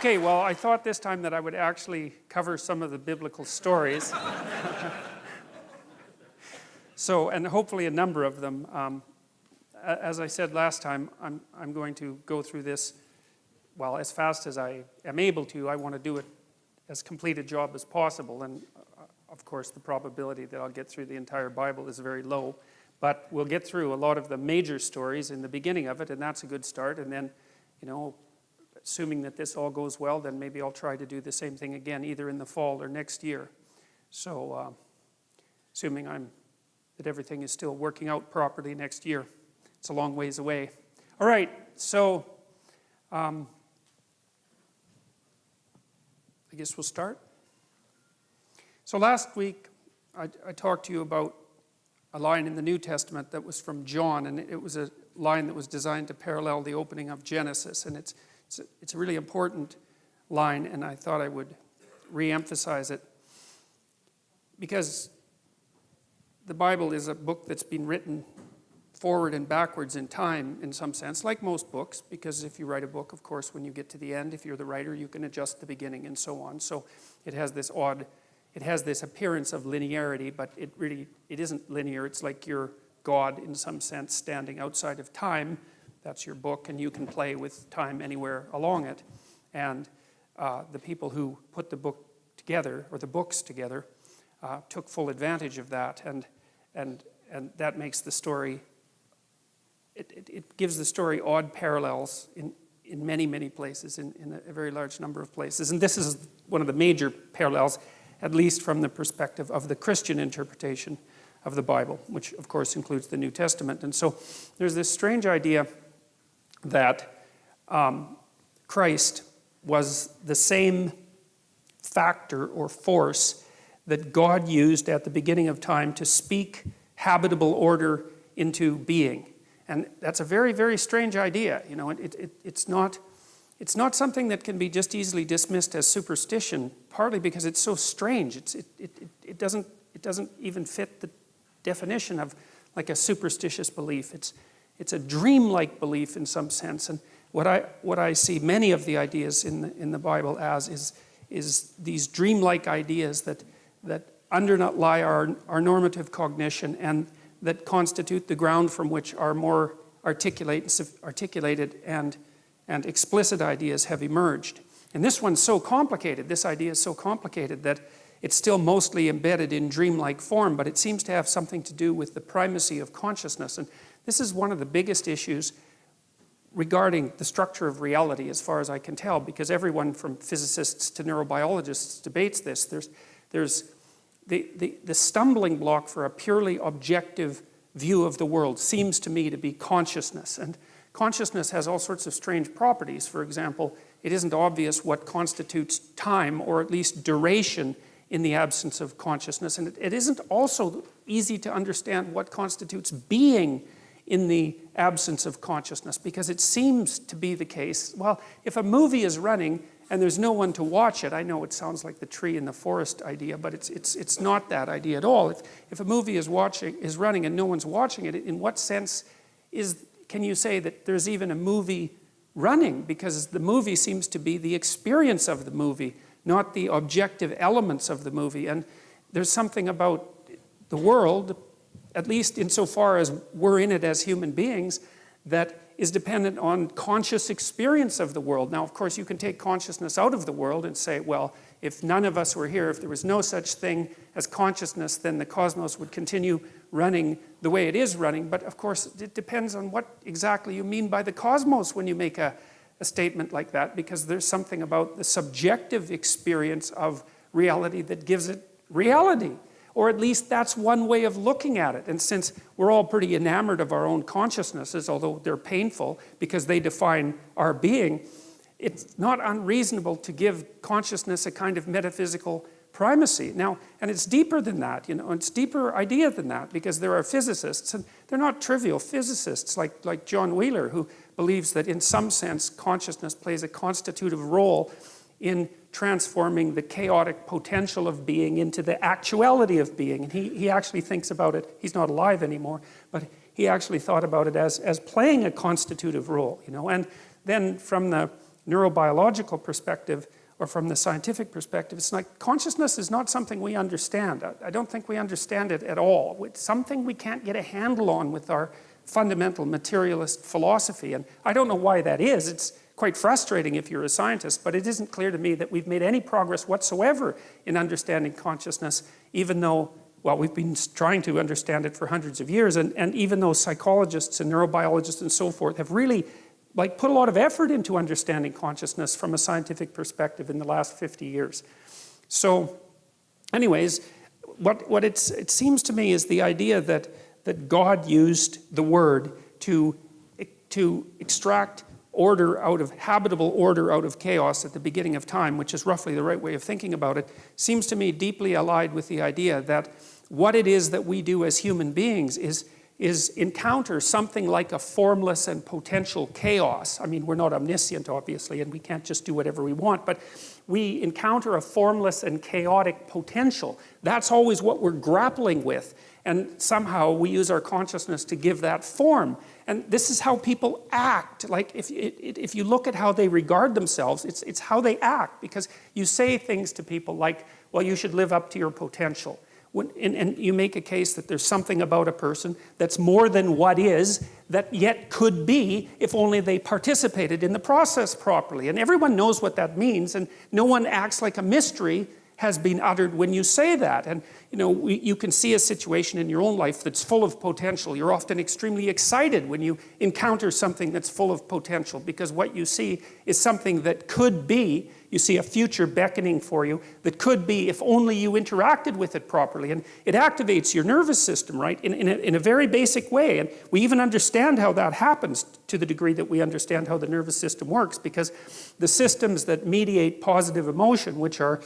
Okay, well, I thought this time that I would actually cover some of the biblical stories. And hopefully a number of them. As I said last time, I'm going to go through this, well, as fast as I am able to. I want to do it as complete a job as possible. And of course, the probability that I'll get through the entire Bible is very low. But we'll get through a lot of the major stories in the beginning of it, and that's a good start. And then, assuming that this all goes well, then maybe I'll try to do the same thing again, either in the fall or next year. So, assuming that everything is still working out properly next year. It's a long ways away. All right, so I guess we'll start. So last week, I talked to you about a line in the New Testament that was from John, and it was a line that was designed to parallel the opening of Genesis, and it's a really important line, and I thought I would re-emphasize it because the Bible is a book that's been written forward and backwards in time in some sense, like most books, because if you write a book, of course, when you get to the end, if you're the writer, you can adjust the beginning and so on. So it has this appearance of linearity, but it isn't linear. It's like you're God in some sense standing outside of time. That's your book, and you can play with time anywhere along it. And the people who put the book together, or the books together, took full advantage of that, and that makes the story, it gives the story odd parallels in many, many places, in a very large number of places. And this is one of the major parallels, at least from the perspective of the Christian interpretation of the Bible, which of course includes the New Testament. And so there's this strange idea that Christ was the same factor or force that God used at the beginning of time to speak habitable order into being. And that's a very, very strange idea. It's not something that can be just easily dismissed as superstition, partly because it's so strange. It doesn't even fit the definition of like a superstitious belief. It's a dreamlike belief in some sense. And what I see many of the ideas in the Bible as is these dreamlike ideas that underlie our normative cognition and that constitute the ground from which our more articulated and explicit ideas have emerged. And this one's so complicated, this idea is so complicated that it's still mostly embedded in dreamlike form, but it seems to have something to do with the primacy of consciousness. And this is one of the biggest issues regarding the structure of reality, as far as I can tell, because everyone from physicists to neurobiologists debates this. There's the stumbling block for a purely objective view of the world seems to me to be consciousness. And consciousness has all sorts of strange properties. For example, it isn't obvious what constitutes time, or at least duration, in the absence of consciousness. And it isn't also easy to understand what constitutes being in the absence of consciousness, because it seems to be the case, well, if a movie is running and there's no one to watch it, I know it sounds like the tree in the forest idea, but it's not that idea at all. If a movie is running and no one's watching it, in what sense can you say that there's even a movie running? Because the movie seems to be the experience of the movie, not the objective elements of the movie. And there's something about the world, at least insofar as we're in it as human beings, that is dependent on conscious experience of the world. Now, of course, you can take consciousness out of the world and say, well, if none of us were here, if there was no such thing as consciousness, then the cosmos would continue running the way it is running. But of course, it depends on what exactly you mean by the cosmos when you make a statement like that, because there's something about the subjective experience of reality that gives it reality. Or at least that's one way of looking at it. And since we're all pretty enamored of our own consciousnesses, although they're painful because they define our being, it's not unreasonable to give consciousness a kind of metaphysical primacy. Now, and it's deeper than that, it's a deeper idea than that, because there are physicists, and they're not trivial physicists like John Wheeler, who believes that in some sense consciousness plays a constitutive role in transforming the chaotic potential of being into the actuality of being. And he actually thinks about it, he's not alive anymore, but he actually thought about it as playing a constitutive role, And then from the neurobiological perspective or from the scientific perspective, it's like consciousness is not something we understand. I don't think we understand it at all. It's something we can't get a handle on with our fundamental materialist philosophy. And I don't know why that is. It's quite frustrating if you're a scientist, but it isn't clear to me that we've made any progress whatsoever in understanding consciousness, even though, well, we've been trying to understand it for hundreds of years, and even though psychologists and neurobiologists and so forth have really put a lot of effort into understanding consciousness from a scientific perspective in the last 50 years. So anyways, what it seems to me is the idea that God used the word to extract order out of, habitable order out of chaos at the beginning of time, which is roughly the right way of thinking about it, seems to me deeply allied with the idea that what it is that we do as human beings is encounter something like a formless and potential chaos. I mean, we're not omniscient, obviously, and we can't just do whatever we want, but we encounter a formless and chaotic potential. That's always what we're grappling with, and somehow we use our consciousness to give that form. And this is how people act. Like, if you look at how they regard themselves, it's how they act, because you say things to people like, well, you should live up to your potential. And you make a case that there's something about a person that's more than what is, that yet could be if only they participated in the process properly. And everyone knows what that means, and no one acts like a mystery has been uttered when you say that. And you know, you can see a situation in your own life that's full of potential. You're often extremely excited when you encounter something that's full of potential, because what you see is something that could be. You see a future beckoning for you that could be if only you interacted with it properly. And it activates your nervous system, right, in a very basic way. And we even understand how that happens to the degree that we understand how the nervous system works, because the systems that mediate positive emotion, which are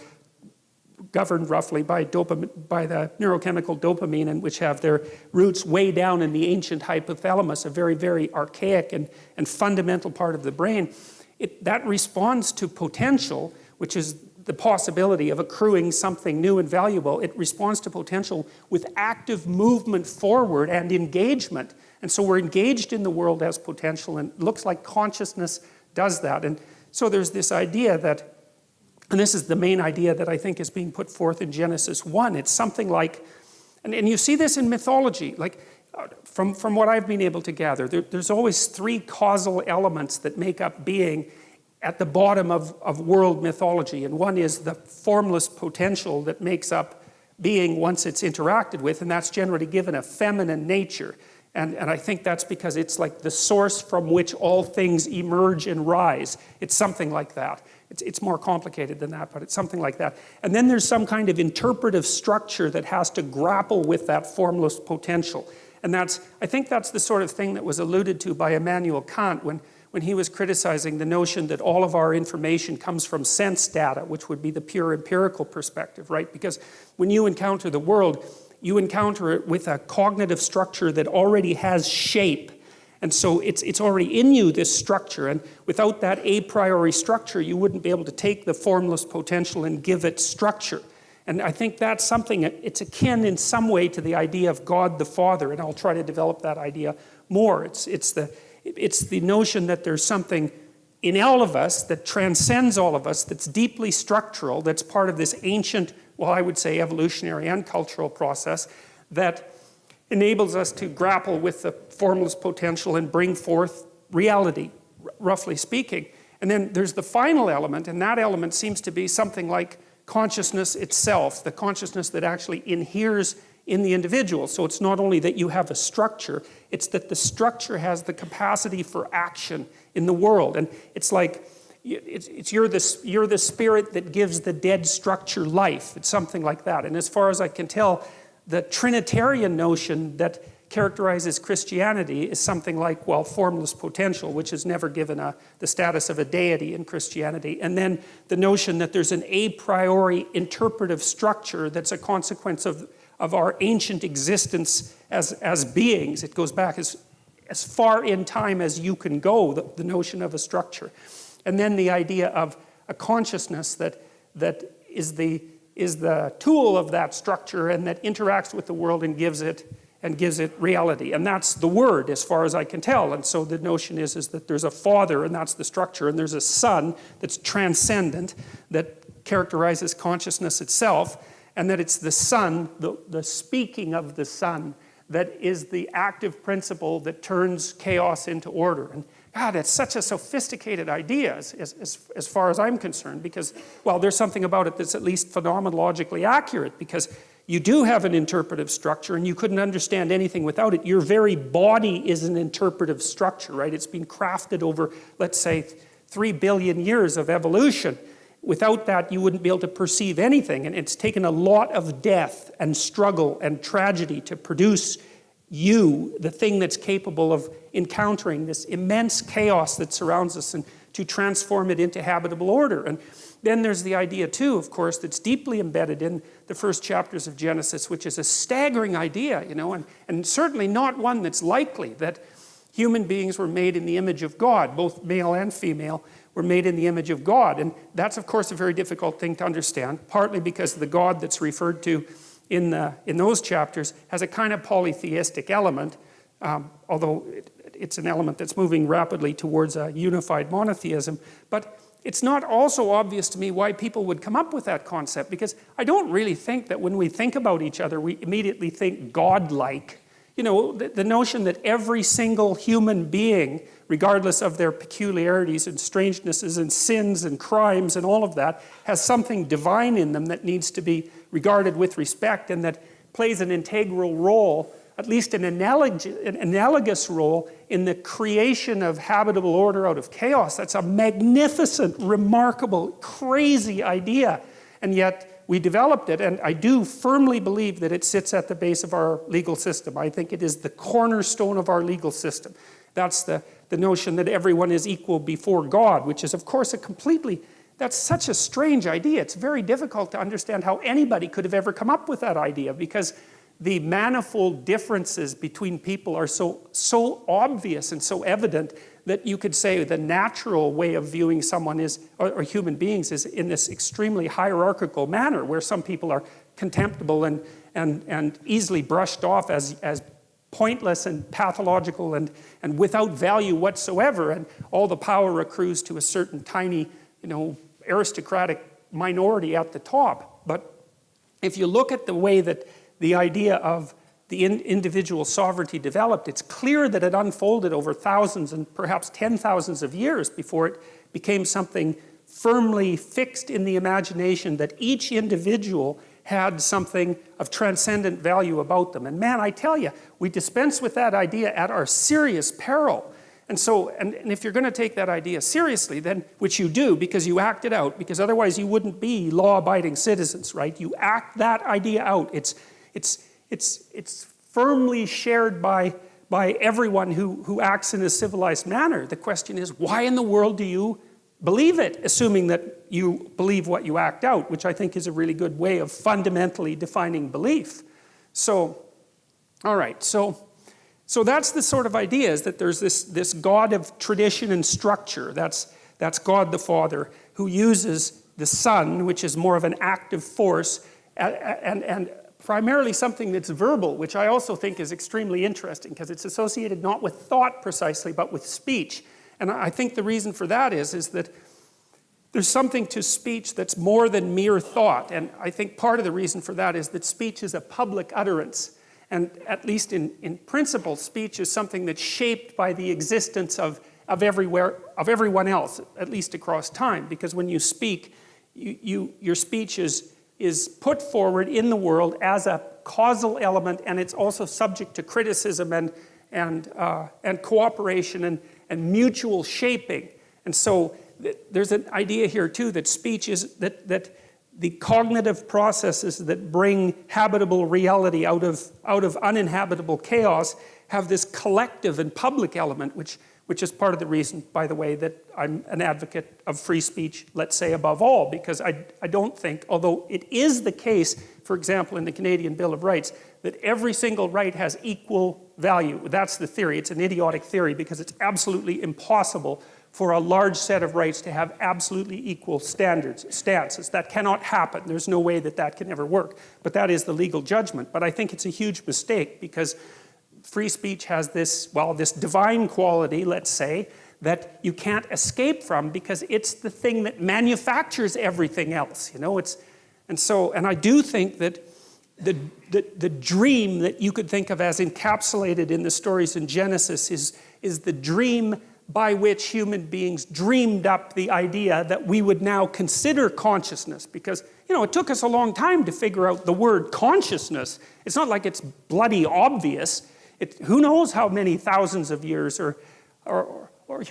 governed roughly by the neurochemical dopamine, and which have their roots way down in the ancient hypothalamus, a very, very archaic and fundamental part of the brain, that responds to potential, which is the possibility of accruing something new and valuable. It responds to potential with active movement forward and engagement. And so we're engaged in the world as potential, and it looks like consciousness does that. And so there's this idea that, and this is the main idea that I think is being put forth in Genesis 1. It's something like, and you see this in mythology, like from what I've been able to gather, there's always three causal elements that make up being at the bottom of world mythology. And one is the formless potential that makes up being once it's interacted with, and that's generally given a feminine nature. And I think that's because it's like the source from which all things emerge and rise. It's something like that. It's more complicated than that, but it's something like that. And then there's some kind of interpretive structure that has to grapple with that formless potential. And I think that's the sort of thing that was alluded to by Immanuel Kant when he was criticizing the notion that all of our information comes from sense data, which would be the pure empirical perspective, right? Because when you encounter the world, you encounter it with a cognitive structure that already has shape. And so it's already in you, this structure. And without that a priori structure, you wouldn't be able to take the formless potential and give it structure. And I think that's something, it's akin in some way to the idea of God the Father, and I'll try to develop that idea more. It's the notion that there's something in all of us that transcends all of us, that's deeply structural, that's part of this ancient, well, I would say evolutionary and cultural process that enables us to grapple with the formless potential and bring forth reality, roughly speaking. And then there's the final element, and that element seems to be something like consciousness itself, the consciousness that actually inheres in the individual. So it's not only that you have a structure, it's that the structure has the capacity for action in the world. And it's like, you're the spirit that gives the dead structure life. It's something like that. And as far as I can tell, the Trinitarian notion that characterizes Christianity is something like, well, formless potential, which is never given the status of a deity in Christianity. And then the notion that there's an a priori interpretive structure that's a consequence of our ancient existence as beings. It goes back as far in time as you can go, the notion of a structure. And then the idea of a consciousness that is the tool of that structure and that interacts with the world and gives it and gives it reality. And that's the Word, as far as I can tell. And so the notion is that there's a Father, and that's the structure, and there's a Son that's transcendent, that characterizes consciousness itself, and that it's the Son, the speaking of the Son, that is the active principle that turns chaos into order. And God, it's such a sophisticated idea as far as I'm concerned, because, well, there's something about it that's at least phenomenologically accurate, because you do have an interpretive structure, and you couldn't understand anything without it. Your very body is an interpretive structure, right? It's been crafted over, let's say, 3 billion years of evolution. Without that, you wouldn't be able to perceive anything, and it's taken a lot of death and struggle and tragedy to produce you, the thing that's capable of encountering this immense chaos that surrounds us, and to transform it into habitable order. And then there's the idea too, of course, that's deeply embedded in the first chapters of Genesis, which is a staggering idea, you know, and certainly not one that's likely, that human beings were made in the image of God, both male and female were made in the image of God. And that's, of course, a very difficult thing to understand, partly because the God that's referred to in those chapters has a kind of polytheistic element, although it's an element that's moving rapidly towards a unified monotheism. But it's not also obvious to me why people would come up with that concept, because I don't really think that when we think about each other, we immediately think God-like. You know, the notion that every single human being, regardless of their peculiarities and strangenesses and sins and crimes and all of that, has something divine in them that needs to be regarded with respect, and that plays an integral role, at least an analogous role, in the creation of habitable order out of chaos. That's a magnificent, remarkable, crazy idea. And yet we developed it, and I do firmly believe that it sits at the base of our legal system. I think it is the cornerstone of our legal system. That's the notion that everyone is equal before God, which is, of course, that's such a strange idea. It's very difficult to understand how anybody could have ever come up with that idea, because the manifold differences between people are so obvious and so evident that you could say the natural way of viewing someone is, or human beings, is in this extremely hierarchical manner, where some people are contemptible and easily brushed off as pointless and pathological and without value whatsoever, and all the power accrues to a certain tiny, you know, aristocratic minority at the top. But if you look at the way that the idea of the individual sovereignty developed, it's clear that it unfolded over thousands and perhaps 10,000s of years before it became something firmly fixed in the imagination that each individual had something of transcendent value about them. And man, I tell you, we dispense with that idea at our serious peril. And so, and if you're going to take that idea seriously, then, which you do because you act it out, because otherwise you wouldn't be law-abiding citizens, right? You act that idea out. It's firmly shared by everyone who acts in a civilized manner. The question is, why in the world do you believe it, assuming that you believe what you act out, which I think is a really good way of fundamentally defining belief. So, all right, so that's the sort of idea, is that there's this God of tradition and structure. That's God the Father, who uses the Son, which is more of an active force, and primarily something that's verbal, which I also think is extremely interesting, because it's associated not with thought precisely, but with speech. And I think the reason for that is that there's something to speech that's more than mere thought. And I think part of the reason for that is that speech is a public utterance. And at least in principle, speech is something that's shaped by the existence of everyone else, at least across time. Because when you speak, your speech is put forward in the world as a causal element, and it's also subject to criticism and cooperation and mutual shaping. And so there's an idea here too that speech is that the cognitive processes that bring habitable reality out of uninhabitable chaos have this collective and public element, which is part of the reason, by the way, that I'm an advocate of free speech, let's say, above all, because I don't think, although it is the case, for example, in the Canadian Bill of Rights, that every single right has equal value. That's the theory. It's an idiotic theory, because it's absolutely impossible for a large set of rights to have absolutely equal stances. That cannot happen. There's no way that that can ever work. But that is the legal judgment. But I think it's a huge mistake because free speech has this, well, this divine quality, let's say, that you can't escape from because it's the thing that manufactures everything else. You know, and I do think that the dream that you could think of as encapsulated in the stories in Genesis is the dream by which human beings dreamed up the idea that we would now consider consciousness. Because, you know, it took us a long time to figure out the word consciousness. It's not like it's bloody obvious. Who knows how many thousands of years or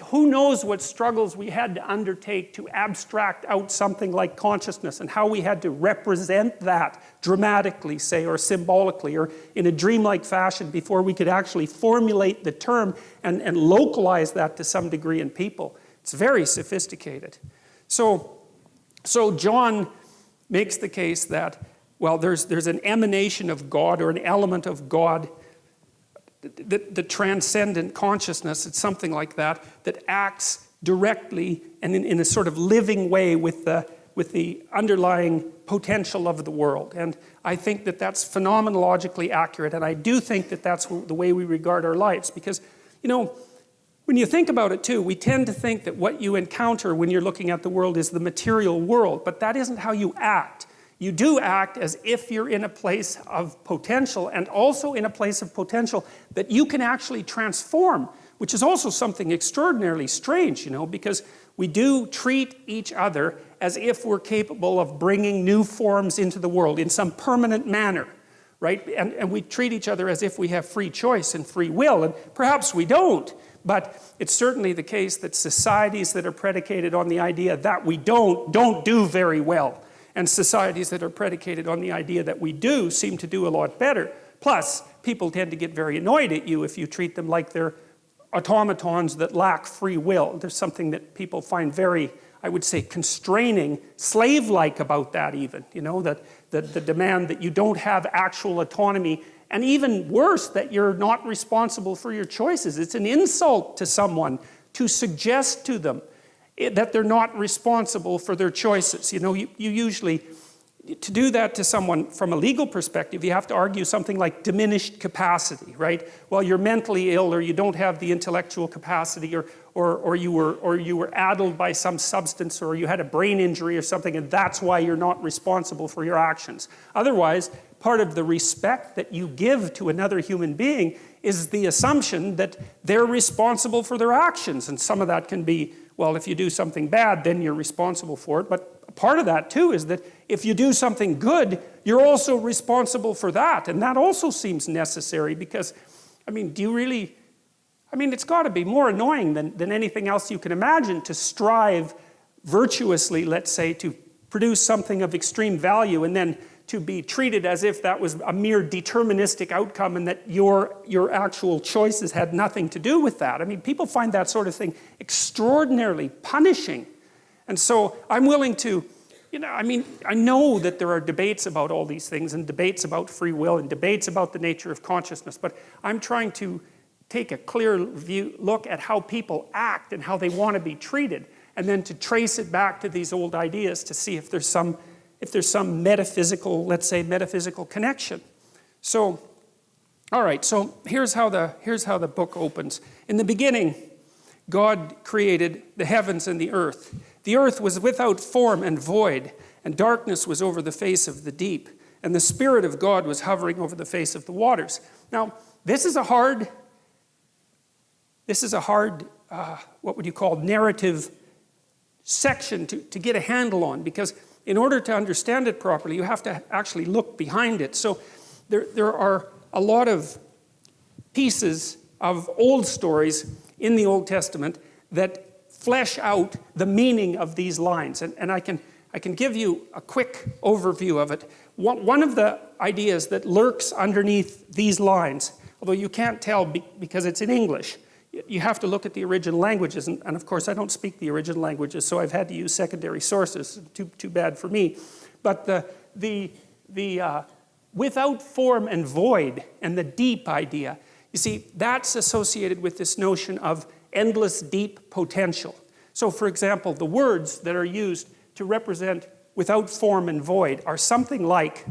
who knows what struggles we had to undertake to abstract out something like consciousness and how we had to represent that dramatically, say, or symbolically, or in a dreamlike fashion before we could actually formulate the term and localize that to some degree in people. It's very sophisticated. So John makes the case that, well, there's an emanation of God or an element of God, the transcendent consciousness, it's something like that acts directly and in a sort of living way with the underlying potential of the world. And I think that that's phenomenologically accurate, and I do think that that's the way we regard our lives. Because, you know, when you think about it too, we tend to think that what you encounter when you're looking at the world is the material world, but that isn't how you act. You do act as if you're in a place of potential, and also in a place of potential that you can actually transform, which is also something extraordinarily strange, you know, because we do treat each other as if we're capable of bringing new forms into the world in some permanent manner, right? And we treat each other as if we have free choice and free will, and perhaps we don't. But it's certainly the case that societies that are predicated on the idea that we don't do very well. And societies that are predicated on the idea that we do seem to do a lot better. Plus, people tend to get very annoyed at you if you treat them like they're automatons that lack free will. There's something that people find very, I would say, constraining, slave-like about that even. You know, that the demand that you don't have actual autonomy, and even worse, that you're not responsible for your choices. It's an insult to someone to suggest to them that they're not responsible for their choices. You know, you usually, to do that to someone from a legal perspective, you have to argue something like diminished capacity, right? Well, you're mentally ill, or you don't have the intellectual capacity, or you were addled by some substance, or you had a brain injury or something, and that's why you're not responsible for your actions. Otherwise, part of the respect that you give to another human being is the assumption that they're responsible for their actions. And some of that can be, well, if you do something bad, then you're responsible for it. But part of that, too, is that if you do something good, you're also responsible for that. And that also seems necessary because, I mean, it's got to be more annoying than anything else you can imagine to strive virtuously, let's say, to produce something of extreme value and then to be treated as if that was a mere deterministic outcome and that your actual choices had nothing to do with that. I mean, people find that sort of thing extraordinarily punishing. And so I'm willing to, you know, I mean, I know that there are debates about all these things and debates about free will and debates about the nature of consciousness, but I'm trying to take a clear look at how people act and how they want to be treated, and then to trace it back to these old ideas to see if there's some metaphysical, let's say, metaphysical connection. So, all right, so here's how the book opens. In the beginning, God created the heavens and the earth. The earth was without form and void, and darkness was over the face of the deep, and the Spirit of God was hovering over the face of the waters. Now, this is a hard, what would you call, narrative section to get a handle on, because in order to understand it properly, you have to actually look behind it. So there are a lot of pieces of old stories in the Old Testament that flesh out the meaning of these lines. And I can give you a quick overview of it. One of the ideas that lurks underneath these lines, although you can't tell because it's in English, you have to look at the original languages, and of course I don't speak the original languages, so I've had to use secondary sources. Too bad for me. But the without form and void and the deep idea, you see, that's associated with this notion of endless deep potential. So for example, the words that are used to represent without form and void are something like,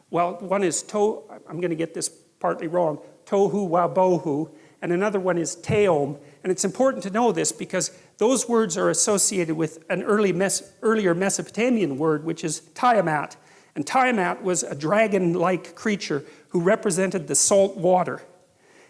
well, one is I'm going to get this partly wrong, tohu wabohu, and another one is teom. And it's important to know this because those words are associated with an earlier Mesopotamian word, which is Tiamat. And Tiamat was a dragon-like creature who represented the salt water.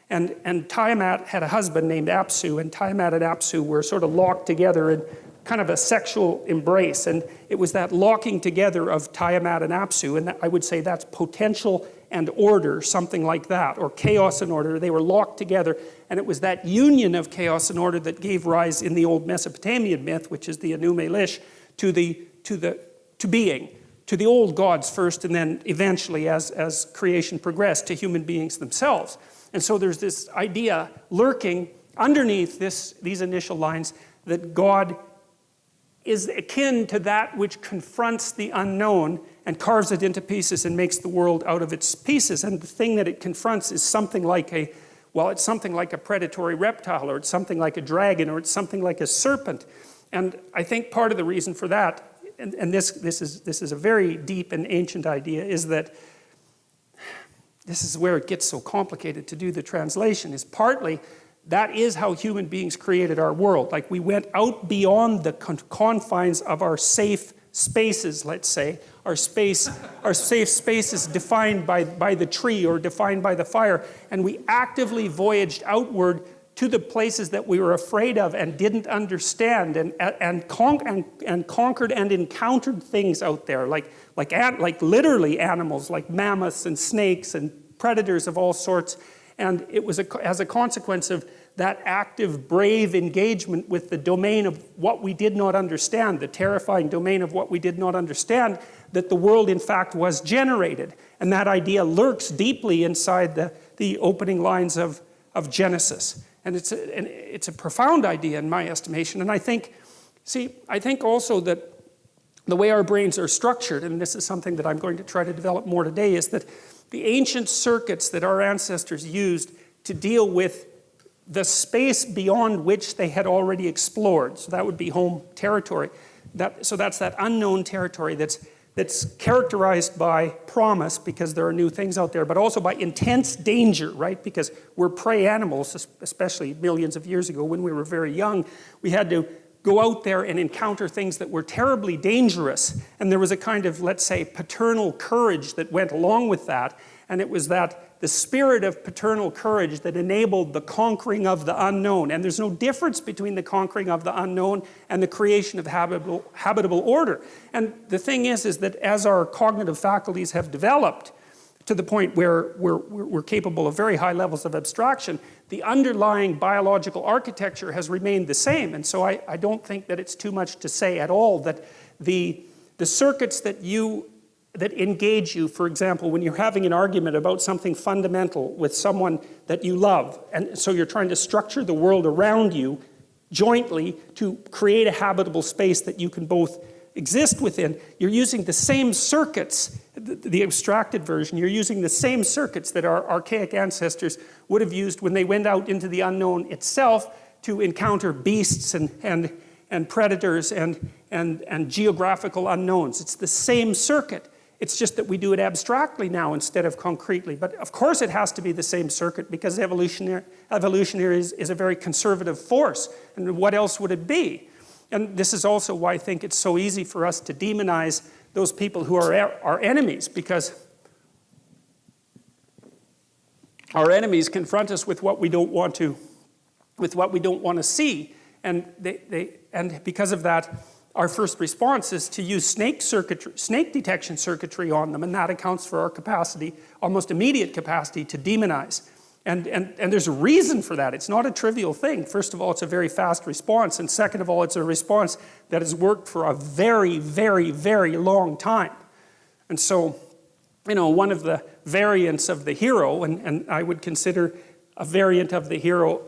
And Tiamat had a husband named Apsu, and Tiamat and Apsu were sort of locked together in kind of a sexual embrace. And it was that locking together of Tiamat and Apsu, and I would say that's potential and order, something like that, or chaos and order. They were locked together, and it was that union of chaos and order that gave rise in the old Mesopotamian myth, which is the Anu Elish, to being, to the old gods first, and then eventually, as creation progressed, to human beings themselves. And so there's this idea lurking underneath these initial lines that God is akin to that which confronts the unknown and carves it into pieces and makes the world out of its pieces. And the thing that it confronts is something like it's something like a predatory reptile, or it's something like a dragon, or it's something like a serpent. And I think part of the reason for that, and this is a very deep and ancient idea, is that this is where it gets so complicated to do the translation, is partly that is how human beings created our world. Like, we went out beyond the confines of our safe spaces, let's say. Our safe spaces defined by the tree or defined by the fire. And we actively voyaged outward to the places that we were afraid of and didn't understand, and conquered and encountered things out there, like literally animals, like mammoths and snakes and predators of all sorts. And it was as a consequence of that active, brave engagement with the domain of what we did not understand, the terrifying domain of what we did not understand, that the world in fact was generated. And that idea lurks deeply inside the opening lines of Genesis. And it's a profound idea in my estimation. And I think also that the way our brains are structured, and this is something that I'm going to try to develop more today, is that the ancient circuits that our ancestors used to deal with the space beyond which they had already explored, so that would be home territory. So that's that unknown territory that's characterized by promise, because there are new things out there, but also by intense danger, right? Because we're prey animals, especially millions of years ago when we were very young. We had to go out there and encounter things that were terribly dangerous. And there was a kind of, let's say, paternal courage that went along with that. And it was the spirit of paternal courage that enabled the conquering of the unknown. And there's no difference between the conquering of the unknown and the creation of habitable order. And the thing is that as our cognitive faculties have developed to the point where we're capable of very high levels of abstraction, the underlying biological architecture has remained the same. And so I don't think that it's too much to say at all that the circuits that engage you, for example, when you're having an argument about something fundamental with someone that you love, and so you're trying to structure the world around you jointly to create a habitable space that you can both exist within, you're using the same circuits, the abstracted version, you're using the same circuits that our archaic ancestors would have used when they went out into the unknown itself to encounter beasts and predators and geographical unknowns. It's the same circuit. It's just that we do it abstractly now instead of concretely. But of course it has to be the same circuit, because evolution is a very conservative force. And what else would it be? And this is also why I think it's so easy for us to demonize those people who are our enemies, because our enemies confront us with what we don't want to see. And because of that, our first response is to use snake detection circuitry on them, and that accounts for our capacity, almost immediate capacity, to demonize. And there's a reason for that. It's not a trivial thing. First of all, it's a very fast response, and second of all, it's a response that has worked for a very, very, very long time. And so, one of the variants of the hero, and I would consider a variant of the hero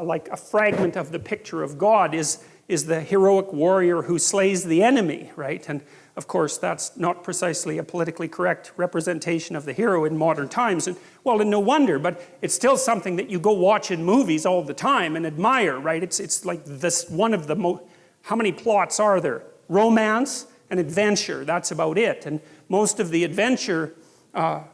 like a fragment of the picture of God, is the heroic warrior who slays the enemy, right? And of course, that's not precisely a politically correct representation of the hero in modern times. And no wonder, but it's still something that you go watch in movies all the time and admire, right? It's like this one of the How many plots are there? Romance and adventure, that's about it. And most of the adventure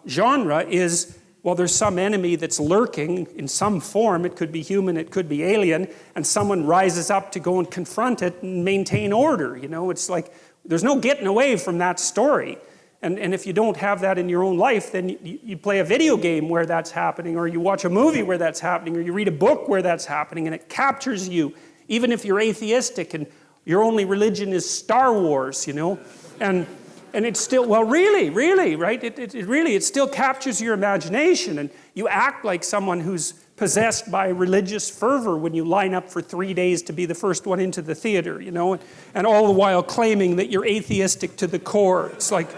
genre is, well, there's some enemy that's lurking in some form. It could be human, it could be alien, and someone rises up to go and confront it and maintain order. You know, it's like, there's no getting away from that story. And if you don't have that in your own life, then you play a video game where that's happening, or you watch a movie where that's happening, or you read a book where that's happening, and it captures you, even if you're atheistic and your only religion is Star Wars, you know? And it's still, well, really, right? It still captures your imagination, and you act like someone who's possessed by religious fervor when you line up for 3 days to be the first one into the theater, you know? And all the while claiming that you're atheistic to the core. It's like...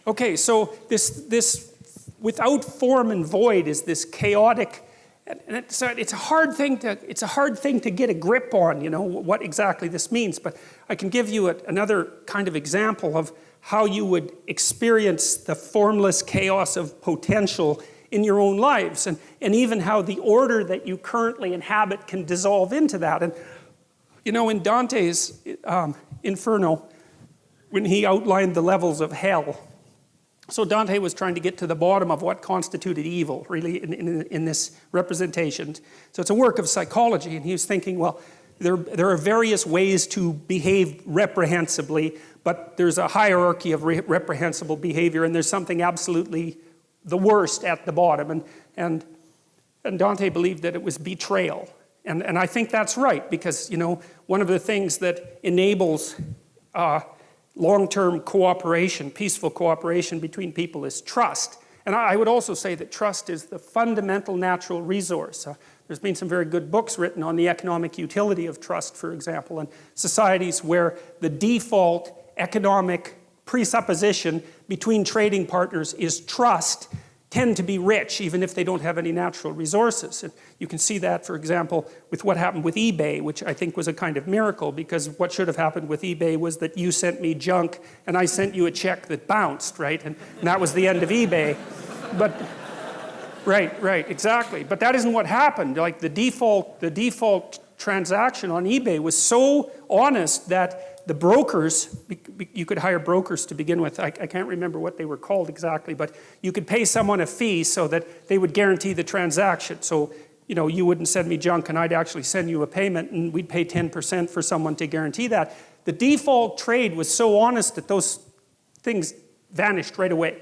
Okay, so this without form and void is this chaotic, and it's a hard thing to get a grip on, you know, what exactly this means. But I can give you another kind of example of how you would experience the formless chaos of potential in your own lives, and even how the order that you currently inhabit can dissolve into that. And you know, in Dante's Inferno, when he outlined the levels of hell, so Dante was trying to get to the bottom of what constituted evil, really, in this representation. So it's a work of psychology, and he was thinking, well, there are various ways to behave reprehensibly, but there's a hierarchy of reprehensible behavior, and there's something absolutely the worst at the bottom. And Dante believed that it was betrayal. And I think that's right, because, you know, one of the things that enables long-term cooperation, peaceful cooperation between people is trust. And I would also say that trust is the fundamental natural resource. There's been some very good books written on the economic utility of trust, for example, and societies where the default economic presupposition between trading partners is trust tend to be rich, even if they don't have any natural resources. And you can see that, for example, with what happened with eBay, which I think was a kind of miracle, because what should have happened with eBay was that you sent me junk and I sent you a check that bounced, right? And that was the end of eBay. But, right, exactly. But that isn't what happened. Like the default transaction on eBay was so honest that the brokers, you could hire brokers to begin with. I can't remember what they were called exactly, but you could pay someone a fee so that they would guarantee the transaction. So, you know, you wouldn't send me junk and I'd actually send you a payment, and we'd pay 10% for someone to guarantee that. The default trade was so honest that those things vanished right away.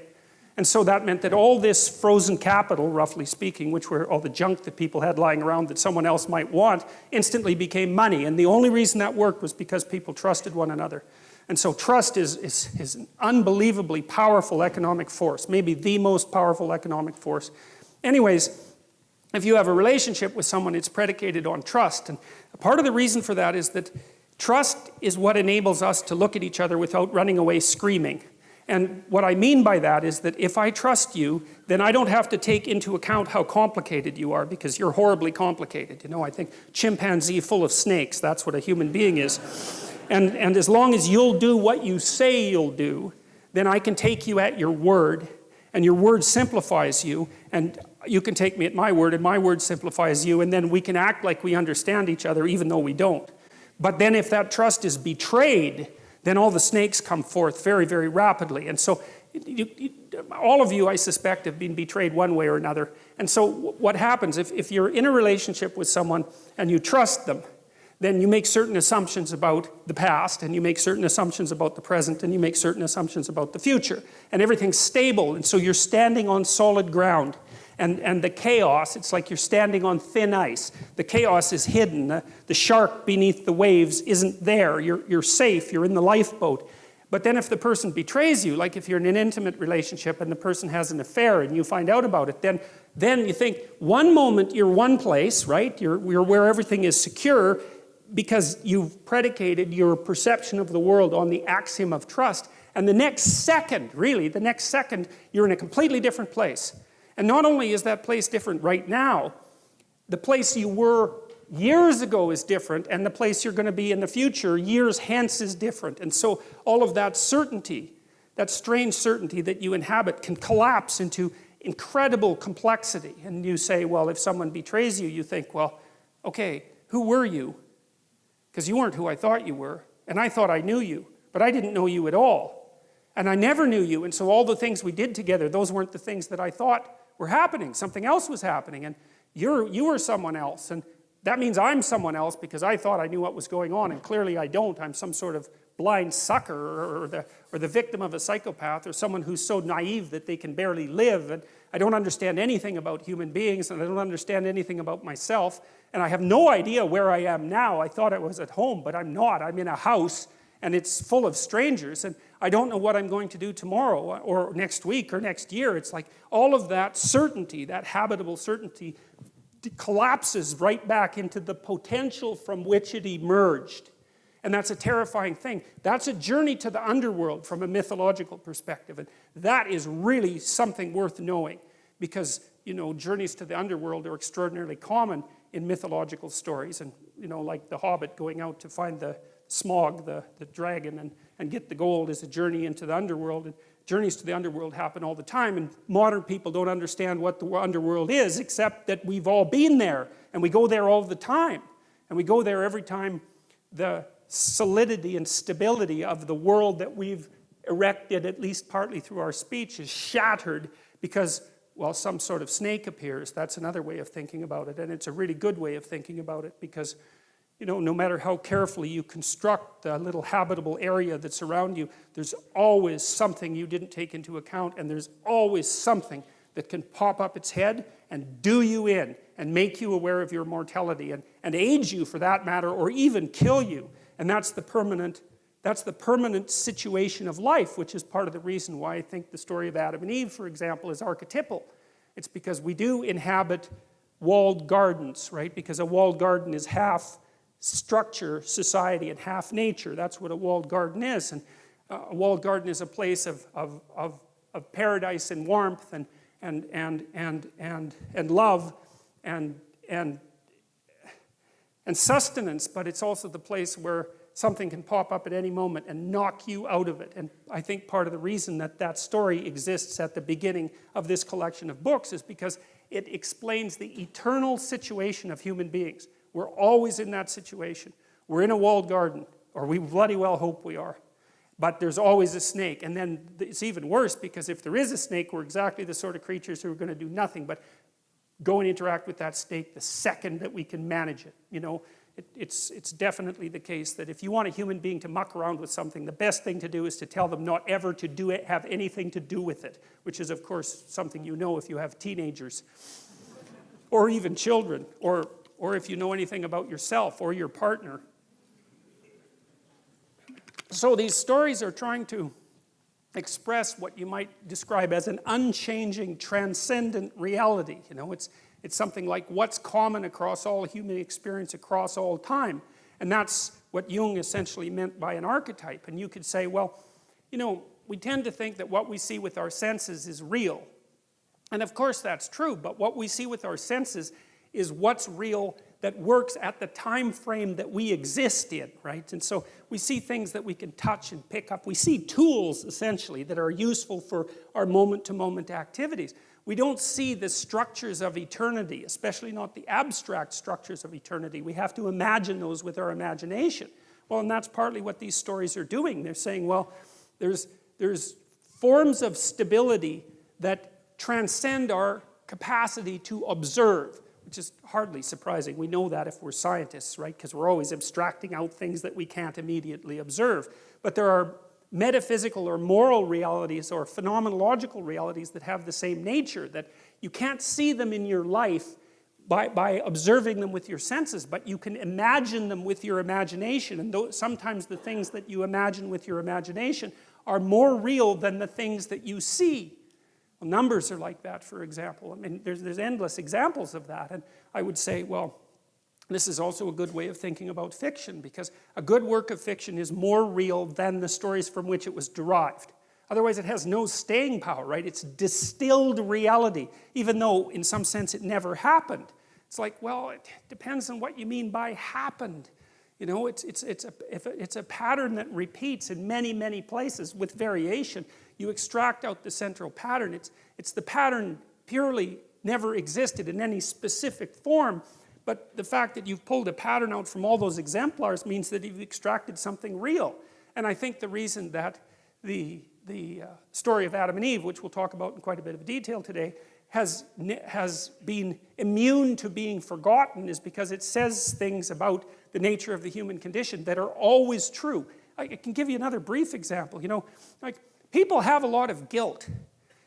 And so that meant that all this frozen capital, roughly speaking, which were all the junk that people had lying around that someone else might want, instantly became money. And the only reason that worked was because people trusted one another. And so trust is an unbelievably powerful economic force, maybe the most powerful economic force. Anyways, if you have a relationship with someone, it's predicated on trust. And part of the reason for that is that trust is what enables us to look at each other without running away screaming. And what I mean by that is that if I trust you, then I don't have to take into account how complicated you are, because you're horribly complicated. You know, I think chimpanzee full of snakes, that's what a human being is. And as long as you'll do what you say you'll do, then I can take you at your word, and your word simplifies you, and you can take me at my word, and my word simplifies you, and then we can act like we understand each other even though we don't. But then if that trust is betrayed, then all the snakes come forth very, very rapidly. And so all of you, I suspect, have been betrayed one way or another. And so what happens, if you're in a relationship with someone and you trust them, then you make certain assumptions about the past, and you make certain assumptions about the present, and you make certain assumptions about the future. And everything's stable, and so you're standing on solid ground. And the chaos, it's like you're standing on thin ice. The chaos is hidden. The shark beneath the waves isn't there. You're safe. You're in the lifeboat. But then if the person betrays you, like if you're in an intimate relationship and the person has an affair and you find out about it, then you think, one moment you're one place, right? You're where everything is secure because you've predicated your perception of the world on the axiom of trust. And the next second, really, the next second, you're in a completely different place. And not only is that place different right now, the place you were years ago is different, and the place you're going to be in the future, years hence, is different. And so all of that certainty, that strange certainty that you inhabit, can collapse into incredible complexity. And you say, well, if someone betrays you, you think, well, okay, who were you? Because you weren't who I thought you were. And I thought I knew you, but I didn't know you at all. And I never knew you, and so all the things we did together, those weren't the things that I thought were happening. Something else was happening, and you were someone else. And that means I'm someone else because I thought I knew what was going on, and clearly I don't. I'm some sort of blind sucker or the victim of a psychopath or someone who's so naive that they can barely live. And I don't understand anything about human beings, and I don't understand anything about myself. And I have no idea where I am now. I thought I was at home, but I'm not. I'm in a house, and it's full of strangers. And I don't know what I'm going to do tomorrow or next week or next year. It's like all of that certainty, that habitable certainty, collapses right back into the potential from which it emerged. And that's a terrifying thing. That's a journey to the underworld from a mythological perspective. And that is really something worth knowing because, journeys to the underworld are extraordinarily common in mythological stories. And, like the Hobbit going out to find the Smog, the dragon, and get the gold is a journey into the underworld. And journeys to the underworld happen all the time. And modern people don't understand what the underworld is, except that we've all been there. And we go there all the time. And we go there every time the solidity and stability of the world that we've erected, at least partly through our speech, is shattered because, well, some sort of snake appears. That's another way of thinking about it, and it's a really good way of thinking about it because, no matter how carefully you construct the little habitable area that's around you, there's always something you didn't take into account, and there's always something that can pop up its head and do you in and make you aware of your mortality and age you for that matter, or even kill you. And that's the permanent situation of life, which is part of the reason why I think the story of Adam and Eve, for example, is archetypal. It's because we do inhabit walled gardens, right? Because a walled garden is half structure, society, and half nature. That's what a walled garden is. And a walled garden is a place of paradise and warmth and love and sustenance, but it's also the place where something can pop up at any moment and knock you out of it. And I think part of the reason that story exists at the beginning of this collection of books is because it explains the eternal situation of human beings. We're always in that situation. We're in a walled garden, or we bloody well hope we are. But there's always a snake. And then it's even worse because if there is a snake, we're exactly the sort of creatures who are going to do nothing but go and interact with that snake the second that we can manage it. It's definitely the case that if you want a human being to muck around with something, the best thing to do is to tell them not ever to do it, have anything to do with it, which is, of course, something you know if you have teenagers or even children, or if you know anything about yourself or your partner. So these stories are trying to express what you might describe as an unchanging, transcendent reality. It's something like what's common across all human experience across all time. And that's what Jung essentially meant by an archetype. And you could say, well, we tend to think that what we see with our senses is real. And of course that's true, but what we see with our senses is what's real that works at the time frame that we exist in, right? And so we see things that we can touch and pick up. We see tools, essentially, that are useful for our moment-to-moment activities. We don't see the structures of eternity, especially not the abstract structures of eternity. We have to imagine those with our imagination. Well, and that's partly what these stories are doing. They're saying, well, there's forms of stability that transcend our capacity to observe, which is hardly surprising. We know that if we're scientists, right? Because we're always abstracting out things that we can't immediately observe. But there are metaphysical or moral realities or phenomenological realities that have the same nature, that you can't see them in your life by observing them with your senses, but you can imagine them with your imagination. And sometimes the things that you imagine with your imagination are more real than the things that you see. Well, numbers are like that, for example. I mean, there's endless examples of that. And I would say, well, this is also a good way of thinking about fiction, because a good work of fiction is more real than the stories from which it was derived. Otherwise, it has no staying power, right? It's distilled reality, even though, in some sense, it never happened. It's like, well, it depends on what you mean by happened. It's a pattern that repeats in many, many places with variation. You extract out the central pattern. It's the pattern purely never existed in any specific form, But the fact that you've pulled a pattern out from all those exemplars means that you've extracted something real. And I think the reason that the story of Adam and Eve, which we'll talk about in quite a bit of detail today, has been immune to being forgotten is because it says things about the nature of the human condition that are always true. I can give you another brief example. Like people have a lot of guilt.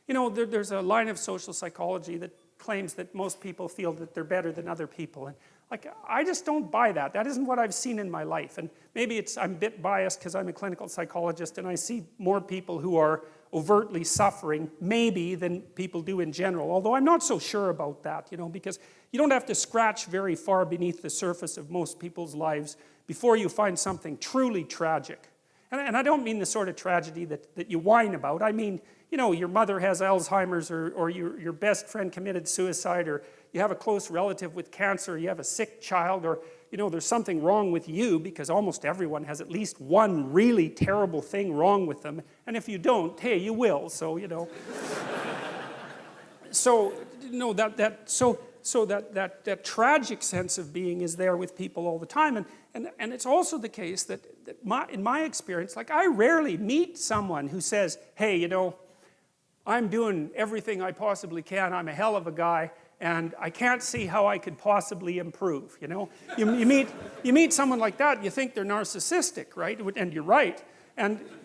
There's a line of social psychology that claims that most people feel that they're better than other people. And I just don't buy that. That isn't what I've seen in my life. And maybe I'm a bit biased because I'm a clinical psychologist and I see more people who are overtly suffering, maybe, than people do in general. Although I'm not so sure about that, because you don't have to scratch very far beneath the surface of most people's lives before you find something truly tragic. And I don't mean the sort of tragedy that you whine about. I mean, your mother has Alzheimer's, or your best friend committed suicide, or you have a close relative with cancer, you have a sick child, or there's something wrong with you, because almost everyone has at least one really terrible thing wrong with them. And if you don't, hey, you will. So that tragic sense of being is there with people all the time. And it's also the case that in my experience, I rarely meet someone who says, hey, I'm doing everything I possibly can, I'm a hell of a guy, and I can't see how I could possibly improve, You meet someone like that, you think they're narcissistic, right? And you're right.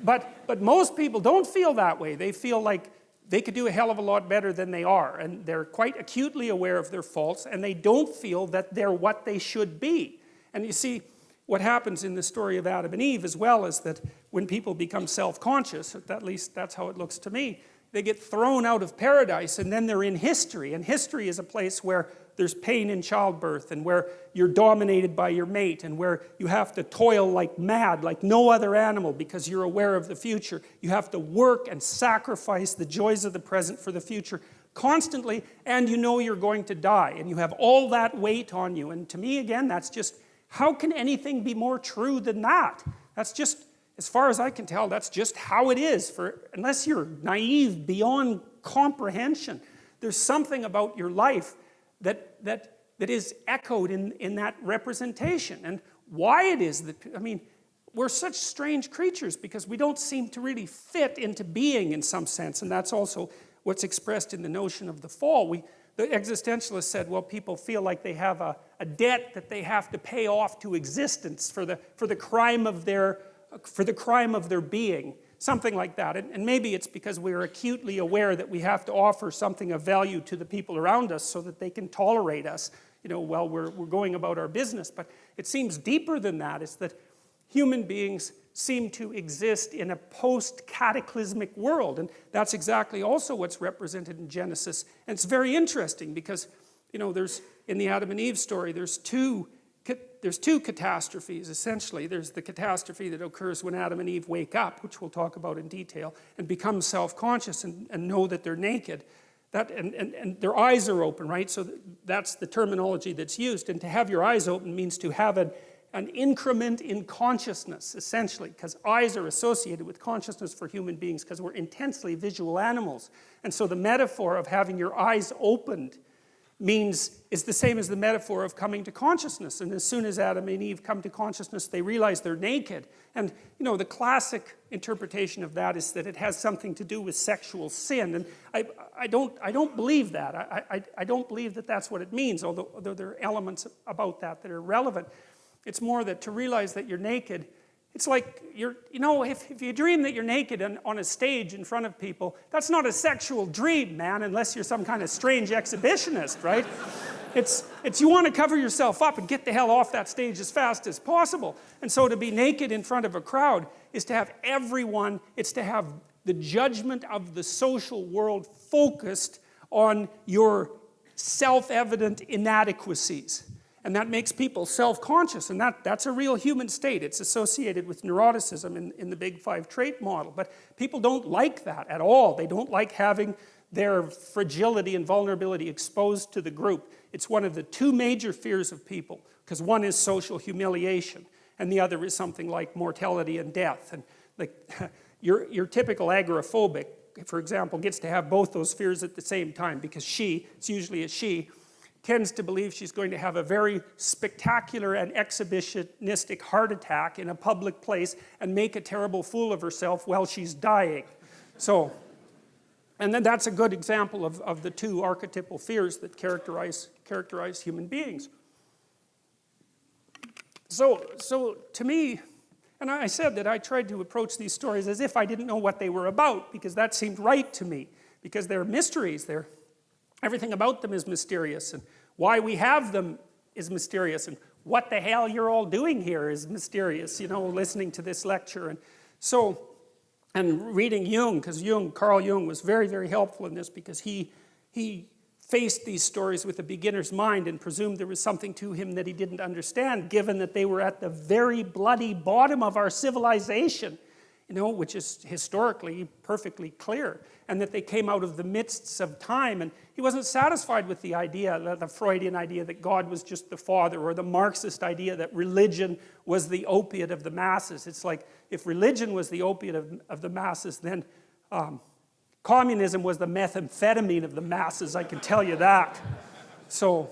But most people don't feel that way. They feel like they could do a hell of a lot better than they are, and they're quite acutely aware of their faults, and they don't feel that they're what they should be. And you see, what happens in the story of Adam and Eve as well is that when people become self-conscious, at least that's how it looks to me, they get thrown out of paradise and then they're in history. And history is a place where there's pain in childbirth and where you're dominated by your mate and where you have to toil like mad, like no other animal, because you're aware of the future. You have to work and sacrifice the joys of the present for the future constantly, and you're going to die. And you have all that weight on you. And to me, again, that's just, how can anything be more true than that? That's just, as far as I can tell, that's just how it is. Unless you're naive beyond comprehension, there's something about your life that is echoed in that representation. And why it is that, we're such strange creatures because we don't seem to really fit into being in some sense. And that's also what's expressed in the notion of the fall. The existentialists said, well, people feel like they have a debt that they have to pay off to existence for the crime of their being, something like that. And maybe it's because we're acutely aware that we have to offer something of value to the people around us so that they can tolerate us, while we're going about our business. But it seems deeper than that. It's that human beings seem to exist in a post-cataclysmic world. And that's exactly also what's represented in Genesis. And it's very interesting because, there's, in the Adam and Eve story, there's two catastrophes, essentially. There's the catastrophe that occurs when Adam and Eve wake up, which we'll talk about in detail, and become self-conscious and know that they're naked. And their eyes are open, right? So that's the terminology that's used. And to have your eyes open means to have an increment in consciousness, essentially, because eyes are associated with consciousness for human beings because we're intensely visual animals. And so the metaphor of having your eyes opened is the same as the metaphor of coming to consciousness. And as soon as Adam and Eve come to consciousness, they realize they're naked. And, the classic interpretation of that is that it has something to do with sexual sin. And I don't believe that. I don't believe that that's what it means, although there are elements about that are relevant. It's more that to realize that you're naked, it's like if you dream that you're naked on a stage in front of people, that's not a sexual dream, man, unless you're some kind of strange exhibitionist, right? It's you want to cover yourself up and get the hell off that stage as fast as possible. And so to be naked in front of a crowd is to have everyone, it's to have the judgment of the social world focused on your self-evident inadequacies. And that makes people self-conscious, and that's a real human state. It's associated with neuroticism in the Big Five trait model. But people don't like that at all. They don't like having their fragility and vulnerability exposed to the group. It's one of the two major fears of people, because one is social humiliation, and the other is something like mortality and death. And your typical agoraphobic, for example, gets to have both those fears at the same time, because it's usually a she, tends to believe she's going to have a very spectacular and exhibitionistic heart attack in a public place and make a terrible fool of herself while she's dying. So, and then that's a good example of the two archetypal fears that characterize human beings. So to me, and I said that I tried to approach these stories as if I didn't know what they were about, because that seemed right to me, because they're mysteries. Everything about them is mysterious, and why we have them is mysterious, and what the hell you're all doing here is mysterious, listening to this lecture. And reading Jung, because Carl Jung was very, very helpful in this, because he faced these stories with a beginner's mind and presumed there was something to him that he didn't understand, given that they were at the very bloody bottom of our civilization, which is historically perfectly clear, and that they came out of the midst of time. And he wasn't satisfied with the idea, the Freudian idea that God was just the father, or the Marxist idea that religion was the opiate of the masses. It's like, if religion was the opiate of the masses, then communism was the methamphetamine of the masses, I can tell you that. So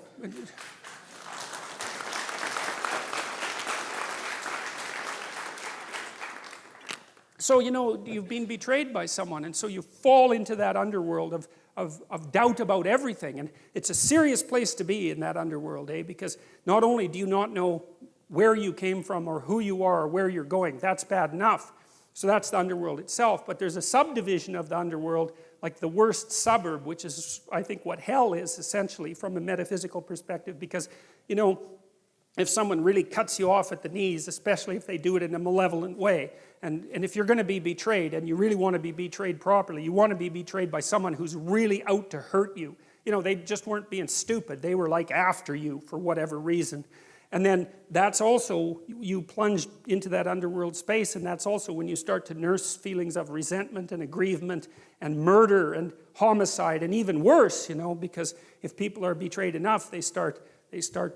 you've been betrayed by someone, and so you fall into that underworld of doubt about everything. And it's a serious place to be in that underworld, because not only do you not know where you came from or who you are or where you're going, that's bad enough. So that's the underworld itself. But there's a subdivision of the underworld, like the worst suburb, which is, I think, what hell is, essentially, from a metaphysical perspective. Because, if someone really cuts you off at the knees, especially if they do it in a malevolent way, and if you're going to be betrayed, and you really want to be betrayed properly, you want to be betrayed by someone who's really out to hurt you. They just weren't being stupid. They were like after you for whatever reason. And then that's also, you plunge into that underworld space, and that's also when you start to nurse feelings of resentment and aggrievement and murder and homicide, and even worse, because if people are betrayed enough, they start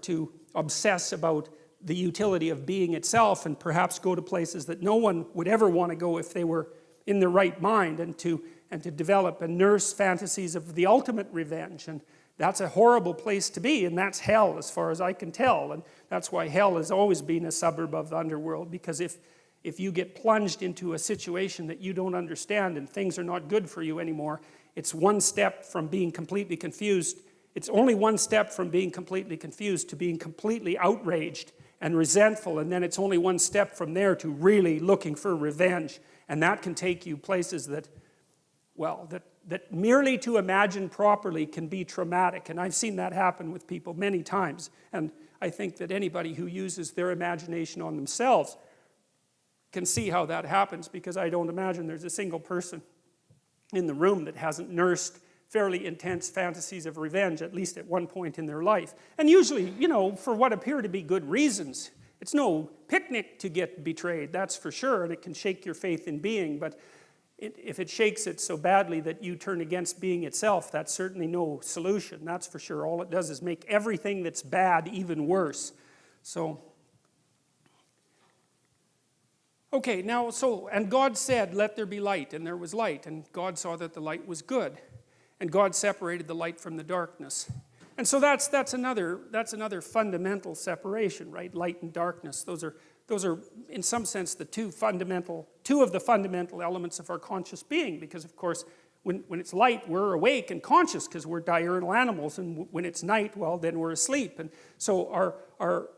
to obsess about the utility of being itself, and perhaps go to places that no one would ever want to go if they were in the right mind, and to develop and nurse fantasies of the ultimate revenge. And that's a horrible place to be, and that's hell as far as I can tell. And that's why hell has always been a suburb of the underworld, because if you get plunged into a situation that you don't understand and things are not good for you anymore, it's one step from being completely confused. It's only one step from being completely confused to being completely outraged and resentful, and then it's only one step from there to really looking for revenge. And that can take you places that merely to imagine properly can be traumatic. And I've seen that happen with people many times. And I think that anybody who uses their imagination on themselves can see how that happens, because I don't imagine there's a single person in the room that hasn't nursed fairly intense fantasies of revenge, at least at one point in their life. And usually, for what appear to be good reasons. It's no picnic to get betrayed, that's for sure, and it can shake your faith in being, but if it shakes it so badly that you turn against being itself, that's certainly no solution, that's for sure. All it does is make everything that's bad even worse. Okay, now, and God said, let there be light, and there was light, and God saw that the light was good. And God separated the light from the darkness. And so that's another fundamental separation, right? Light and darkness. Those are in some sense the two of the fundamental elements of our conscious being, because of course when it's light we're awake and conscious because we're diurnal animals, and when it's night, well, then we're asleep. And so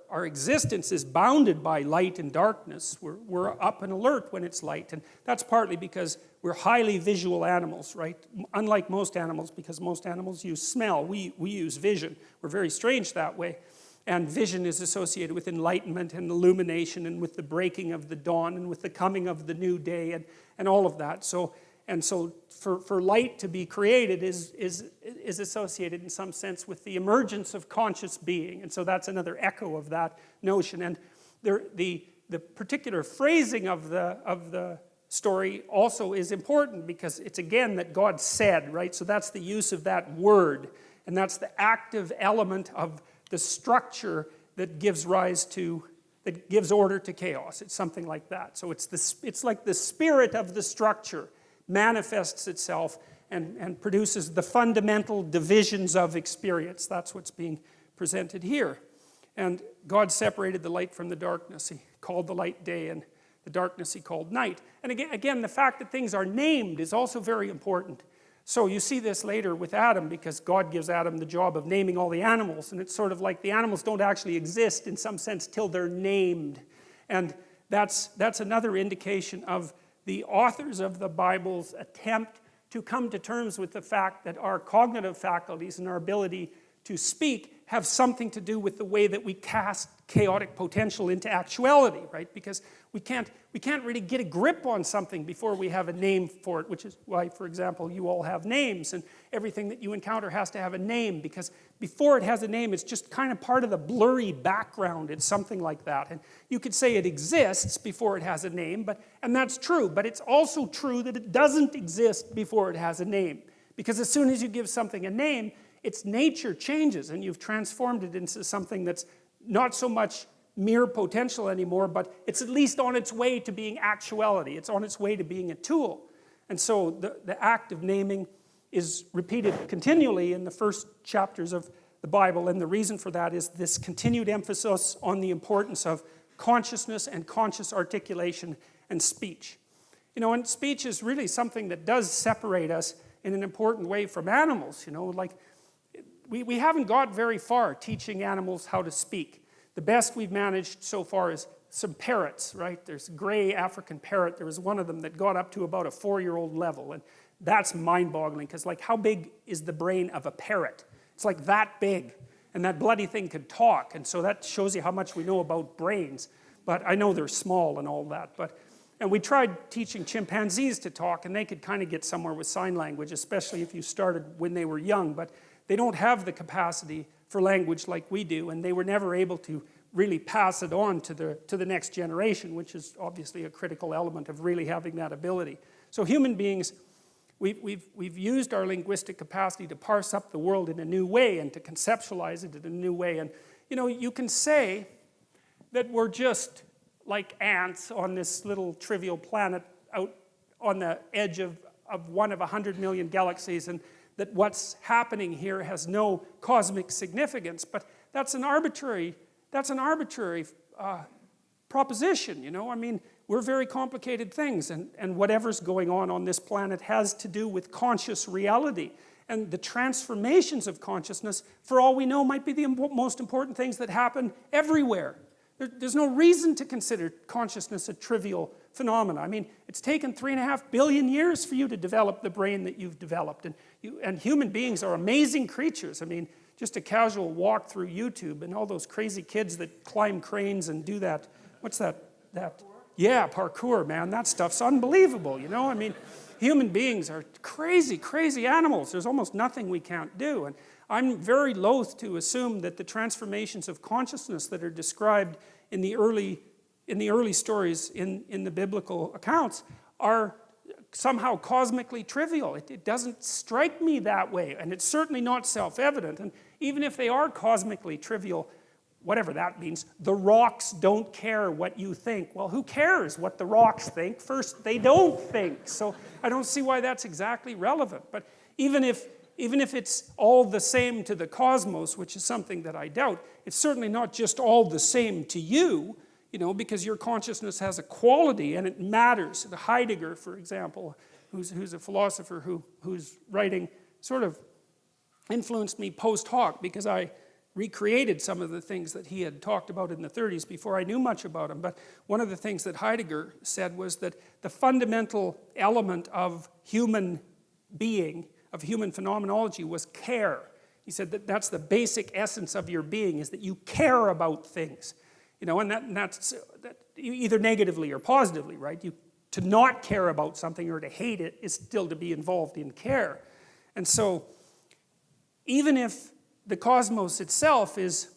our existence is bounded by light and darkness. We're up and alert when it's light, and that's partly because we're highly visual animals, right? Unlike most animals, because most animals use smell, we use vision. We're very strange that way. And vision is associated with enlightenment and illumination, and with the breaking of the dawn, and with the coming of the new day, and all of that. So for light to be created is associated in some sense with the emergence of conscious being. And so that's another echo of that notion. And the particular phrasing of the story also is important, because it's again that God said, right? So that's the use of that word, and that's the active element of the structure that gives order to chaos. It's something like that. So it's like the spirit of the structure manifests itself and produces the fundamental divisions of experience. That's what's being presented here. And God separated the light from the darkness. He called the light day, and the darkness he called night. And again, the fact that things are named is also very important. So you see this later with Adam, because God gives Adam the job of naming all the animals, and it's sort of like the animals don't actually exist in some sense till they're named. And that's another indication of the authors of the Bible's attempt to come to terms with the fact that our cognitive faculties and our ability to speak have something to do with the way that we cast chaotic potential into actuality, right? Because we can't really get a grip on something before we have a name for it, which is why, for example, you all have names, and everything that you encounter has to have a name, because before it has a name, it's just kind of part of the blurry background. It's something like that. And you could say it exists before it has a name, and that's true, but it's also true that it doesn't exist before it has a name. Because as soon as you give something a name, its nature changes, and you've transformed it into something that's not so much mere potential anymore, but it's at least on its way to being actuality. It's on its way to being a tool. And so the act of naming is repeated continually in the first chapters of the Bible, and the reason for that is this continued emphasis on the importance of consciousness and conscious articulation and speech. You know, and speech is really something that does separate us in an important way from animals, you know, like we haven't got very far teaching animals how to speak. The best we've managed so far is some parrots, right? There's a gray African parrot. There was one of them that got up to about a 4-year-old level, and that's mind-boggling, because like, how big is the brain of a parrot? It's like that big, and that bloody thing could talk, and so that shows you how much we know about brains. But I know they're small and all that, and we tried teaching chimpanzees to talk, and they could kind of get somewhere with sign language, especially if you started when they were young, but they don't have the capacity for language like we do, and they were never able to really pass it on to the next generation, which is obviously a critical element of really having that ability. So human beings, we've used our linguistic capacity to parse up the world in a new way and to conceptualize it in a new way. And you know, you can say that we're just like ants on this little trivial planet out on the edge of one of 100 million galaxies, and that what's happening here has no cosmic significance. But that's an arbitrary proposition, you know. I mean, we're very complicated things, and whatever's going on this planet has to do with conscious reality. And the transformations of consciousness, for all we know, might be the most important things that happen everywhere. There's no reason to consider consciousness a trivial phenomenon. I mean, it's taken 3.5 billion years for you to develop the brain that you've developed. And human beings are amazing creatures. I mean, just a casual walk through YouTube and all those crazy kids that climb cranes and do that. What's that? Yeah, parkour, man. That stuff's unbelievable, you know? I mean, human beings are crazy, crazy animals. There's almost nothing we can't do. And I'm very loath to assume that the transformations of consciousness that are described in the early stories in the biblical accounts are somehow cosmically trivial. It doesn't strike me that way, and it's certainly not self-evident. And even if they are cosmically trivial, whatever that means, the rocks don't care what you think. Well, who cares what the rocks think? First, they don't think. So I don't see why that's exactly relevant. But even if it's all the same to the cosmos, which is something that I doubt, it's certainly not just all the same to you, you know, because your consciousness has a quality and it matters. Heidegger, for example, who's a philosopher whose writing sort of influenced me post hoc, because I recreated some of the things that he had talked about in the 30s before I knew much about him. But one of the things that Heidegger said was that the fundamental element of human being, of human phenomenology, was care. He said that that's the basic essence of your being, is that you care about things. You know, and that's either negatively or positively, right? To not care about something or to hate it is still to be involved in care. And so, even if the cosmos itself is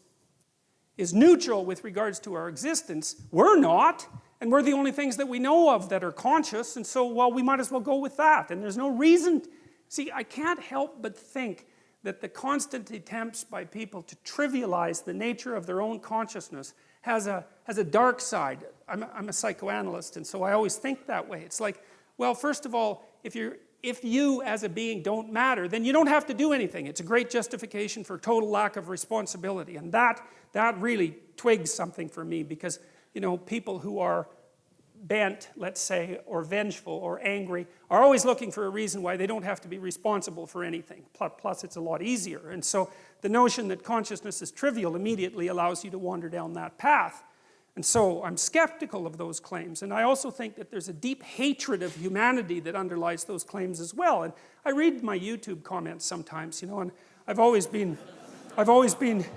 neutral with regards to our existence, we're not, and we're the only things that we know of that are conscious, and so, well, we might as well go with that. And there's no reason. See, I can't help but think that the constant attempts by people to trivialize the nature of their own consciousness has a dark side. I'm a psychoanalyst, and so I always think that way. It's like, well, first of all, if if you as a being don't matter, then you don't have to do anything. It's a great justification for total lack of responsibility. And that really twigs something for me, because, you know, people who are bent, let's say, or vengeful or angry are always looking for a reason why they don't have to be responsible for anything. Plus it's a lot easier. And so the notion that consciousness is trivial immediately allows you to wander down that path. And so I'm skeptical of those claims. And I also think that there's a deep hatred of humanity that underlies those claims as well. And I read my YouTube comments sometimes, you know, and I've always been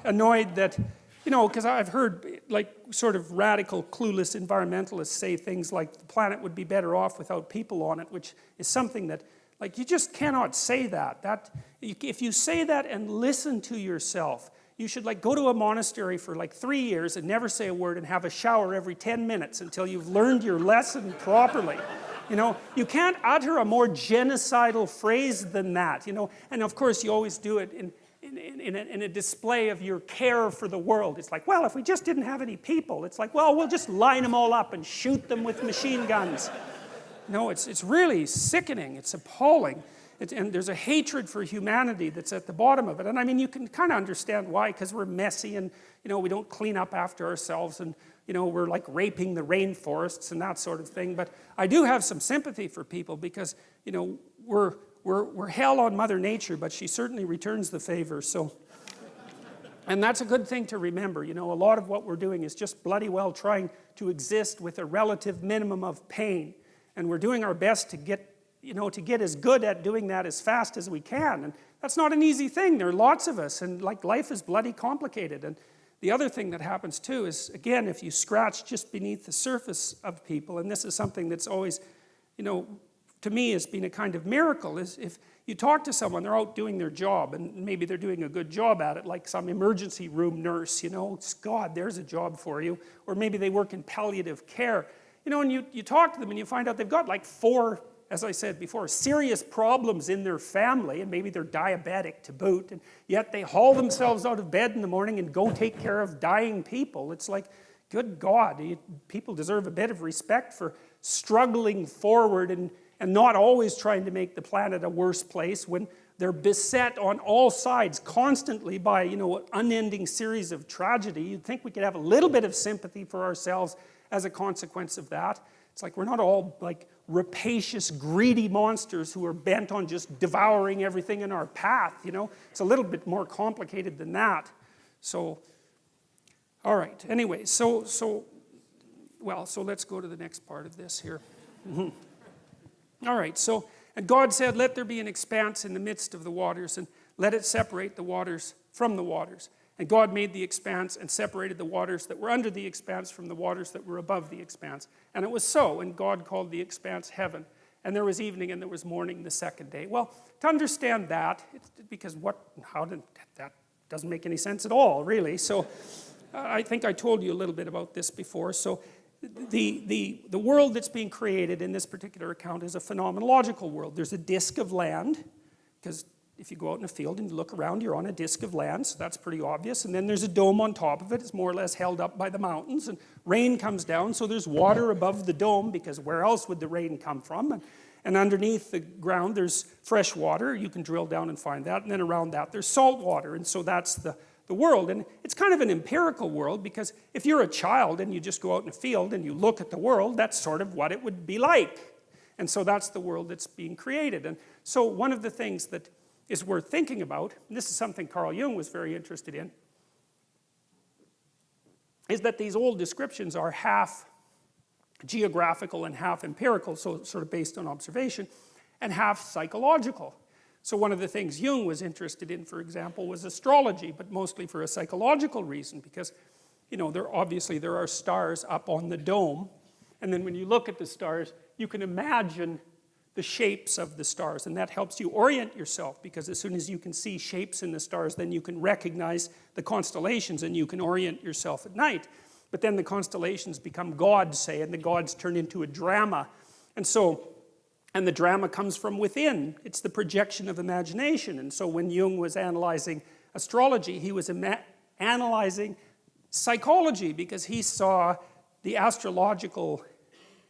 annoyed that, you know, because I've heard like sort of radical, clueless environmentalists say things like the planet would be better off without people on it, which is something that, like, you just cannot say that. If you say that and listen to yourself, you should like go to a monastery for like 3 years and never say a word and have a shower every 10 minutes until you've learned your lesson properly. You know, you can't utter a more genocidal phrase than that, you know. And of course you always do it in a display of your care for the world. It's like, well, if we just didn't have any people, it's like, well, we'll just line them all up and shoot them with machine guns. No, it's really sickening. It's appalling. And there's a hatred for humanity that's at the bottom of it. And I mean, you can kind of understand why, because we're messy and, you know, we don't clean up after ourselves, and, you know, we're like raping the rainforests and that sort of thing. But I do have some sympathy for people because, you know, we're hell on Mother Nature, but she certainly returns the favor. So, and that's a good thing to remember. You know, a lot of what we're doing is just bloody well trying to exist with a relative minimum of pain. And we're doing our best to get, you know, to get as good at doing that as fast as we can. And that's not an easy thing. There are lots of us, and like life is bloody complicated. And the other thing that happens too is, again, if you scratch just beneath the surface of people, and this is something that's always, you know, to me has been a kind of miracle, is if you talk to someone, they're out doing their job, and maybe they're doing a good job at it, like some emergency room nurse, you know, it's, God, there's a job for you. Or maybe they work in palliative care. You know, and you talk to them and you find out they've got like 4, as I said before, serious problems in their family, and maybe they're diabetic to boot, and yet they haul themselves out of bed in the morning and go take care of dying people. It's like, good God, people deserve a bit of respect for struggling forward and not always trying to make the planet a worse place when they're beset on all sides constantly by, you know, an unending series of tragedy. You'd think we could have a little bit of sympathy for ourselves as a consequence of that. It's like we're not all like rapacious, greedy monsters who are bent on just devouring everything in our path, you know. It's a little bit more complicated than that. So, all right, anyway, so let's go to the next part of this here. All right, so, and God said, let there be an expanse in the midst of the waters, and let it separate the waters from the waters. And God made the expanse and separated the waters that were under the expanse from the waters that were above the expanse. And it was so, and God called the expanse heaven. And there was evening and there was morning the second day. Well, to understand that, because that doesn't make any sense at all, really. So I think I told you a little bit about this before. So the world that's being created in this particular account is a phenomenological world. There's a disk of land, because if you go out in a field and you look around, you're on a disk of land, so that's pretty obvious. And then there's a dome on top of it. It's more or less held up by the mountains, and rain comes down, so there's water above the dome, because where else would the rain come from? And underneath the ground, there's fresh water. You can drill down and find that. And then around that, there's salt water. And so that's the world. And it's kind of an empirical world, because if you're a child and you just go out in a field and you look at the world, that's sort of what it would be like. And so that's the world that's being created. And so one of the things that is worth thinking about, and this is something Carl Jung was very interested in, is that these old descriptions are half geographical and half empirical, so sort of based on observation, and half psychological. So one of the things Jung was interested in, for example, was astrology, but mostly for a psychological reason, because, you know, there are stars up on the dome, and then when you look at the stars, you can imagine the shapes of the stars, and that helps you orient yourself, because as soon as you can see shapes in the stars, then you can recognize the constellations and you can orient yourself at night. But then the constellations become gods, say, and the gods turn into a drama. And the drama comes from within. It's the projection of imagination. And so when Jung was analyzing astrology, he was analyzing psychology, because he saw the astrological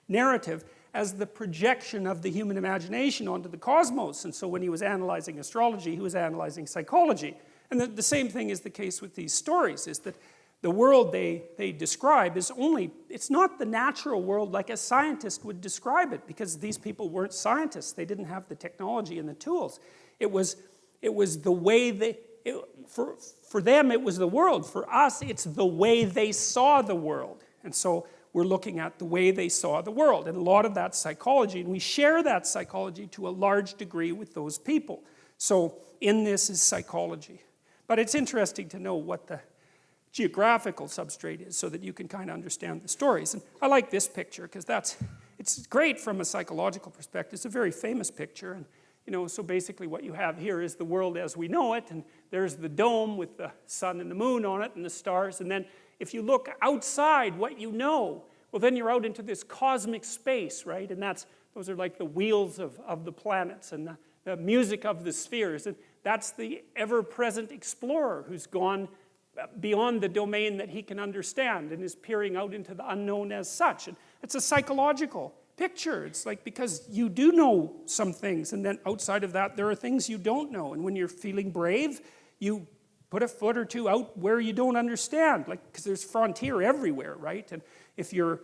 narrative as the projection of the human imagination onto the cosmos. And so when he was analyzing astrology, he was analyzing psychology. And the same thing is the case with these stories, is that the world they describe is only, it's not the natural world like a scientist would describe it, because these people weren't scientists. They didn't have the technology and the tools. It was the way for them it was the world. For us, it's the way they saw the world. And so we're looking at the way they saw the world. And a lot of that's psychology, and we share that psychology to a large degree with those people. So in this is psychology. But it's interesting to know what the geographical substrate is so that you can kind of understand the stories. And I like this picture because it's great from a psychological perspective. It's a very famous picture. And so basically what you have here is the world as we know it, and there's the dome with the sun and the moon on it and the stars. And then if you look outside what you know, well, then you're out into this cosmic space, right? And those are like the wheels of the planets and the music of the spheres. And that's the ever-present explorer who's gone beyond the domain that he can understand and is peering out into the unknown as such. And it's a psychological picture. It's like, because you do know some things, and then outside of that there are things you don't know. And when you're feeling brave, you put a foot or two out where you don't understand, like, because there's frontier everywhere, right? And if you're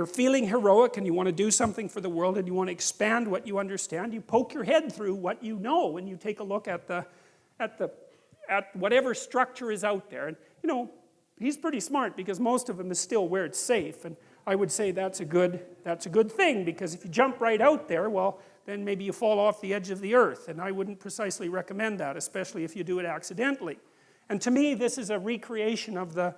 feeling heroic and you want to do something for the world and you want to expand what you understand, you poke your head through what you know and you take a look at whatever structure is out there. And he's pretty smart, because most of them is still where it's safe. And I would say that's a good thing, because if you jump right out there, well, then maybe you fall off the edge of the earth. And I wouldn't precisely recommend that, especially if you do it accidentally. And to me, this is a recreation of the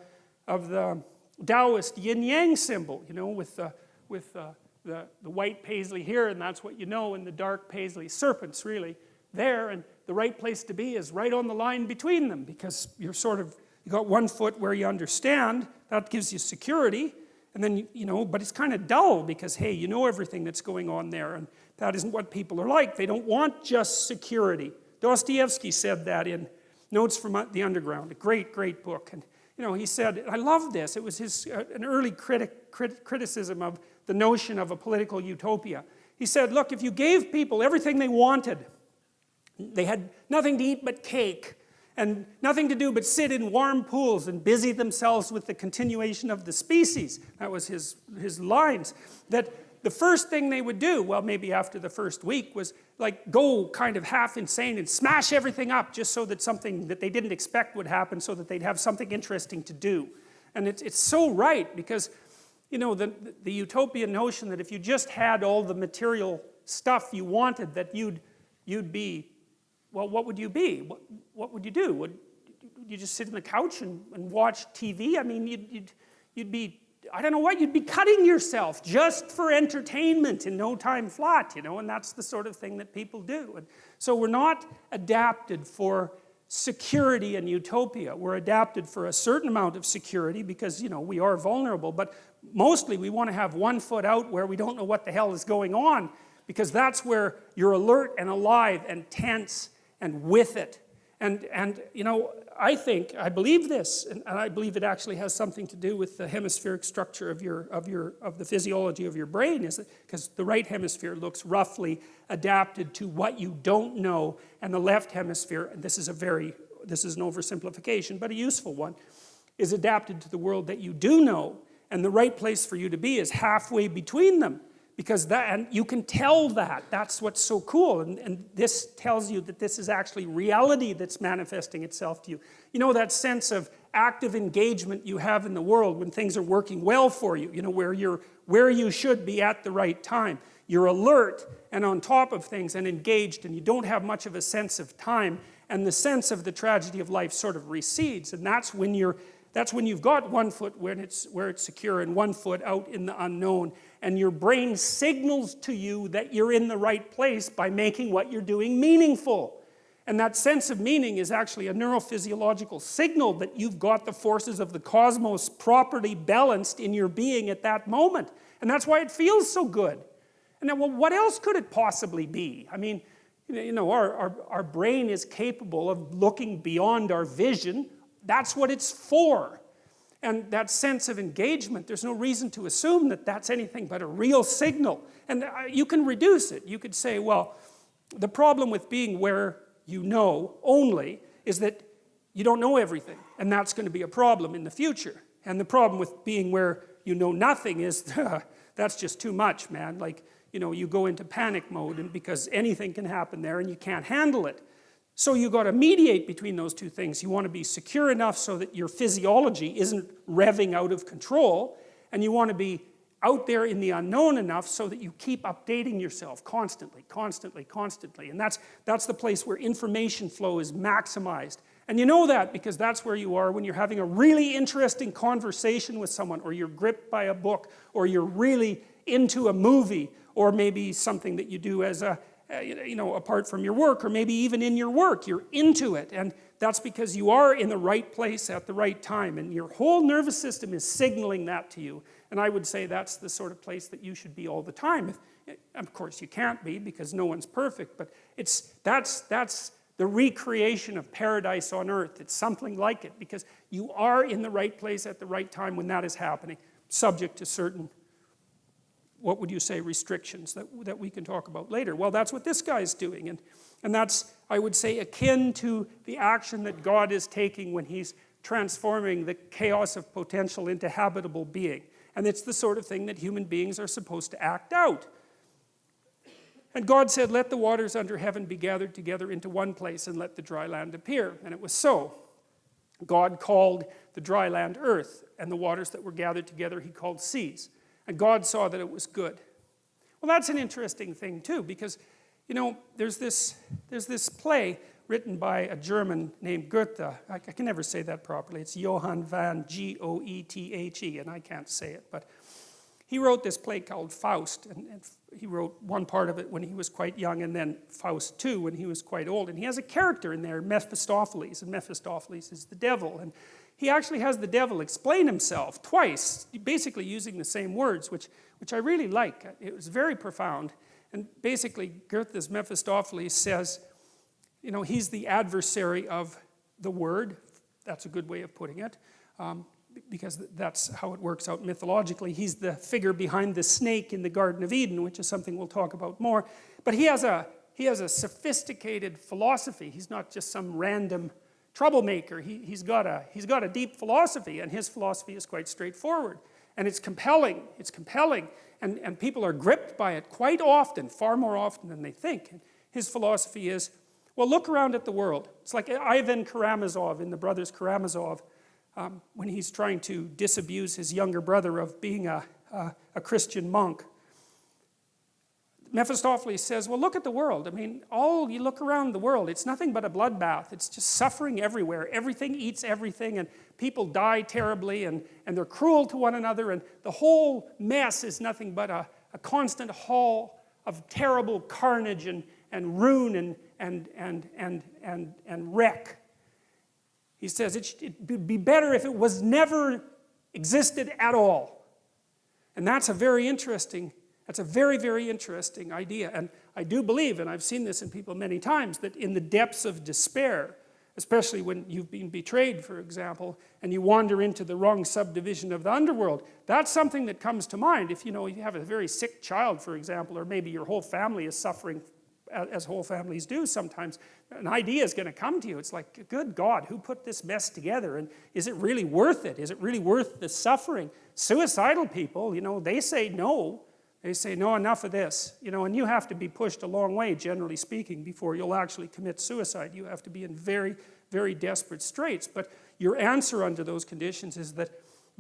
Taoist yin-yang symbol, with the white paisley here, and that's what you know, and the dark paisley serpents really there. And the right place to be is right on the line between them, because you got one foot where you understand, that gives you security, and then, but it's kind of dull, because, hey, you know everything that's going on there, and that isn't what people are like. They don't want just security. Dostoevsky said that in Notes from the Underground, a great, great book. And he said, I love this, it was an early criticism of the notion of a political utopia. He said, look, if you gave people everything they wanted, they had nothing to eat but cake, and nothing to do but sit in warm pools and busy themselves with the continuation of the species. That was his lines. That the first thing they would do, well, maybe after the first week, was like go kind of half insane and smash everything up, just so that something that they didn't expect would happen, so that they'd have something interesting to do. And it's so right, because the utopian notion that if you just had all the material stuff you wanted, that you'd be, well, what would you be? What would you do? Would you just sit on the couch and watch TV? I mean, you'd be, I don't know what, you'd be cutting yourself just for entertainment in no time flat, and that's the sort of thing that people do. And so we're not adapted for security and utopia. We're adapted for a certain amount of security, because, we are vulnerable, but mostly we want to have one foot out where we don't know what the hell is going on, because that's where you're alert and alive and tense and with it. And I believe this, and I believe it actually has something to do with the hemispheric structure of the physiology of your brain, is because the right hemisphere looks roughly adapted to what you don't know, and the left hemisphere, and this is an oversimplification, but a useful one, is adapted to the world that you do know, and the right place for you to be is halfway between them. Because and you can tell that. That's what's so cool. And this tells you that this is actually reality that's manifesting itself to you. That sense of active engagement you have in the world when things are working well for you, where you should be at the right time. You're alert and on top of things and engaged, and you don't have much of a sense of time, and the sense of the tragedy of life sort of recedes. And that's when you've got one foot where it's secure and one foot out in the unknown, and your brain signals to you that you're in the right place by making what you're doing meaningful. And that sense of meaning is actually a neurophysiological signal that you've got the forces of the cosmos properly balanced in your being at that moment. And that's why it feels so good. And then, well, what else could it possibly be? I mean, our brain is capable of looking beyond our vision. That's what it's for. And that sense of engagement, there's no reason to assume that that's anything but a real signal. And you can reduce it. You could say, well, the problem with being where you know only is that you don't know everything. And that's going to be a problem in the future. And the problem with being where you know nothing is that's just too much, man. Like, you know, you go into panic mode and because anything can happen there and you can't handle it. So you got to mediate between those two things. You want to be secure enough so that your physiology isn't revving out of control, and you want to be out there in the unknown enough so that you keep updating yourself constantly, constantly, constantly. And that's the place where information flow is maximized. And you know that because that's where you are when you're having a really interesting conversation with someone, or you're gripped by a book, or you're really into a movie, or maybe something that you do as a you know, apart from your work, or maybe even in your work, you're into it. And that's because you are in the right place at the right time, and your whole nervous system is signaling that to you. And I would say that's the sort of place that you should be all the time. Of course, you can't be because no one's perfect, but that's the recreation of paradise on earth. It's something like it, because you are in the right place at the right time when that is happening, subject to certain, what would you say, restrictions that we can talk about later. Well, that's what this guy's doing, and that's, I would say, akin to the action that God is taking when he's transforming the chaos of potential into habitable being. And it's the sort of thing that human beings are supposed to act out. And God said, let the waters under heaven be gathered together into one place, and let the dry land appear. And it was so. God called the dry land earth, and the waters that were gathered together he called seas. And God saw that it was good. Well, that's an interesting thing too, because, you know, there's this play written by a German named Goethe. I can never say that properly. It's Johann van Goethe, and I can't say it. But he wrote this play called Faust, and he wrote one part of it when he was quite young, and then Faust 2 when he was quite old. And he has a character in there, Mephistopheles, and Mephistopheles is the devil. And he actually has the devil explain himself twice, basically using the same words, which I really like. It was very profound. And basically, Goethe's Mephistopheles says, you know, he's the adversary of the word. That's a good way of putting it, because that's how it works out mythologically. He's the figure behind the snake in the Garden of Eden, which is something we'll talk about more. But he has a sophisticated philosophy. He's not just some random troublemaker. He's got a deep philosophy, and his philosophy is quite straightforward. And it's compelling. It's compelling. And people are gripped by it quite often, far more often than they think. And his philosophy is, well, look around at the world. It's like Ivan Karamazov in the Brothers Karamazov, when he's trying to disabuse his younger brother of being a Christian monk. Mephistopheles says, well, look at the world. I mean, you look around the world, it's nothing but a bloodbath. It's just suffering everywhere. Everything eats everything, and people die terribly, and they're cruel to one another, and the whole mess is nothing but a constant haul of terrible carnage and ruin and wreck. He says it'd be better if it was never existed at all. And that's a very, very interesting idea. And I do believe, and I've seen this in people many times, that in the depths of despair, especially when you've been betrayed, for example, and you wander into the wrong subdivision of the underworld, that's something that comes to mind. If you have a very sick child, for example, or maybe your whole family is suffering, as whole families do sometimes, an idea is going to come to you. It's like, good God, who put this mess together? And is it really worth it? Is it really worth the suffering? Suicidal people, they say no. They say, no, enough of this. And you have to be pushed a long way, generally speaking, before you'll actually commit suicide. You have to be in very, very desperate straits. But your answer under those conditions is that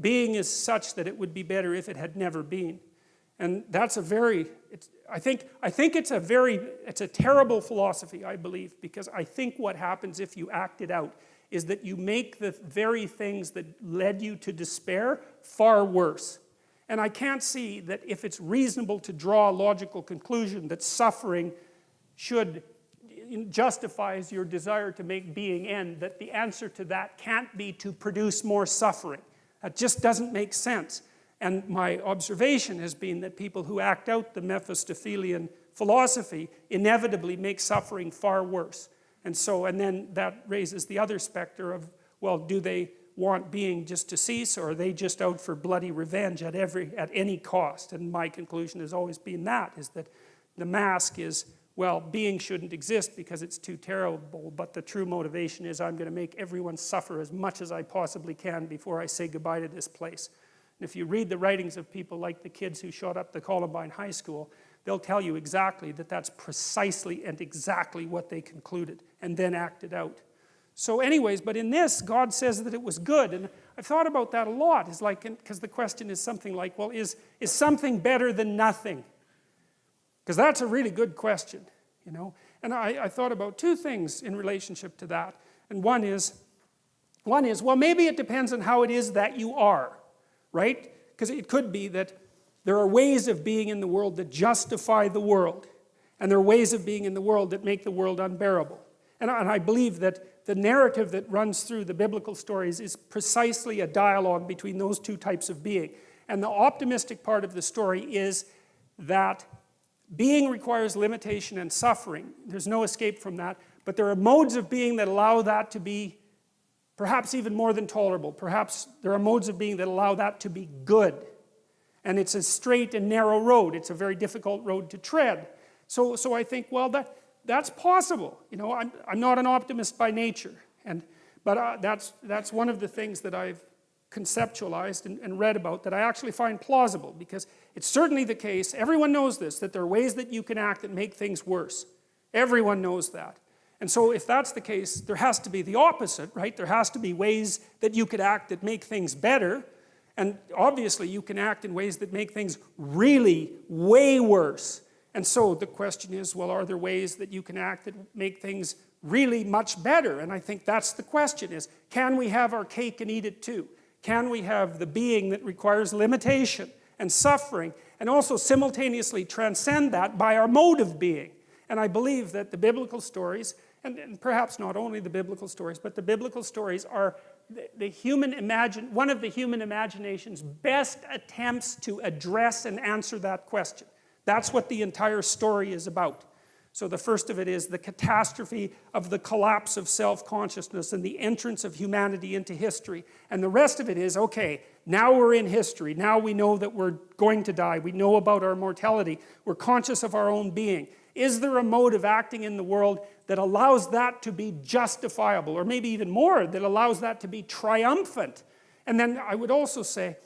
being is such that it would be better if it had never been. And that's I think it's a terrible philosophy, I believe, because I think what happens if you act it out is that you make the very things that led you to despair far worse. And I can't see that if it's reasonable to draw a logical conclusion that suffering justifies your desire to make being end, that the answer to that can't be to produce more suffering. That just doesn't make sense. And my observation has been that people who act out the Mephistophelian philosophy inevitably make suffering far worse. And then that raises the other specter of, well, do they want being just to cease, or are they just out for bloody revenge at any cost? And my conclusion has always been that, is that the mask is, well, being shouldn't exist because it's too terrible, but the true motivation is I'm going to make everyone suffer as much as I possibly can before I say goodbye to this place. And if you read the writings of people like the kids who shot up the Columbine High School, they'll tell you exactly that that's precisely and exactly what they concluded and then acted out. So anyways, but in this, God says that it was good. And I've thought about that a lot. It's like, because the question is something like, well, is something better than nothing? Because that's a really good question, you know. And I thought about two things in relationship to that. And one is, well, maybe it depends on how it is that you are, right? Because it could be that there are ways of being in the world that justify the world. And there are ways of being in the world that make the world unbearable. And I believe that the narrative that runs through the biblical stories is precisely a dialogue between those two types of being. And the optimistic part of the story is that being requires limitation and suffering. There's no escape from that. But there are modes of being that allow that to be perhaps even more than tolerable. Perhaps there are modes of being that allow that to be good. And it's a straight and narrow road. It's a very difficult road to tread. So I think, well, that's possible. You know, I'm not an optimist by nature, but that's one of the things that I've conceptualized and read about that I actually find plausible, because it's certainly the case, everyone knows this, that there are ways that you can act that make things worse. Everyone knows that. And so if that's the case, there has to be the opposite, right? There has to be ways that you could act that make things better, and obviously you can act in ways that make things really way worse. And so the question is, well, are there ways that you can act that make things really much better? And I think that's the question, is, can we have our cake and eat it too? Can we have the being that requires limitation and suffering, and also simultaneously transcend that by our mode of being? And I believe that the biblical stories, and perhaps not only the biblical stories, but the biblical stories are one of the human imagination's best attempts to address and answer that question. That's what the entire story is about. So the first of it is the catastrophe of the collapse of self-consciousness and the entrance of humanity into history. And the rest of it is, okay, now we're in history. Now we know that we're going to die. We know about our mortality. We're conscious of our own being. Is there a mode of acting in the world that allows that to be justifiable, or maybe even more, that allows that to be triumphant? And then I would also say,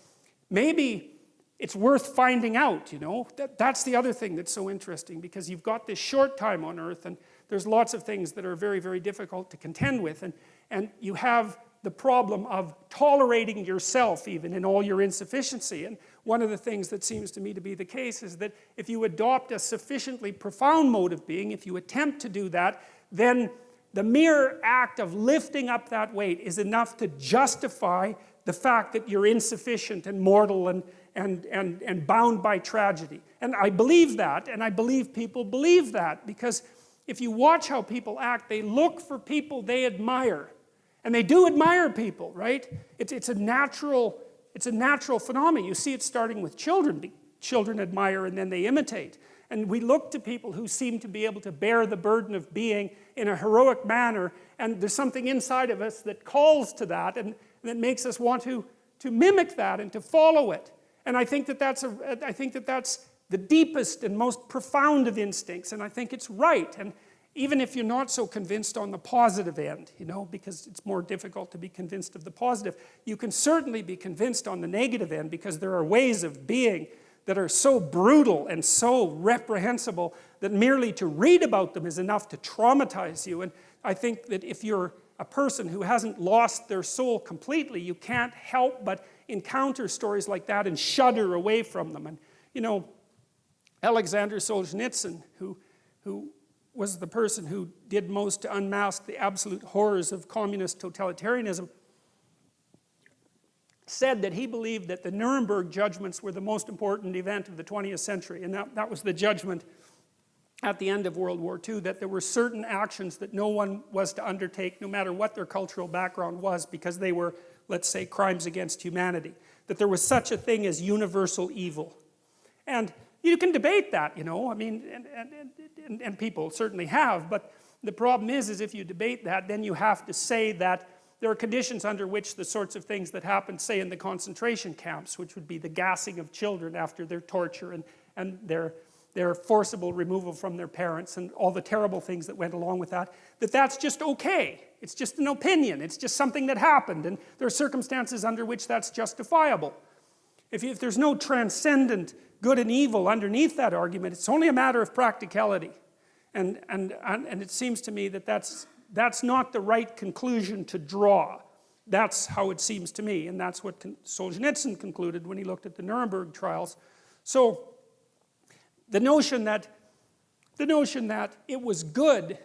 maybe it's worth finding out, you know. That's the other thing that's so interesting, because you've got this short time on earth, and there's lots of things that are very, very difficult to contend with, and you have the problem of tolerating yourself even in all your insufficiency. And one of the things that seems to me to be the case is that if you adopt a sufficiently profound mode of being, if you attempt to do that, then the mere act of lifting up that weight is enough to justify the fact that you're insufficient and mortal and bound by tragedy. And I believe that, and I believe people believe that, because if you watch how people act, they look for people they admire. And they do admire people, right? It's a natural phenomenon. You see it starting with children. Children admire and then they imitate. And we look to people who seem to be able to bear the burden of being in a heroic manner, and there's something inside of us that calls to that, and that makes us want to mimic that and to follow it. And I think that that's the deepest and most profound of instincts, and I think it's right. And even if you're not so convinced on the positive end, you know, because it's more difficult to be convinced of the positive, you can certainly be convinced on the negative end, because there are ways of being that are so brutal and so reprehensible that merely to read about them is enough to traumatize you. And I think that if you're a person who hasn't lost their soul completely, you can't help but encounter stories like that and shudder away from them. And, you know, Alexander Solzhenitsyn, who was the person who did most to unmask the absolute horrors of communist totalitarianism, said that he believed that the Nuremberg judgments were the most important event of the 20th century. And that was the judgment at the end of World War II, that there were certain actions that no one was to undertake, no matter what their cultural background was, because they were, let's say, crimes against humanity. That there was such a thing as universal evil. And you can debate that, you know, I mean, and people certainly have, but the problem is if you debate that, then you have to say that there are conditions under which the sorts of things that happen, say, in the concentration camps, which would be the gassing of children after their torture and their forcible removal from their parents and all the terrible things that went along with that, that's just okay. It's just an opinion. It's just something that happened, and there are circumstances under which that's justifiable. If there's no transcendent good and evil underneath that argument, it's only a matter of practicality. And it seems to me that that's not the right conclusion to draw. That's how it seems to me, and that's what Solzhenitsyn concluded when he looked at the Nuremberg trials. So the notion that it was good,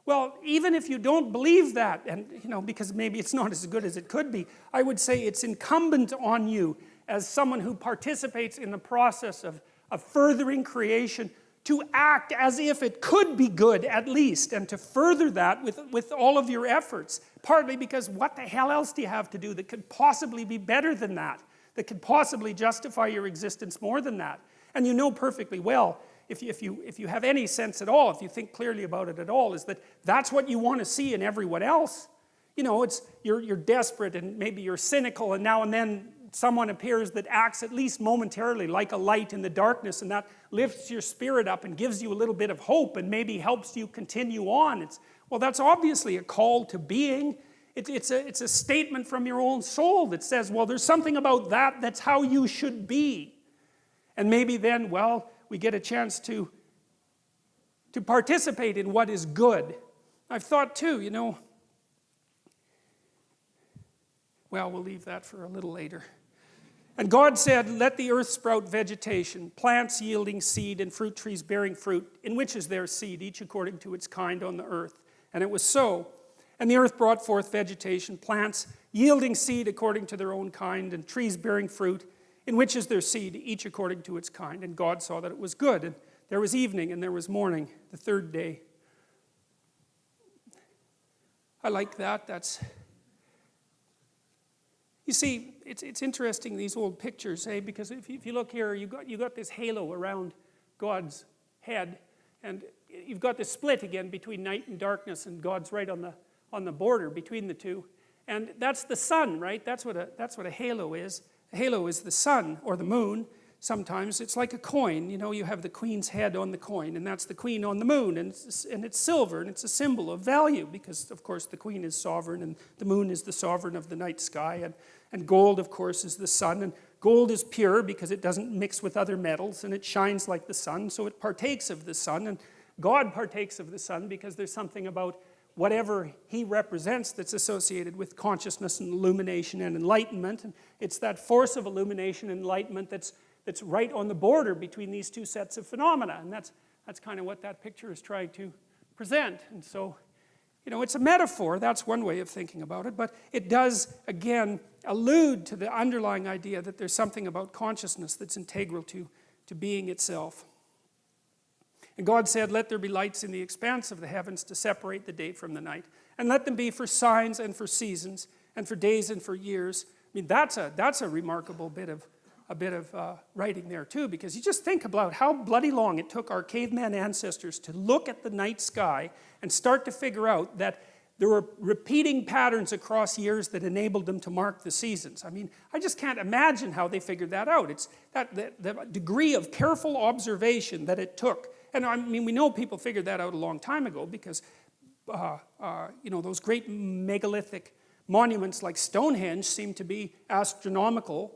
well, even if you don't believe that, and because maybe it's not as good as it could be, I would say it's incumbent on you as someone who participates in the process of furthering creation to act as if it could be good at least, and to further that with all of your efforts. Partly because what the hell else do you have to do that could possibly be better than that could possibly justify your existence more than that? And you know perfectly well, if you have any sense at all, if you think clearly about it at all, is that that's what you want to see in everyone else. You're desperate and maybe you're cynical, and now and then someone appears that acts at least momentarily like a light in the darkness, and that lifts your spirit up and gives you a little bit of hope and maybe helps you continue on. Well, that's obviously a call to being. It's a statement from your own soul that says, well, there's something about that's how you should be. And maybe then, well, we get a chance to participate in what is good. I've thought too, well, we'll leave that for a little later. And God said, let the earth sprout vegetation, plants yielding seed and fruit trees bearing fruit, in which is their seed, each according to its kind on the earth. And it was so. And the earth brought forth vegetation, plants yielding seed according to their own kind, and trees bearing fruit, in which is their seed, each according to its kind. And God saw that it was good. And there was evening and there was morning, the third day. I like that. You see, it's interesting, these old pictures, because if you look here, you got this halo around God's head, and you've got this split again between night and darkness, and God's right on the border between the two. And that's the sun, right? That's what a halo is. A halo is the sun or the moon. Sometimes it's like a coin. You have the queen's head on the coin, and that's the queen on the moon, and it's silver, and it's a symbol of value because, of course, the queen is sovereign, and the moon is the sovereign of the night sky, and gold, of course, is the sun, and gold is pure because it doesn't mix with other metals, and it shines like the sun, so it partakes of the sun, and God partakes of the sun because there's something about whatever he represents that's associated with consciousness and illumination and enlightenment, and it's that force of illumination and enlightenment that's right on the border between these two sets of phenomena, and that's kind of what that picture is trying to present. And so, it's a metaphor, that's one way of thinking about it, but it does, again, allude to the underlying idea that there's something about consciousness that's integral to being itself. And God said, let there be lights in the expanse of the heavens to separate the day from the night, and let them be for signs and for seasons, and for days and for years. I mean, that's a remarkable bit of writing there too, because you just think about how bloody long it took our caveman ancestors to look at the night sky and start to figure out that there were repeating patterns across years that enabled them to mark the seasons. I mean, I just can't imagine how they figured that out. It's the degree of careful observation that it took. And I mean, we know people figured that out a long time ago because, those great megalithic monuments like Stonehenge seem to be astronomical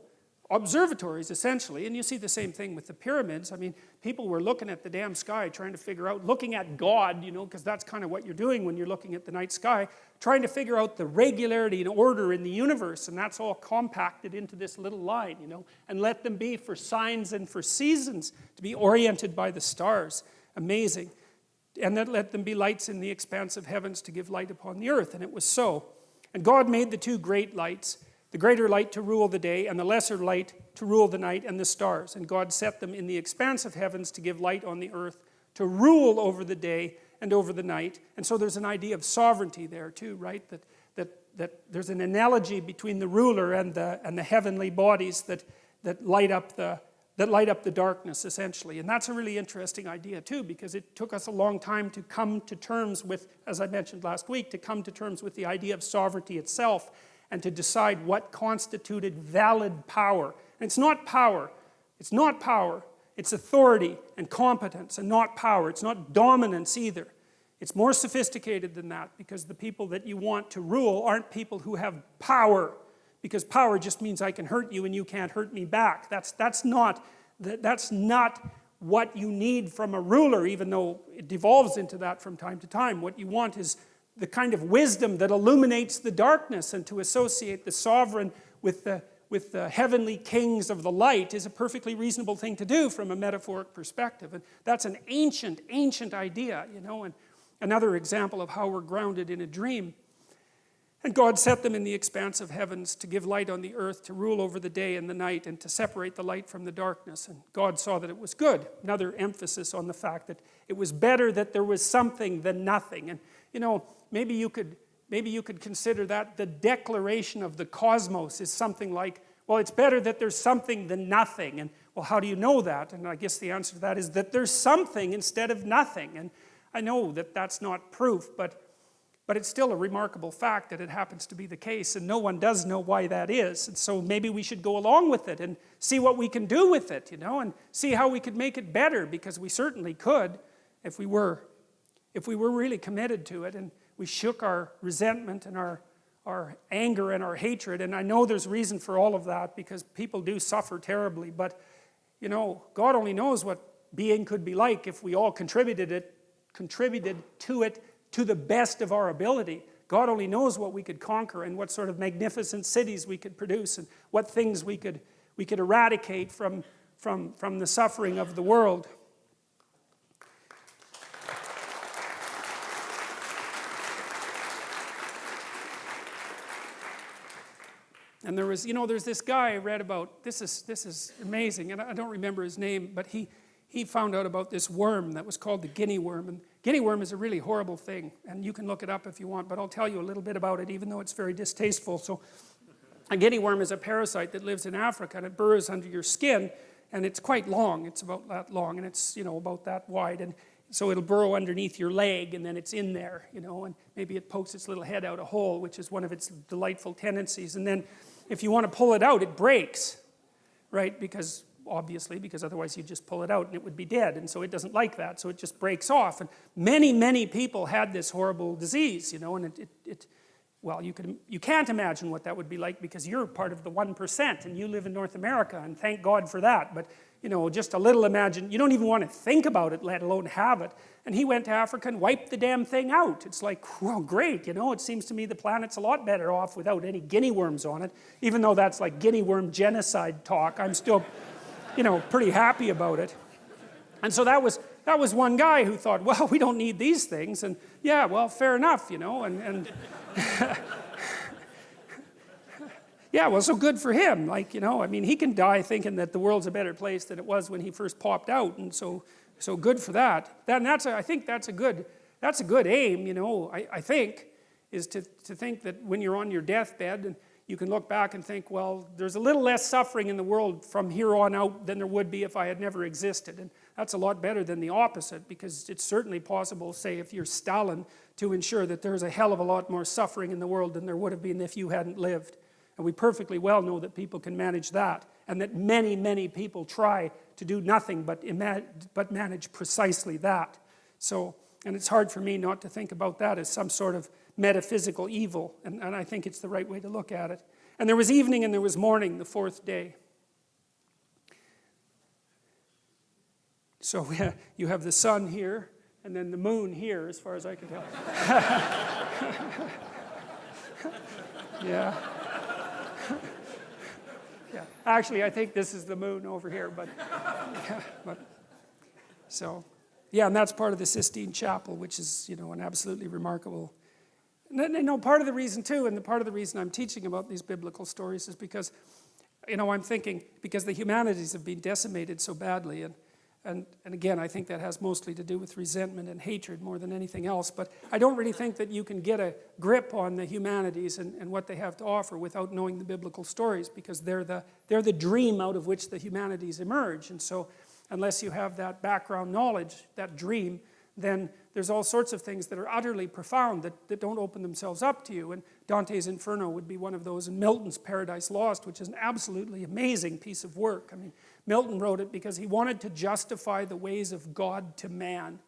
observatories, essentially, and you see the same thing with the pyramids. I mean, people were looking at the damn sky, trying to figure out, looking at God, because that's kind of what you're doing when you're looking at the night sky, trying to figure out the regularity and order in the universe, and that's all compacted into this little line, and let them be for signs and for seasons, to be oriented by the stars. Amazing. And then let them be lights in the expanse of heavens to give light upon the earth, and it was so. And God made the two great lights, the greater light to rule the day, and the lesser light to rule the night and the stars. And God set them in the expanse of heavens to give light on the earth, to rule over the day and over the night. And so there's an idea of sovereignty there too, right? That there's an analogy between the ruler and the heavenly bodies that light up the that light up the darkness, essentially. And that's a really interesting idea, too, because it took us a long time to come to terms with, as I mentioned last week, to come to terms with the idea of sovereignty itself and to decide what constituted valid power. And it's not power. It's not power. It's authority and competence and not power. It's not dominance either. It's more sophisticated than that, because the people that you want to rule aren't people who have power, because power just means I can hurt you and you can't hurt me back. That's not what you need from a ruler, even though it devolves into that from time to time. What you want is the kind of wisdom that illuminates the darkness, and to associate the sovereign with the heavenly kings of the light is a perfectly reasonable thing to do from a metaphoric perspective. And that's an ancient, ancient idea, you know, and another example of how we're grounded in a dream. And God set them in the expanse of heavens to give light on the earth, to rule over the day and the night, and to separate the light from the darkness. And God saw that it was good. Another emphasis on the fact that it was better that there was something than nothing. And, you know, maybe you could consider that the declaration of the cosmos is something like, well, it's better that there's something than nothing. And, well, how do you know that? And I guess the answer to that is that there's something instead of nothing. And I know that that's not proof, but it's still a remarkable fact that it happens to be the case, and no one does know why that is. And so maybe we should go along with it and see what we can do with it, you know, and see how we could make it better, because we certainly could if we were really committed to it, and we shook our resentment and our anger and our hatred. And I know there's reason for all of that, because people do suffer terribly, but, you know, God only knows what being could be like if we all contributed to it to the best of our ability. God only knows what we could conquer, and what sort of magnificent cities we could produce, and what things we could eradicate from the suffering of the world. And there was, you know, there's this guy I read about. This is amazing, and I don't remember his name, but he found out about this worm that was called the guinea worm. And guinea worm is a really horrible thing, and you can look it up if you want, but I'll tell you a little bit about it, even though it's very distasteful. So a guinea worm is a parasite that lives in Africa, and it burrows under your skin, and it's quite long. It's about that long, and it's, you know, about that wide. And so it'll burrow underneath your leg, and then it's in there, you know, and maybe it pokes its little head out a hole, which is one of its delightful tendencies. And then if you want to pull it out, it breaks, right? Obviously, because otherwise you'd just pull it out and it would be dead. And so it doesn't like that, so it just breaks off. And many, many people had this horrible disease, you know, and well, you can't imagine what that would be like, because you're part of the 1% and you live in North America, and thank God for that. But, you know, just a little imagine, you don't even want to think about it, let alone have it. And he went to Africa and wiped the damn thing out. It's like, well, great, you know, it seems to me the planet's a lot better off without any guinea worms on it. Even though that's like guinea worm genocide talk, I'm still, you know, pretty happy about it. And so that was one guy who thought, well, we don't need these things. And yeah, well, fair enough, you know, and yeah, well, so good for him. Like, you know, I mean, he can die thinking that the world's a better place than it was when he first popped out, and so good for that. I think that's a good aim, you know, I think, is to think that when you're on your deathbed, and you can look back and think, well, there's a little less suffering in the world from here on out than there would be if I had never existed. And that's a lot better than the opposite, because it's certainly possible, say, if you're Stalin, to ensure that there's a hell of a lot more suffering in the world than there would have been if you hadn't lived. And we perfectly well know that people can manage that, and that many, many people try to do nothing but manage precisely that. So, and it's hard for me not to think about that as some sort of metaphysical evil, and I think it's the right way to look at it. And there was evening and there was morning, the fourth day. So you have the sun here, and then the moon here, as far as I can tell. Yeah. Yeah. Actually, I think this is the moon over here, but so, yeah, and that's part of the Sistine Chapel, which is, you know, an absolutely remarkable. No, part of the reason too, and part of the reason I'm teaching about these biblical stories is because, you know, I'm thinking, because the humanities have been decimated so badly, And again, I think that has mostly to do with resentment and hatred more than anything else. But I don't really think that you can get a grip on the humanities and what they have to offer without knowing the biblical stories, because they're the dream out of which the humanities emerge. And so unless you have that background knowledge, that dream, then there's all sorts of things that are utterly profound that don't open themselves up to you. And Dante's Inferno would be one of those, and Milton's Paradise Lost, which is an absolutely amazing piece of work. I mean, Milton wrote it because he wanted to justify the ways of God to man.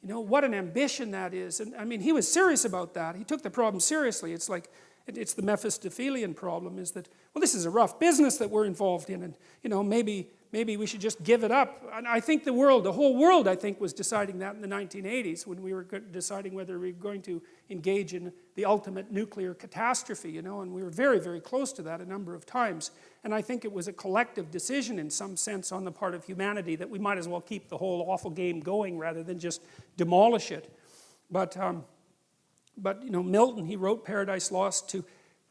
You know, what an ambition that is. And I mean, he was serious about that. He took the problem seriously. It's like, it's the Mephistophelian problem, is that, well, this is a rough business that we're involved in, and, you know, maybe we should just give it up. And I think the whole world, I think, was deciding that in the 1980s when we were deciding whether we were going to engage in the ultimate nuclear catastrophe, you know, and we were very, very close to that a number of times. And I think it was a collective decision in some sense on the part of humanity that we might as well keep the whole awful game going rather than just demolish it. But you know, Milton, he wrote Paradise Lost to,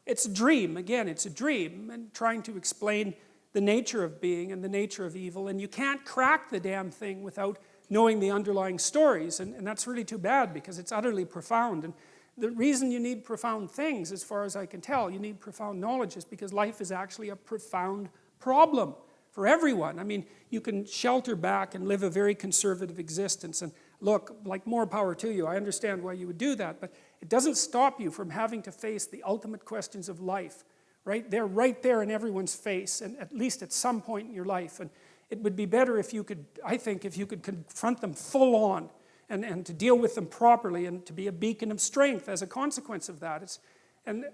it's a dream, again, it's a dream, and trying to explain the nature of being and the nature of evil, and you can't crack the damn thing without knowing the underlying stories, and that's really too bad because it's utterly profound. And the reason you need profound things, as far as I can tell, you need profound knowledge, is because life is actually a profound problem for everyone. I mean, you can shelter back and live a very conservative existence, and look, like, more power to you. I understand why you would do that, but it doesn't stop you from having to face the ultimate questions of life. Right? They're right there in everyone's face, and at least at some point in your life. And it would be better if you could, I think, if you could confront them full on and to deal with them properly and to be a beacon of strength as a consequence of that. And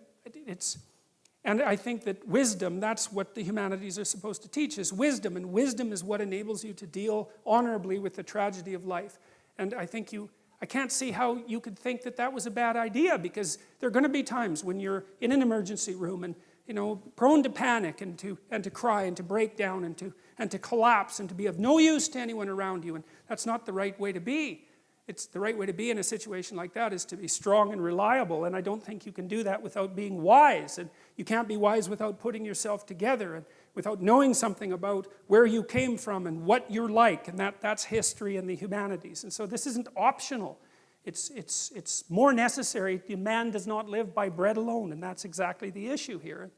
I think that wisdom, that's what the humanities are supposed to teach, is wisdom. And wisdom is what enables you to deal honorably with the tragedy of life. And I think I can't see how you could think that that was a bad idea, because there are going to be times when you're in an emergency room and, you know, prone to panic and to cry and to break down and to collapse and to be of no use to anyone around you. And that's not the right way to be. It's the right way to be in a situation like that is to be strong and reliable. And I don't think you can do that without being wise. And you can't be wise without putting yourself together and without knowing something about where you came from and what you're like. And that's history and the humanities. And so this isn't optional. It's more necessary. Man does not live by bread alone, and that's exactly the issue here.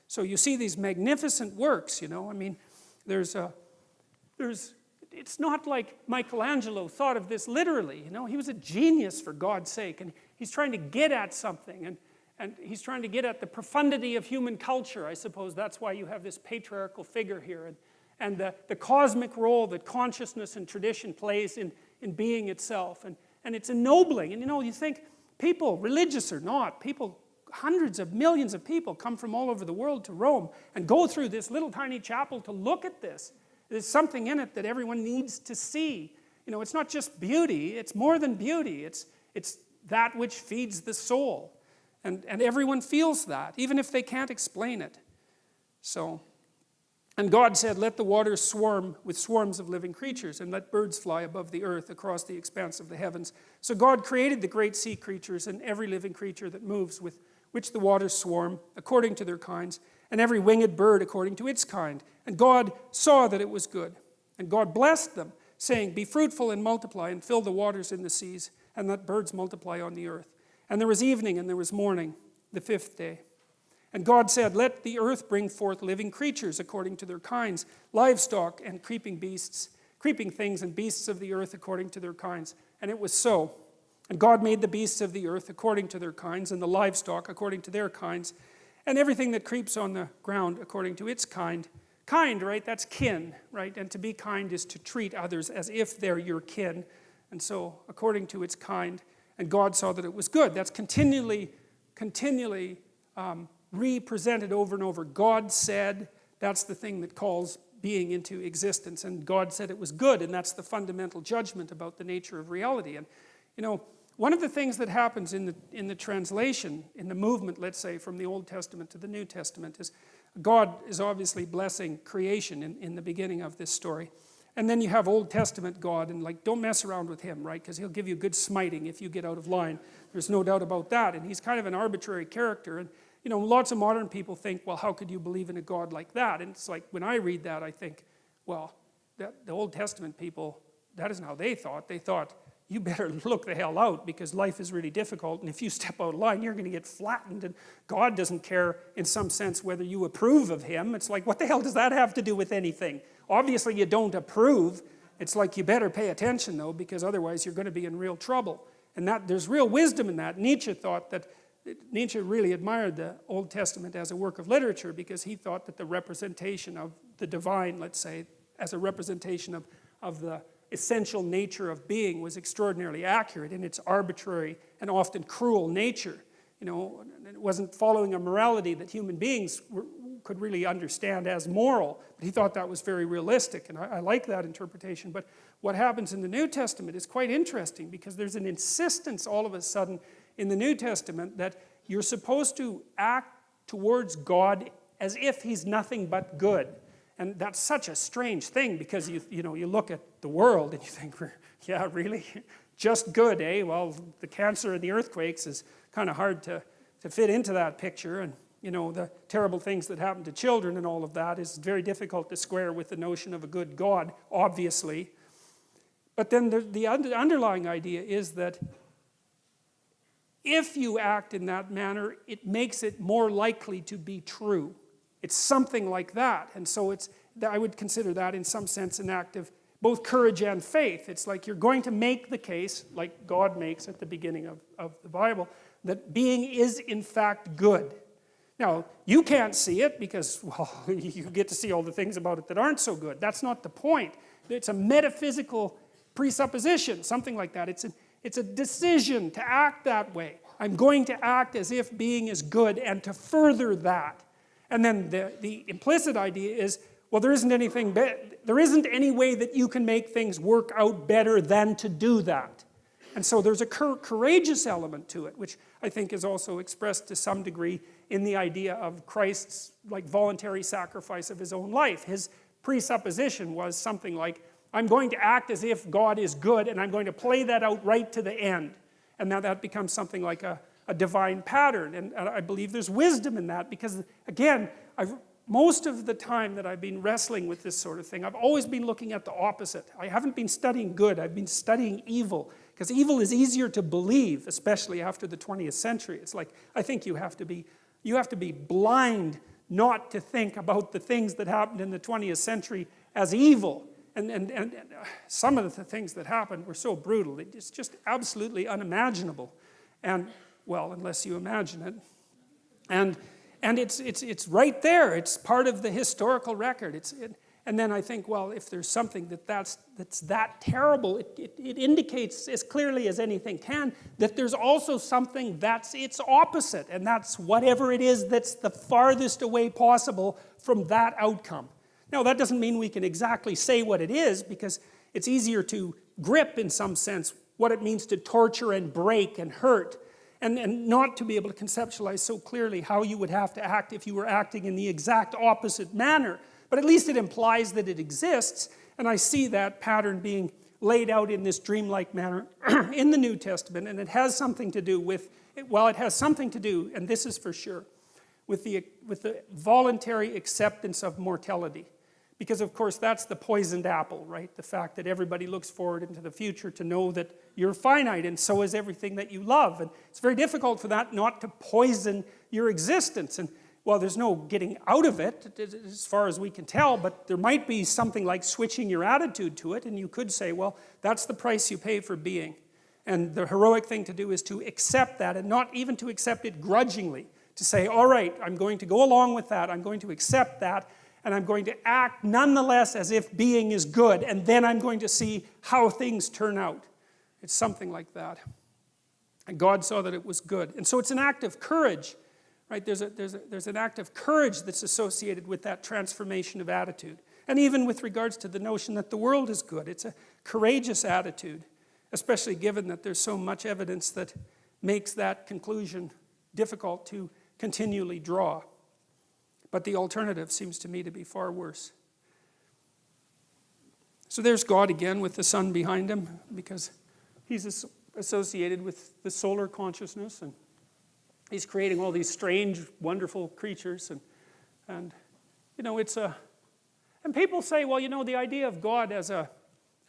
So you see these magnificent works, you know. I mean, it's not like Michelangelo thought of this literally, you know. He was a genius, for God's sake, and he's trying to get at something, and he's trying to get at the profundity of human culture. I suppose that's why you have this patriarchal figure here, and the cosmic role that consciousness and tradition plays in being itself. And it's ennobling. And you know, you think people, religious or not, people, hundreds of millions of people come from all over the world to Rome and go through this little tiny chapel to look at this. There's something in it that everyone needs to see. You know, it's not just beauty, it's more than beauty. It's that which feeds the soul. And everyone feels that, even if they can't explain it. So, and God said, let the waters swarm with swarms of living creatures, and let birds fly above the earth across the expanse of the heavens. So God created the great sea creatures and every living creature that moves, with which the waters swarm, according to their kinds, and every winged bird according to its kind. And God saw that it was good. And God blessed them, saying, be fruitful and multiply, and fill the waters in the seas, and let birds multiply on the earth. And there was evening and there was morning, the fifth day. And God said, let the earth bring forth living creatures according to their kinds, livestock and creeping beasts, creeping things and beasts of the earth according to their kinds. And it was so. And God made the beasts of the earth according to their kinds, and the livestock according to their kinds, and everything that creeps on the ground according to its kind. Kind, right? That's kin, right? And to be kind is to treat others as if they're your kin. And so, according to its kind. And God saw that it was good. That's continually represented over and over. God said, that's the thing that calls being into existence. And God said it was good, and that's the fundamental judgment about the nature of reality. And, you know, one of the things that happens in the translation, in the movement, let's say, from the Old Testament to the New Testament, is God is obviously blessing creation in the beginning of this story. And then you have Old Testament God, and like, don't mess around with him, right? Because he'll give you good smiting if you get out of line. There's no doubt about that. And he's kind of an arbitrary character. And, you know, lots of modern people think, well, how could you believe in a God like that? And it's like, when I read that, I think, well, the Old Testament people, that isn't how they thought. They thought, you better look the hell out because life is really difficult, and if you step out of line, you're going to get flattened, and God doesn't care, in some sense, whether you approve of him. It's like, what the hell does that have to do with anything? Obviously, you don't approve. It's like, you better pay attention, though, because otherwise you're going to be in real trouble. And that there's real wisdom in that. Nietzsche really admired the Old Testament as a work of literature because he thought that the representation of the divine, let's say, as a representation of the essential nature of being was extraordinarily accurate in its arbitrary and often cruel nature. It wasn't following a morality that human beings could really understand as moral, but he thought that was very realistic, and I like that interpretation. But what happens in the New Testament is quite interesting because there's an insistence all of a sudden in the New Testament that you're supposed to act towards God as if he's nothing but good. And that's such a strange thing because you look at the world and you think, yeah, really? Just good, eh? Well, the cancer and the earthquakes is kind of hard to fit into that picture. And, the terrible things that happen to children and all of that is very difficult to square with the notion of a good God, obviously. But then the underlying idea is that if you act in that manner, it makes it more likely to be true. It's something like that. And so I would consider that in some sense an act of both courage and faith. It's like you're going to make the case, like God makes at the beginning of the Bible, that being is in fact good. Now, you can't see it because, well, you get to see all the things about it that aren't so good. That's not the point. It's a metaphysical presupposition, something like that. It's a decision to act that way. I'm going to act as if being is good and to further that. And then the implicit idea is, well, there isn't any way that you can make things work out better than to do that. And so there's a courageous element to it, which I think is also expressed to some degree in the idea of Christ's voluntary sacrifice of his own life. His presupposition was something like, I'm going to act as if God is good, and I'm going to play that out right to the end. And now that becomes something like a divine pattern. And I believe there's wisdom in that because, again, most of the time that I've been wrestling with this sort of thing, I've always been looking at the opposite. I haven't been studying good, I've been studying evil. Because evil is easier to believe, especially after the 20th century. It's like, I think you have to be blind not to think about the things that happened in the 20th century as evil. And some of the things that happened were so brutal, it's just absolutely unimaginable. And, well, unless you imagine it. And it's right there. It's part of the historical record. And then I think, well, if there's something that's that terrible, it indicates as clearly as anything can that there's also something that's its opposite, and that's whatever it is that's the farthest away possible from that outcome. Now, that doesn't mean we can exactly say what it is, because it's easier to grip, in some sense, what it means to torture and break and hurt, and not to be able to conceptualize so clearly how you would have to act if you were acting in the exact opposite manner. But at least it implies that it exists, and I see that pattern being laid out in this dreamlike manner in the New Testament, and it has something to do with, well, it has something to do, and this is for sure, with the voluntary acceptance of mortality. Because, of course, that's the poisoned apple, right? The fact that everybody looks forward into the future to know that you're finite, and so is everything that you love. And it's very difficult for that not to poison your existence. And, well, there's no getting out of it, as far as we can tell, but there might be something like switching your attitude to it, and you could say, well, that's the price you pay for being. And the heroic thing to do is to accept that, and not even to accept it grudgingly. To say, all right, I'm going to go along with that, I'm going to accept that, and I'm going to act nonetheless as if being is good, and then I'm going to see how things turn out. It's something like that. And God saw that it was good. And so it's an act of courage, right? There's an act of courage that's associated with that transformation of attitude. And even with regards to the notion that the world is good, it's a courageous attitude, especially given that there's so much evidence that makes that conclusion difficult to continually draw. But the alternative seems to me to be far worse. So there's God again with the sun behind him, because he's associated with the solar consciousness, and he's creating all these strange, wonderful creatures. And you know, it's And people say, well, the idea of God as an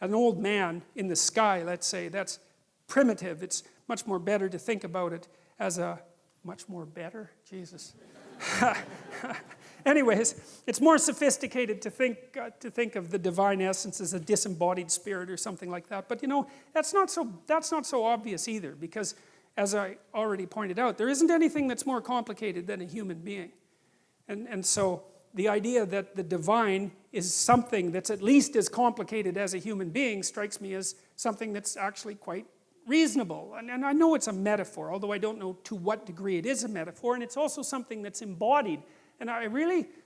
old man in the sky, let's say, that's primitive. It's much more better to think about it as much more better? Jesus. Anyways, it's more sophisticated to think of the divine essence as a disembodied spirit or something like that. But that's not so obvious either, because as I already pointed out, there isn't anything that's more complicated than a human being. And so the idea that the divine is something that's at least as complicated as a human being strikes me as something that's actually quite reasonable. And I know it's a metaphor, although I don't know to what degree it is a metaphor, and it's also something that's embodied. And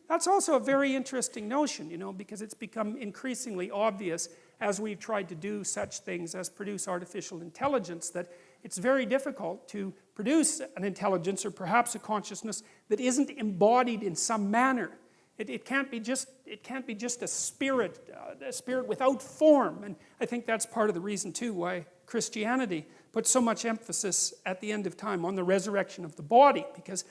that's also a very interesting notion, because it's become increasingly obvious as we've tried to do such things as produce artificial intelligence, that it's very difficult to produce an intelligence or perhaps a consciousness that isn't embodied in some manner. It can't be just a spirit without form. And I think that's part of the reason too why Christianity puts so much emphasis at the end of time on the resurrection of the body, because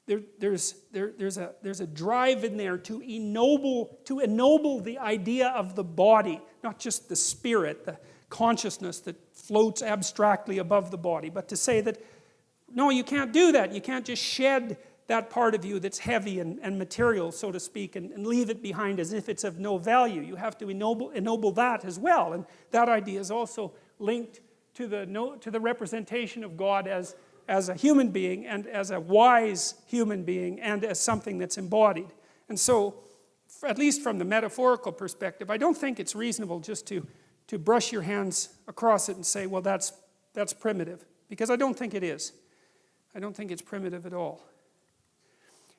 there's a drive in there to ennoble the idea of the body, not just the spirit, the consciousness that floats abstractly above the body, but to say that, no, you can't do that. You can't just shed that part of you that's heavy and material, so to speak, and leave it behind as if it's of no value. You have to ennoble that as well. And that idea is also linked to the representation of God as a human being, and as a wise human being, and as something that's embodied. And so, at least from the metaphorical perspective, I don't think it's reasonable just to brush your hands across it and say, well, that's primitive. Because I don't think it is. I don't think it's primitive at all.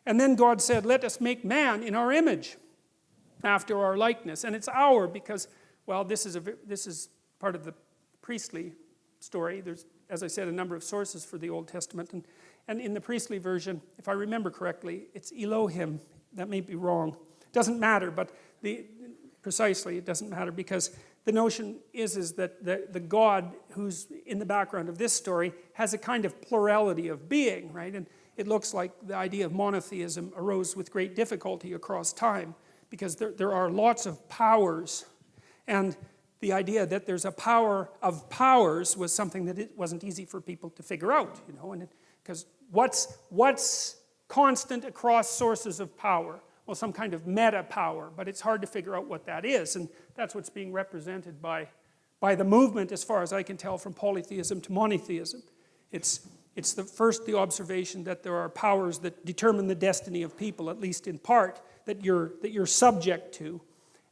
And then God said, let us make man in our image, after our likeness. And it's our because, well, this is part of the priestly story. There's, as I said, a number of sources for the Old Testament. And in the priestly version, if I remember correctly, it's Elohim. That may be wrong. It doesn't matter, but precisely it doesn't matter, because the notion is that the God who's in the background of this story has a kind of plurality of being, right? And it looks like the idea of monotheism arose with great difficulty across time, because there are lots of powers, and the idea that there's a power of powers was something that it wasn't easy for people to figure out, and because what's constant across sources of power? Well, some kind of meta power, but it's hard to figure out what that is, and that's what's being represented by the movement, as far as I can tell, from polytheism to monotheism. It's the observation that there are powers that determine the destiny of people, at least in part, that you're subject to.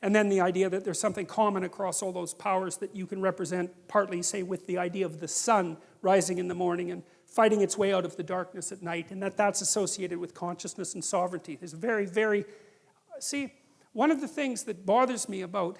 And then the idea that there's something common across all those powers that you can represent, partly, say, with the idea of the sun rising in the morning and fighting its way out of the darkness at night, and that's associated with consciousness and sovereignty. There's see, one of the things that bothers me about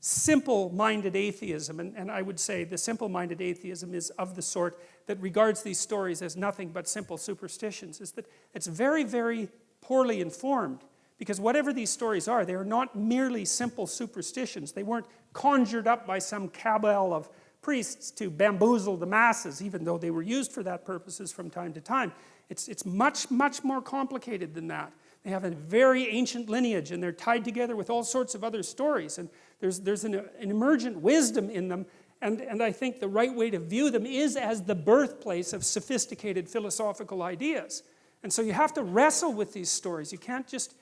simple-minded atheism, and I would say the simple-minded atheism is of the sort that regards these stories as nothing but simple superstitions, is that it's very, very poorly informed. Because whatever these stories are, they are not merely simple superstitions. They weren't conjured up by some cabal of priests to bamboozle the masses, even though they were used for that purposes from time to time. It's much, much more complicated than that. They have a very ancient lineage, and they're tied together with all sorts of other stories. And there's an emergent wisdom in them, and I think the right way to view them is as the birthplace of sophisticated philosophical ideas. And so you have to wrestle with these stories. You can't just...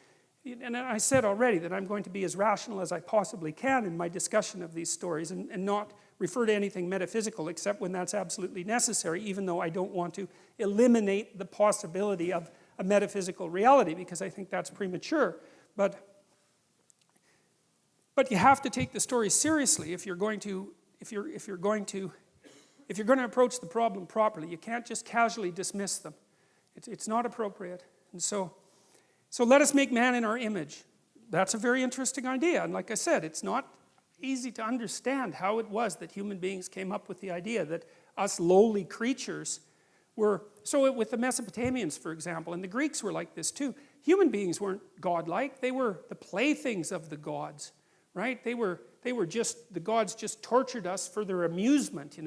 And I said already that I'm going to be as rational as I possibly can in my discussion of these stories, and not refer to anything metaphysical except when that's absolutely necessary, even though I don't want to eliminate the possibility of a metaphysical reality, because I think that's premature. But you have to take the stories seriously if you're going to approach the problem properly. You can't just casually dismiss them. It's not appropriate. And so let us make man in our image. That's a very interesting idea. And like I said, it's not easy to understand how it was that human beings came up with the idea that us lowly creatures were... So with the Mesopotamians, for example, and the Greeks were like this too. Human beings weren't godlike. They were the playthings of the gods, right? They were just... The gods just tortured us for their amusement,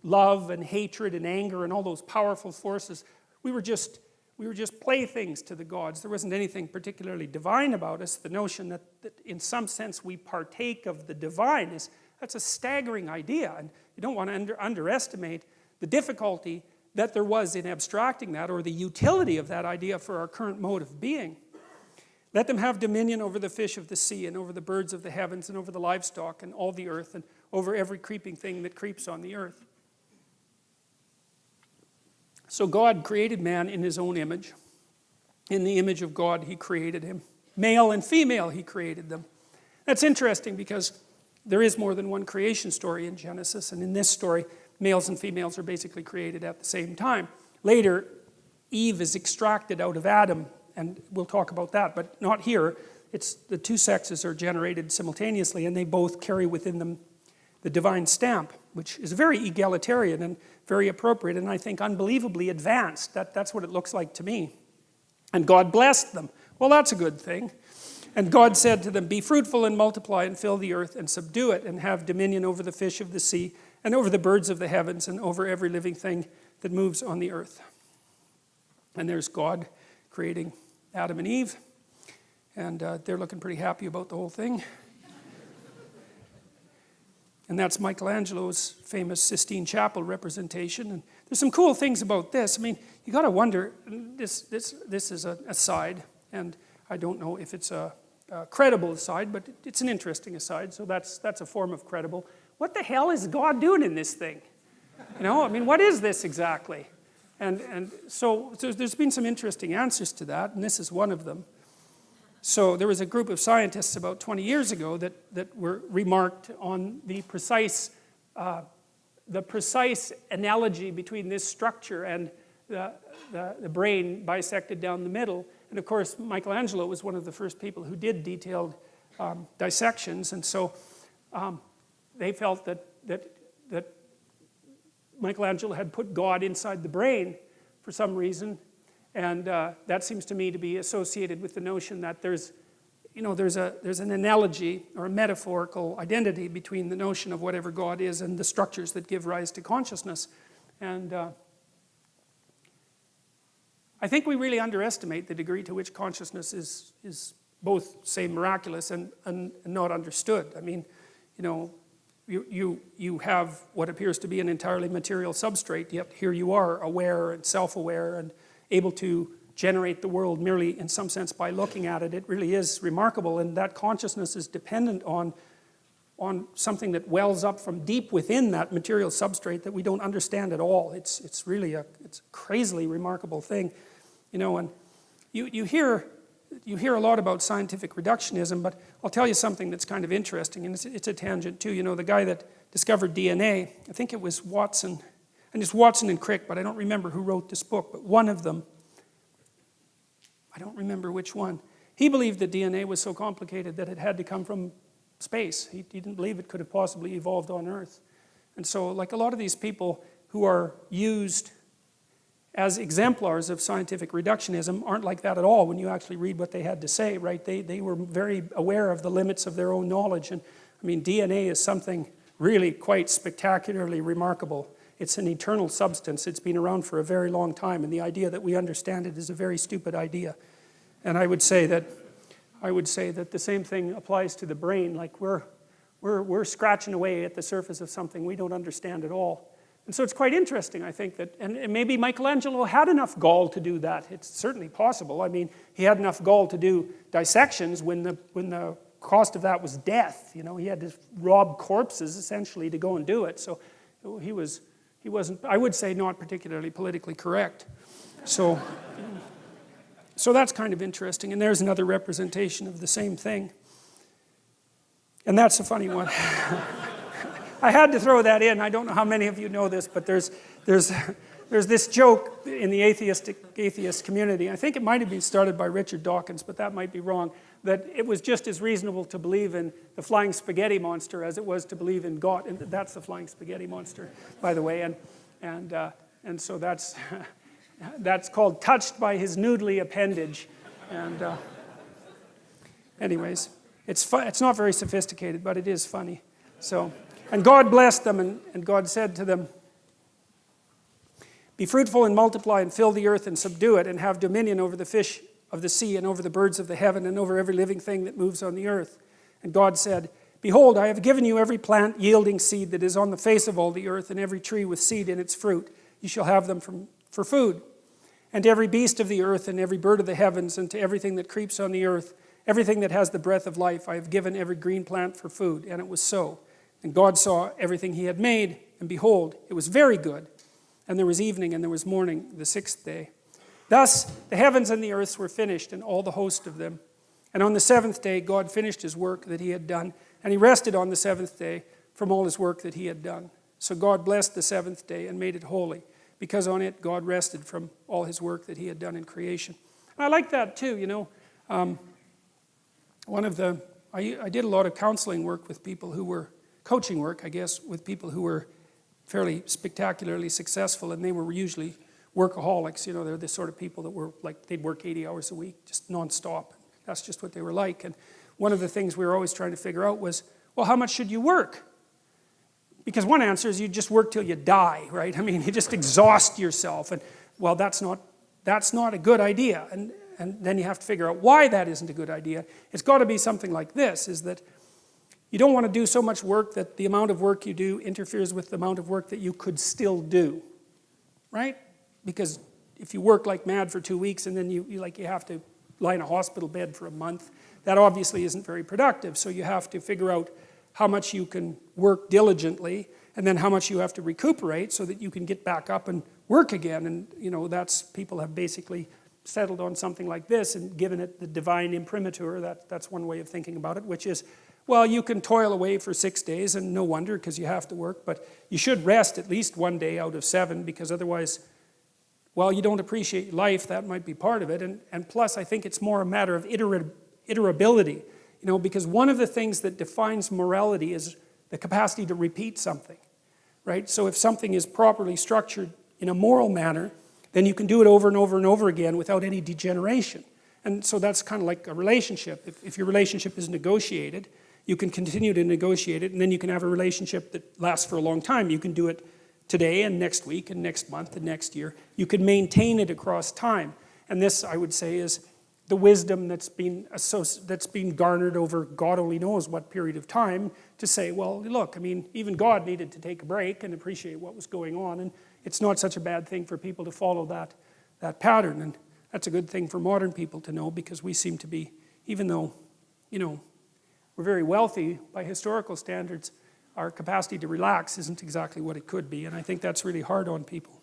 love and hatred and anger and all those powerful forces. We were just We were just playthings to the gods. There wasn't anything particularly divine about us. The notion that in some sense we partake of the divine, that's a staggering idea. And you don't want to underestimate the difficulty that there was in abstracting that, or the utility of that idea for our current mode of being. Let them have dominion over the fish of the sea, and over the birds of the heavens, and over the livestock, and all the earth, and over every creeping thing that creeps on the earth. So God created man in his own image. In the image of God, he created him. Male and female, he created them. That's interesting because there is more than one creation story in Genesis, and in this story, males and females are basically created at the same time. Later, Eve is extracted out of Adam, and we'll talk about that, but not here. It's the two sexes are generated simultaneously, and they both carry within them the divine stamp, which is very egalitarian and very appropriate, and I think unbelievably advanced. That's what it looks like to me. And God blessed them. Well, that's a good thing. And God said to them, "Be fruitful and multiply and fill the earth and subdue it, and have dominion over the fish of the sea and over the birds of the heavens and over every living thing that moves on the earth." And there's God creating Adam and Eve, and they're looking pretty happy about the whole thing. And that's Michelangelo's famous Sistine Chapel representation. And there's some cool things about this. I mean, you got to wonder, this is an aside, and I don't know if it's a credible aside, but it's an interesting aside, so that's a form of credible. What the hell is God doing in this thing? You know, I mean, what is this exactly? And so there's been some interesting answers to that, and this is one of them. So there was a group of scientists about 20 years ago that were remarked on the precise analogy between this structure and the brain bisected down the middle. And of course, Michelangelo was one of the first people who did detailed dissections, and so they felt that Michelangelo had put God inside the brain for some reason. And that seems to me to be associated with the notion that there's an analogy or a metaphorical identity between the notion of whatever God is and the structures that give rise to consciousness. And I think we really underestimate the degree to which consciousness is both, say, miraculous and not understood. I mean, you know, you have what appears to be an entirely material substrate, yet here you are, aware and self-aware and able to generate the world merely in some sense by looking at it. It really is remarkable, and that consciousness is dependent on something that wells up from deep within that material substrate that we don't understand at all. It's really a crazily remarkable thing, you know. And you hear a lot about scientific reductionism, but I'll tell you something that's kind of interesting, and it's a tangent too. You know, the guy that discovered DNA, I think it was Watson. And it's Watson and Crick, but I don't remember who wrote this book, but one of them, I don't remember which one, he believed that DNA was so complicated that it had to come from space. He didn't believe it could have possibly evolved on Earth. And so, like a lot of these people who are used as exemplars of scientific reductionism aren't like that at all when you actually read what they had to say, right? They were very aware of the limits of their own knowledge. And I mean, DNA is something really quite spectacularly remarkable. It's an eternal substance. It's been around for a very long time, and the idea that we understand it is a very stupid idea. And I would say that the same thing applies to the brain. Like we're scratching away at the surface of something we don't understand at all. And so it's quite interesting, I think, that, and maybe Michelangelo had enough gall to do that. It's certainly possible. I mean, he had enough gall to do dissections when the cost of that was death. You know, he had to rob corpses essentially to go and do it. So he wasn't, I would say, not particularly politically correct. So that's kind of interesting. And there's another representation of the same thing. And that's a funny one. I had to throw that in. I don't know how many of you know this, but there's this joke in the atheist community. I think it might have been started by Richard Dawkins, but that might be wrong, that it was just as reasonable to believe in the flying spaghetti monster as it was to believe in God. And that's the flying spaghetti monster, by the way. And so that's called touched by his noodly appendage. And anyways, it's not very sophisticated, but it is funny. So, and God blessed them, and God said to them, Be fruitful and multiply and fill the earth and subdue it and have dominion over the fish of the sea and over the birds of the heaven and over every living thing that moves on the earth. And God said, Behold, I have given you every plant yielding seed that is on the face of all the earth, and every tree with seed in its fruit. You shall have them for food. And to every beast of the earth, and every bird of the heavens, and to everything that creeps on the earth, everything that has the breath of life, I have given every green plant for food. And it was so. And God saw everything he had made, and behold, it was very good. And there was evening, and there was morning, the sixth day. Thus the heavens and the earth were finished, and all the host of them. And on the seventh day God finished his work that he had done, and he rested on the seventh day from all his work that he had done. So God blessed the seventh day and made it holy, because on it God rested from all his work that he had done in creation. And I like that too, you know. I did a lot of counseling work with people who were, coaching work, I guess, with people who were fairly spectacularly successful, and they were usually workaholics. You know, they're the sort of people that were like, they'd work 80 hours a week, just nonstop. That's just what they were like. And one of the things we were always trying to figure out was, well, how much should you work? Because one answer is you just work till you die, right? I mean, you just exhaust yourself. And, well, that's not a good idea. And then you have to figure out why that isn't a good idea. It's got to be something like this, is that you don't want to do so much work that the amount of work you do interferes with the amount of work that you could still do, right? Because if you work like mad for 2 weeks and then you have to lie in a hospital bed for a month, that obviously isn't very productive. So you have to figure out how much you can work diligently and then how much you have to recuperate so that you can get back up and work again. And you know, people have basically settled on something like this and given it the divine imprimatur. That's one way of thinking about it, which is, well, you can toil away for 6 days, and no wonder, because you have to work, but you should rest at least 1 day out of 7, because otherwise, well, you don't appreciate life. That might be part of it. And plus, I think it's more a matter of iterability, you know, because one of the things that defines morality is the capacity to repeat something, right? So if something is properly structured in a moral manner, then you can do it over and over and over again without any degeneration. And so that's kind of like a relationship. If your relationship is negotiated, you can continue to negotiate it, and then you can have a relationship that lasts for a long time. You can do it today and next week and next month and next year. You can maintain it across time. And this, I would say, is the wisdom that's been garnered over God only knows what period of time, to say, well, look, I mean, even God needed to take a break and appreciate what was going on, and it's not such a bad thing for people to follow that pattern. And that's a good thing for modern people to know, because we seem to be, even though, you know, we're very wealthy by historical standards, our capacity to relax isn't exactly what it could be, and I think that's really hard on people.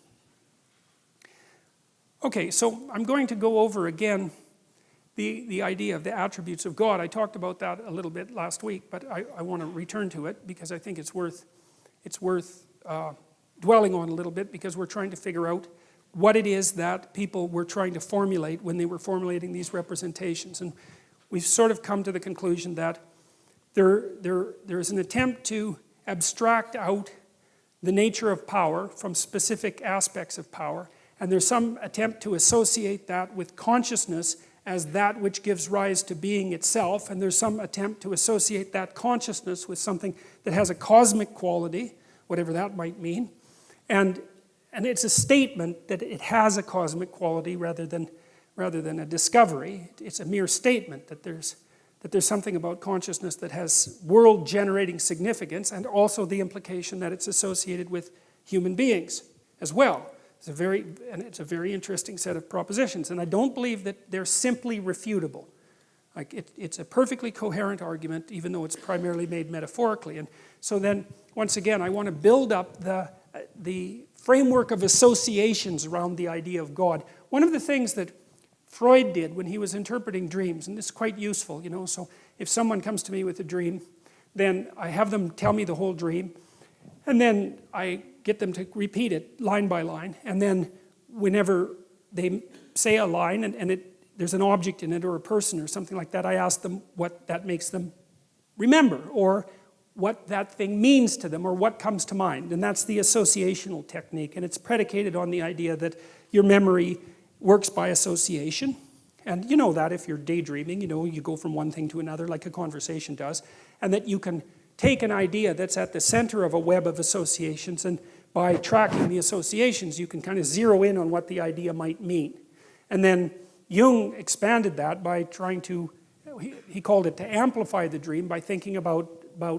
Okay, so I'm going to go over again the idea of the attributes of God. I talked about that a little bit last week, but I want to return to it because I think it's worth dwelling on a little bit, because we're trying to figure out what it is that people were trying to formulate when they were formulating these representations. And we've sort of come to the conclusion that there is an attempt to abstract out the nature of power from specific aspects of power, and there's some attempt to associate that with consciousness as that which gives rise to being itself, and there's some attempt to associate that consciousness with something that has a cosmic quality, whatever that might mean, and it's a statement that it has a cosmic quality rather than a discovery. It's a mere statement that there's something about consciousness that has world-generating significance, and also the implication that it's associated with human beings as well. It's a very interesting set of propositions, and I don't believe that they're simply refutable. Like it's a perfectly coherent argument, even though it's primarily made metaphorically. And so then, once again, I want to build up the framework of associations around the idea of God. One of the things that Freud did when he was interpreting dreams, and this is quite useful, you know, so if someone comes to me with a dream, then I have them tell me the whole dream, and then I get them to repeat it line by line, and then whenever they say a line and there's an object in it or a person or something like that, I ask them what that makes them remember, or what that thing means to them, or what comes to mind. And that's the associational technique, and it's predicated on the idea that your memory works by association. And you know that if you're daydreaming, you know, you go from one thing to another like a conversation does, and that you can take an idea that's at the center of a web of associations and by tracking the associations, you can kind of zero in on what the idea might mean. And then Jung expanded that by trying to, he called it to amplify the dream by thinking about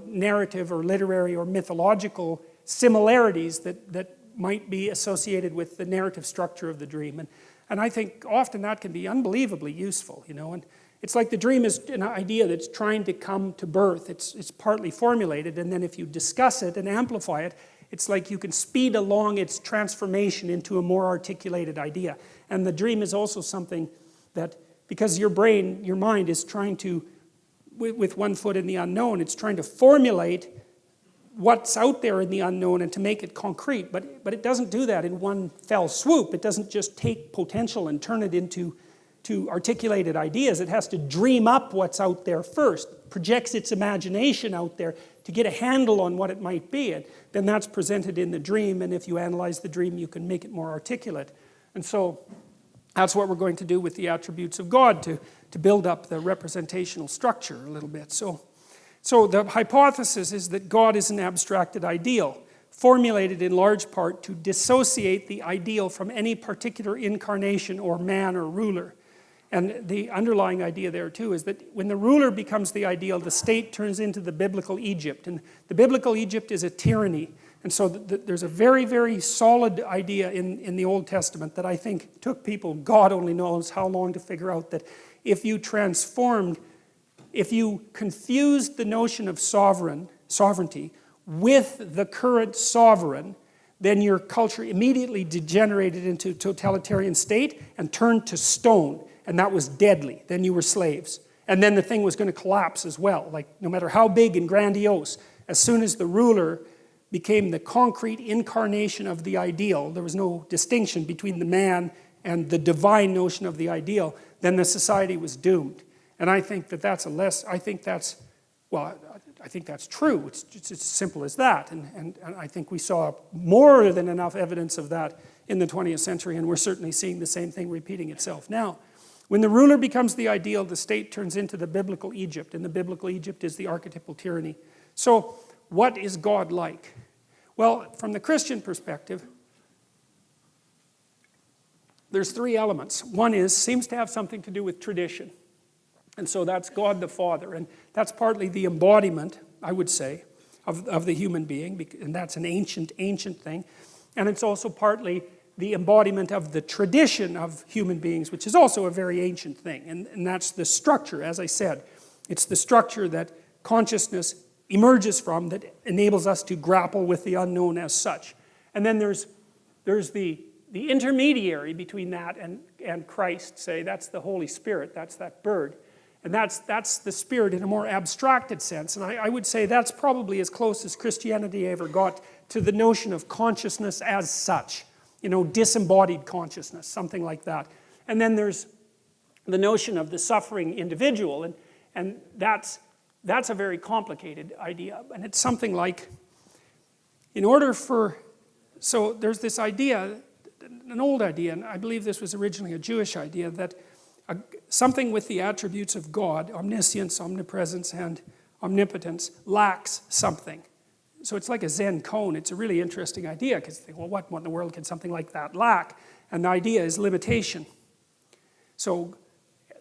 narrative or literary or mythological similarities that might be associated with the narrative structure of the dream. And I think often that can be unbelievably useful, you know. And it's like the dream is an idea that's trying to come to birth. It's partly formulated, and then if you discuss it and amplify it, it's like you can speed along its transformation into a more articulated idea. And the dream is also something that, because your brain, your mind is trying to, with one foot in the unknown, it's trying to formulate what's out there in the unknown and to make it concrete. But it doesn't do that in one fell swoop. It doesn't just take potential and turn it into articulated ideas. It has to dream up what's out there first, projects its imagination out there to get a handle on what it might be. And then that's presented in the dream, and if you analyze the dream, you can make it more articulate. And so that's what we're going to do with the attributes of God, to build up the representational structure a little bit. So the hypothesis is that God is an abstracted ideal, formulated in large part to dissociate the ideal from any particular incarnation or man or ruler. And the underlying idea there too is that when the ruler becomes the ideal, the state turns into the biblical Egypt. And the biblical Egypt is a tyranny. And so there's a very, very solid idea in the Old Testament that I think took people, God only knows how long, to figure out that if you confused the notion of sovereignty with the current sovereign, then your culture immediately degenerated into a totalitarian state and turned to stone. And that was deadly. Then you were slaves. And then the thing was going to collapse as well. Like, no matter how big and grandiose, as soon as the ruler became the concrete incarnation of the ideal, there was no distinction between the man and the divine notion of the ideal, then the society was doomed. And I think that that's I think that's true. It's as simple as that. And I think we saw more than enough evidence of that in the 20th century, and we're certainly seeing the same thing repeating itself now. When the ruler becomes the ideal, the state turns into the biblical Egypt, and the biblical Egypt is the archetypal tyranny. So, what is God like? Well, from the Christian perspective, there's three elements. One seems to have something to do with tradition. And so that's God the Father, and that's partly the embodiment, I would say, of the human being, and that's an ancient thing. And it's also partly the embodiment of the tradition of human beings, which is also a very ancient thing. And that's the structure, as I said. It's the structure that consciousness emerges from that enables us to grapple with the unknown as such. And then there's the intermediary between that and Christ, say. That's the Holy Spirit. That's that bird. And that's the Spirit in a more abstracted sense. And I would say that's probably as close as Christianity ever got to the notion of consciousness as such. You know, disembodied consciousness, something like that. And then there's the notion of the suffering individual, and that's a very complicated idea. And it's something like, so there's this idea, an old idea, and I believe this was originally a Jewish idea, that something with the attributes of God, omniscience, omnipresence, and omnipotence, lacks something. So it's like a Zen cone. It's a really interesting idea, because you think, well, what in the world can something like that lack? And the idea is limitation. So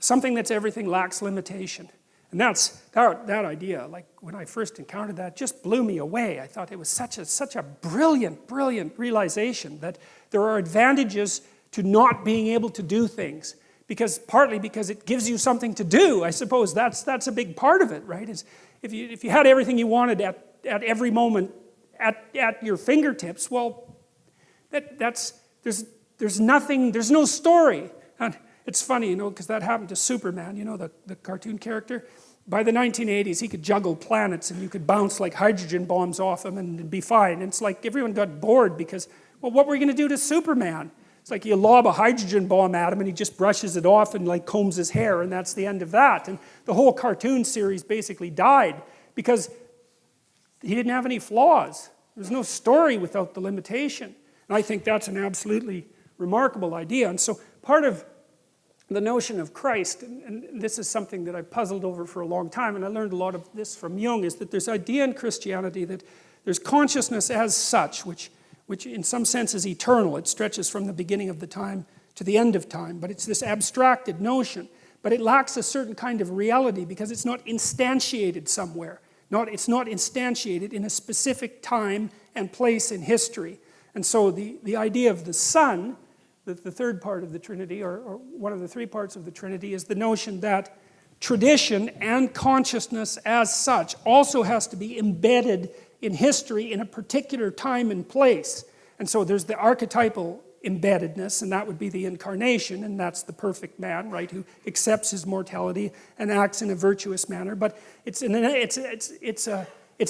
something that's everything lacks limitation. And that idea, like when I first encountered that, just blew me away. I thought it was such a brilliant realization that there are advantages to not being able to do things. Partly because it gives you something to do. I suppose that's a big part of it, right? Is if you had everything you wanted at every moment at your fingertips, well, there's nothing, there's no story. And it's funny, because that happened to Superman, the cartoon character. By the 1980s, he could juggle planets, and you could bounce like hydrogen bombs off him and it'd be fine. And it's like everyone got bored because, well, what were we going to do to Superman? It's like you lob a hydrogen bomb at him and he just brushes it off and like combs his hair, and that's the end of that. And the whole cartoon series basically died because he didn't have any flaws. There's no story without the limitation. And I think that's an absolutely remarkable idea. And so part of the notion of Christ, and this is something that I've puzzled over for a long time, and I learned a lot of this from Jung, is that there's idea in Christianity that there's consciousness as such, which which in some sense is eternal. It stretches from the beginning of the time to the end of time, but it's this abstracted notion. But it lacks a certain kind of reality because it's not instantiated somewhere. It's not instantiated in a specific time and place in history. And so the idea of the Son, the third part of the Trinity, or one of the three parts of the Trinity, is the notion that tradition and consciousness as such also has to be embedded in history in a particular time and place. And so there's the archetypal embeddedness, and that would be the incarnation, and that's the perfect man, right, who accepts his mortality and acts in a virtuous manner. But it's the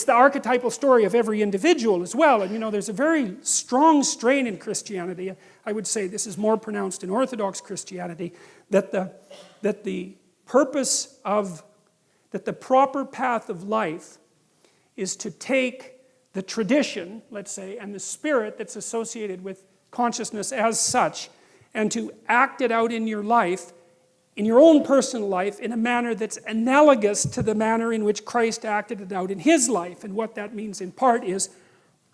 archetypal story of every individual as well. And there's a very strong strain in Christianity. I would say this is more pronounced in Orthodox Christianity, that the proper path of life is to take the tradition, let's say, and the spirit that's associated with consciousness as such, and to act it out in your life, in your own personal life, in a manner that's analogous to the manner in which Christ acted it out in his life. And what that means in part is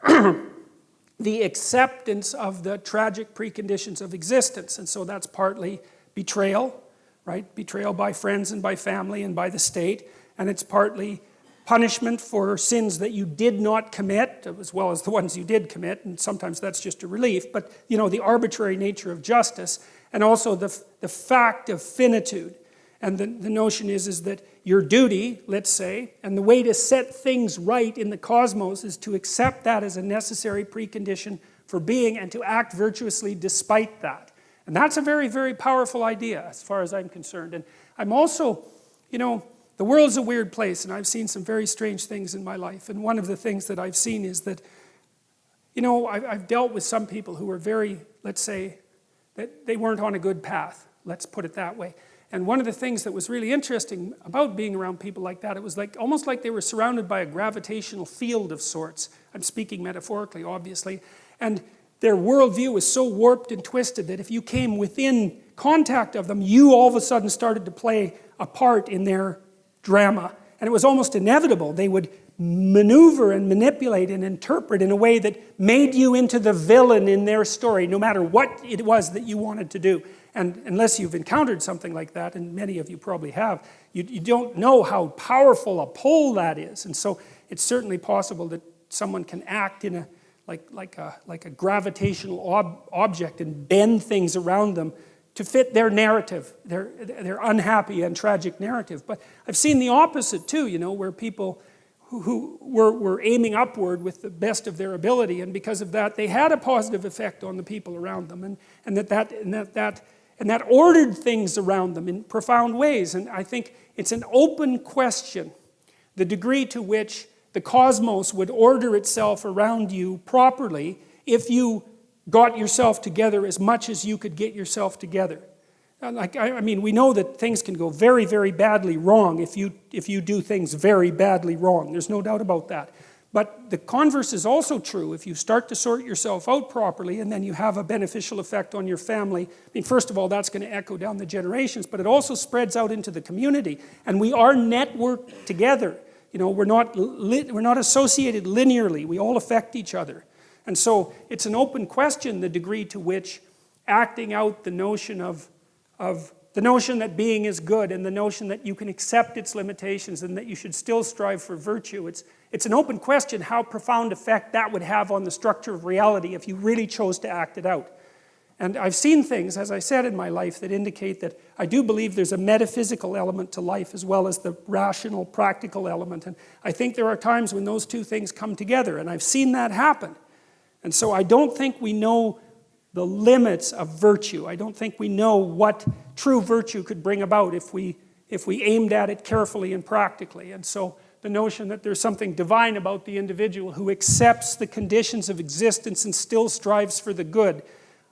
the acceptance of the tragic preconditions of existence. And so that's partly betrayal, right? Betrayal by friends and by family and by the state. And it's partly punishment for sins that you did not commit, as well as the ones you did commit, and sometimes that's just a relief, but the arbitrary nature of justice, and also the fact of finitude. And the notion is that your duty, let's say, and the way to set things right in the cosmos is to accept that as a necessary precondition for being and to act virtuously despite that. And that's a very, very powerful idea as far as I'm concerned. And I'm also, the world's a weird place, and I've seen some very strange things in my life. And one of the things that I've seen is that, I've dealt with some people who were very, let's say, that they weren't on a good path. Let's put it that way. And one of the things that was really interesting about being around people like that, it was almost like they were surrounded by a gravitational field of sorts. I'm speaking metaphorically, obviously. And their worldview was so warped and twisted that if you came within contact of them, you all of a sudden started to play a part in their drama. And it was almost inevitable. They would maneuver and manipulate and interpret in a way that made you into the villain in their story, no matter what it was that you wanted to do. And unless you've encountered something like that, and many of you probably have, you don't know how powerful a pull that is. And so it's certainly possible that someone can act in like a gravitational object and bend things around them to fit their narrative, their unhappy and tragic narrative. But I've seen the opposite too, where people who were aiming upward with the best of their ability, and because of that, they had a positive effect on the people around them, and that ordered things around them in profound ways. And I think it's an open question, the degree to which the cosmos would order itself around you properly if you got yourself together as much as you could get yourself together. We know that things can go very, very badly wrong if you do things very badly wrong. There's no doubt about that. But the converse is also true. If you start to sort yourself out properly and then you have a beneficial effect on your family, first of all, that's going to echo down the generations, but it also spreads out into the community. And we are networked together. We're not associated linearly. We all affect each other. And so it's an open question, the degree to which acting out the notion the notion that being is good and the notion that you can accept its limitations and that you should still strive for virtue. It's an open question how profound effect that would have on the structure of reality if you really chose to act it out. And I've seen things, as I said, in my life that indicate that I do believe there's a metaphysical element to life as well as the rational, practical element. And I think there are times when those two things come together, and I've seen that happen. And so I don't think we know the limits of virtue. I don't think we know what true virtue could bring about if we aimed at it carefully and practically. And so the notion that there's something divine about the individual who accepts the conditions of existence and still strives for the good,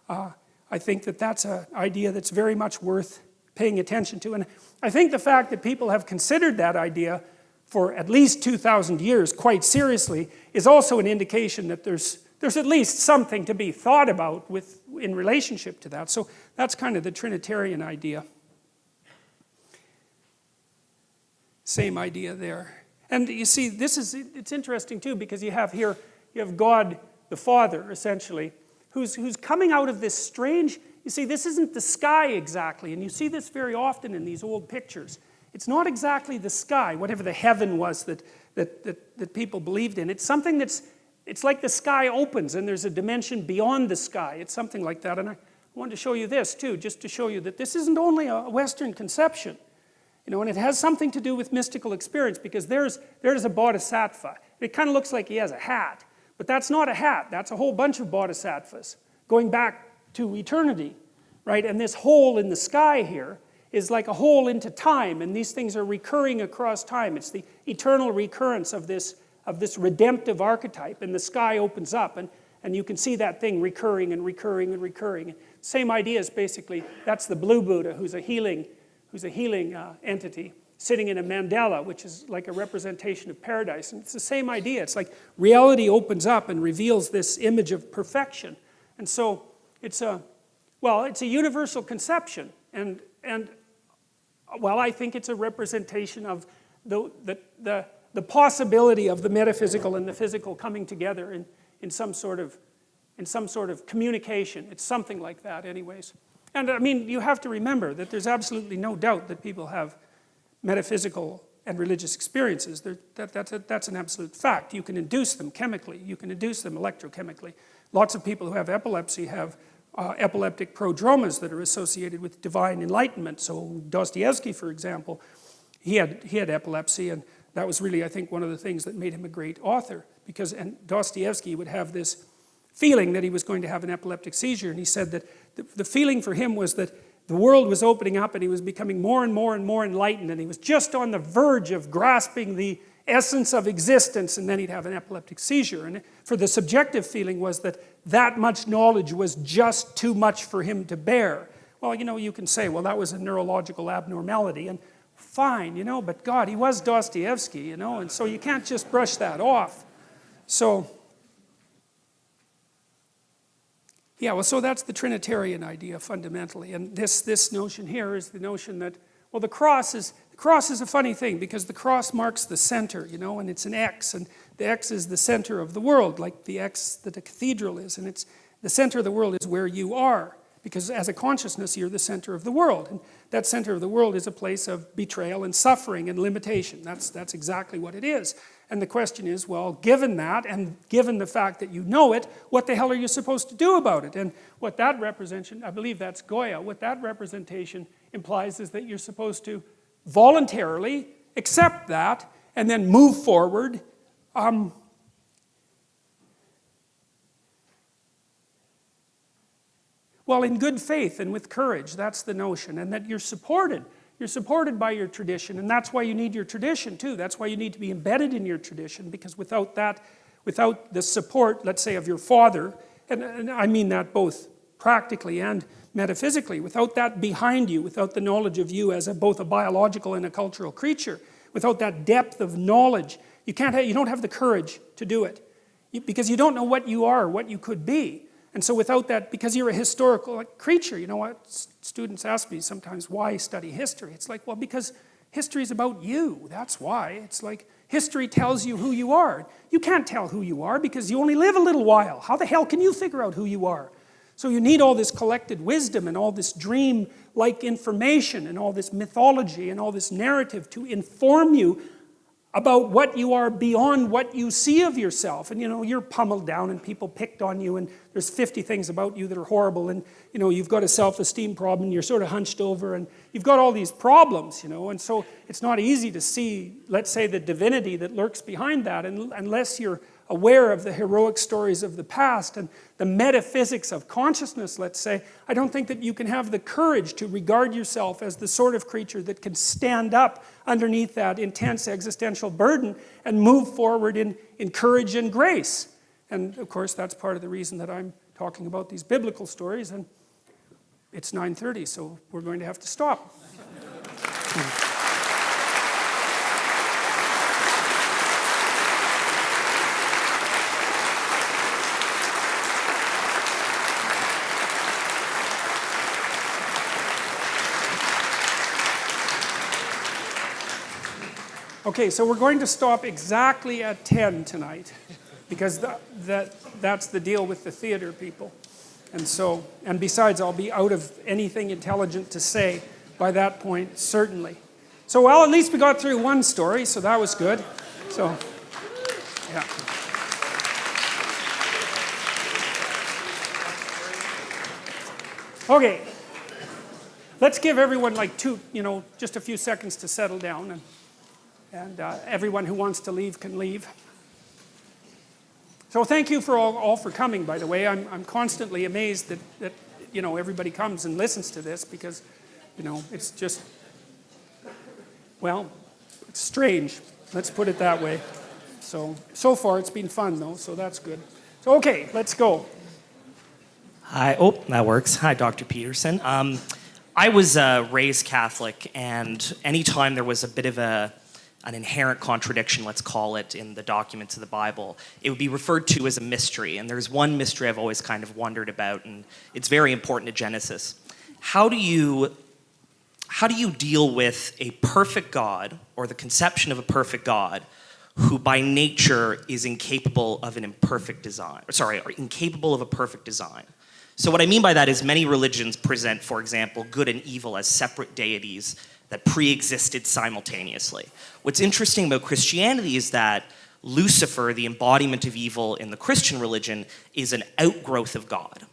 I think that that's an idea that's very much worth paying attention to. And I think the fact that people have considered that idea for at least 2,000 years quite seriously is also an indication that there's at least something to be thought about in relationship to that. So that's kind of the Trinitarian idea. Same idea there. And you see, it's interesting too, because you have God the Father, essentially, who's coming out of this strange, you see, this isn't the sky exactly, and you see this very often in these old pictures. It's not exactly the sky, whatever the heaven was that people believed in. It's something it's like the sky opens and there's a dimension beyond the sky. It's something like that, and I wanted to show you this too, just to show you that this isn't only a Western conception, and it has something to do with mystical experience, because there's a bodhisattva. It kind of looks like he has a hat, but that's not a hat. That's a whole bunch of bodhisattvas going back to eternity, right? And this hole in the sky here is like a hole into time, and these things are recurring across time. It's the eternal recurrence of this redemptive archetype, and the sky opens up, and you can see that thing recurring and recurring and recurring. Same idea is basically, that's the blue Buddha, who's a healing entity, sitting in a mandala, which is like a representation of paradise. And it's the same idea. It's like reality opens up and reveals this image of perfection. And so it's a universal conception. And I think it's a representation of the possibility of the metaphysical and the physical coming together in some sort of communication. It's something like that anyways. And I mean, you have to remember that there's absolutely no doubt that people have metaphysical and religious experiences. That's an absolute fact. You can induce them chemically. You can induce them electrochemically. Lots of people who have epilepsy have epileptic prodromas that are associated with divine enlightenment. So Dostoevsky, for example, he had epilepsy, and that was really, I think, one of the things that made him a great author. And Dostoevsky would have this feeling that he was going to have an epileptic seizure, and he said that the feeling for him was that the world was opening up and he was becoming more and more and more enlightened, and he was just on the verge of grasping the essence of existence, and then he'd have an epileptic seizure. And for the subjective feeling was that much knowledge was just too much for him to bear. Well, you can say, well, that was a neurological abnormality, and fine, but God, he was Dostoevsky, and so you can't just brush that off. So so that's the Trinitarian idea fundamentally. And this notion here is the notion that, well, the cross is a funny thing, because the cross marks the center, and it's an X, and the X is the center of the world, like the X that a cathedral is, and it's the center of the world is where you are, because as a consciousness, you're the center of the world, and that center of the world is a place of betrayal and suffering and limitation. That's exactly what it is. And the question is, well, given that, and given the fact that you know it, what the hell are you supposed to do about it? And what that representation, I believe that's Goya, what that representation implies is that you're supposed to voluntarily accept that and then move forward. In good faith and with courage, that's the notion, and that you're supported. You're supported by your tradition, and that's why you need your tradition too. That's why you need to be embedded in your tradition, because without the support, let's say, of your father, and I mean that both practically and metaphysically, without that behind you, without the knowledge of you as both a biological and a cultural creature, without that depth of knowledge, you don't have the courage to do it, because you don't know what you are, what you could be. And so without that, because you're a historical creature, what students ask me sometimes, why study history? It's like, well, because history is about you. That's why. It's like history tells you who you are. You can't tell who you are because you only live a little while. How the hell can you figure out who you are? So you need all this collected wisdom and all this dream-like information and all this mythology and all this narrative to inform you about what you are beyond what you see of yourself. And you're pummeled down and people picked on you and there's 50 things about you that are horrible, and you've got a self-esteem problem and you're sort of hunched over and you've got all these problems, and so it's not easy to see, let's say, the divinity that lurks behind that unless you're aware of the heroic stories of the past and the metaphysics of consciousness, let's say. I don't think that you can have the courage to regard yourself as the sort of creature that can stand up underneath that intense existential burden and move forward in courage and grace. And of course, that's part of the reason that I'm talking about these biblical stories, and it's 9:30, so we're going to have to stop. Okay, so we're going to stop exactly at 10 tonight, because that's the deal with the theater people. And besides, I'll be out of anything intelligent to say by that point, certainly. So, well, at least we got through one story, so that was good. So, yeah. Okay. Let's give everyone like just a few seconds to settle down, and everyone who wants to leave can leave. So thank you for all for coming, by the way. I'm constantly amazed that everybody comes and listens to this because, it's just, well, it's strange. Let's put it that way. So far it's been fun though, so that's good. So okay, let's go. Hi, that works. Hi, Dr. Peterson. I was raised Catholic, and anytime there was a bit of an inherent contradiction, let's call it, in the documents of the Bible, it would be referred to as a mystery. And there's one mystery I've always kind of wondered about, and it's very important to Genesis. How do you deal with a perfect God, or the conception of a perfect God, who by nature is incapable of an imperfect design? Or incapable of a perfect design. So what I mean by that is many religions present, for example, good and evil as separate deities that pre-existed simultaneously. What's interesting about Christianity is that Lucifer, the embodiment of evil in the Christian religion, is an outgrowth of God.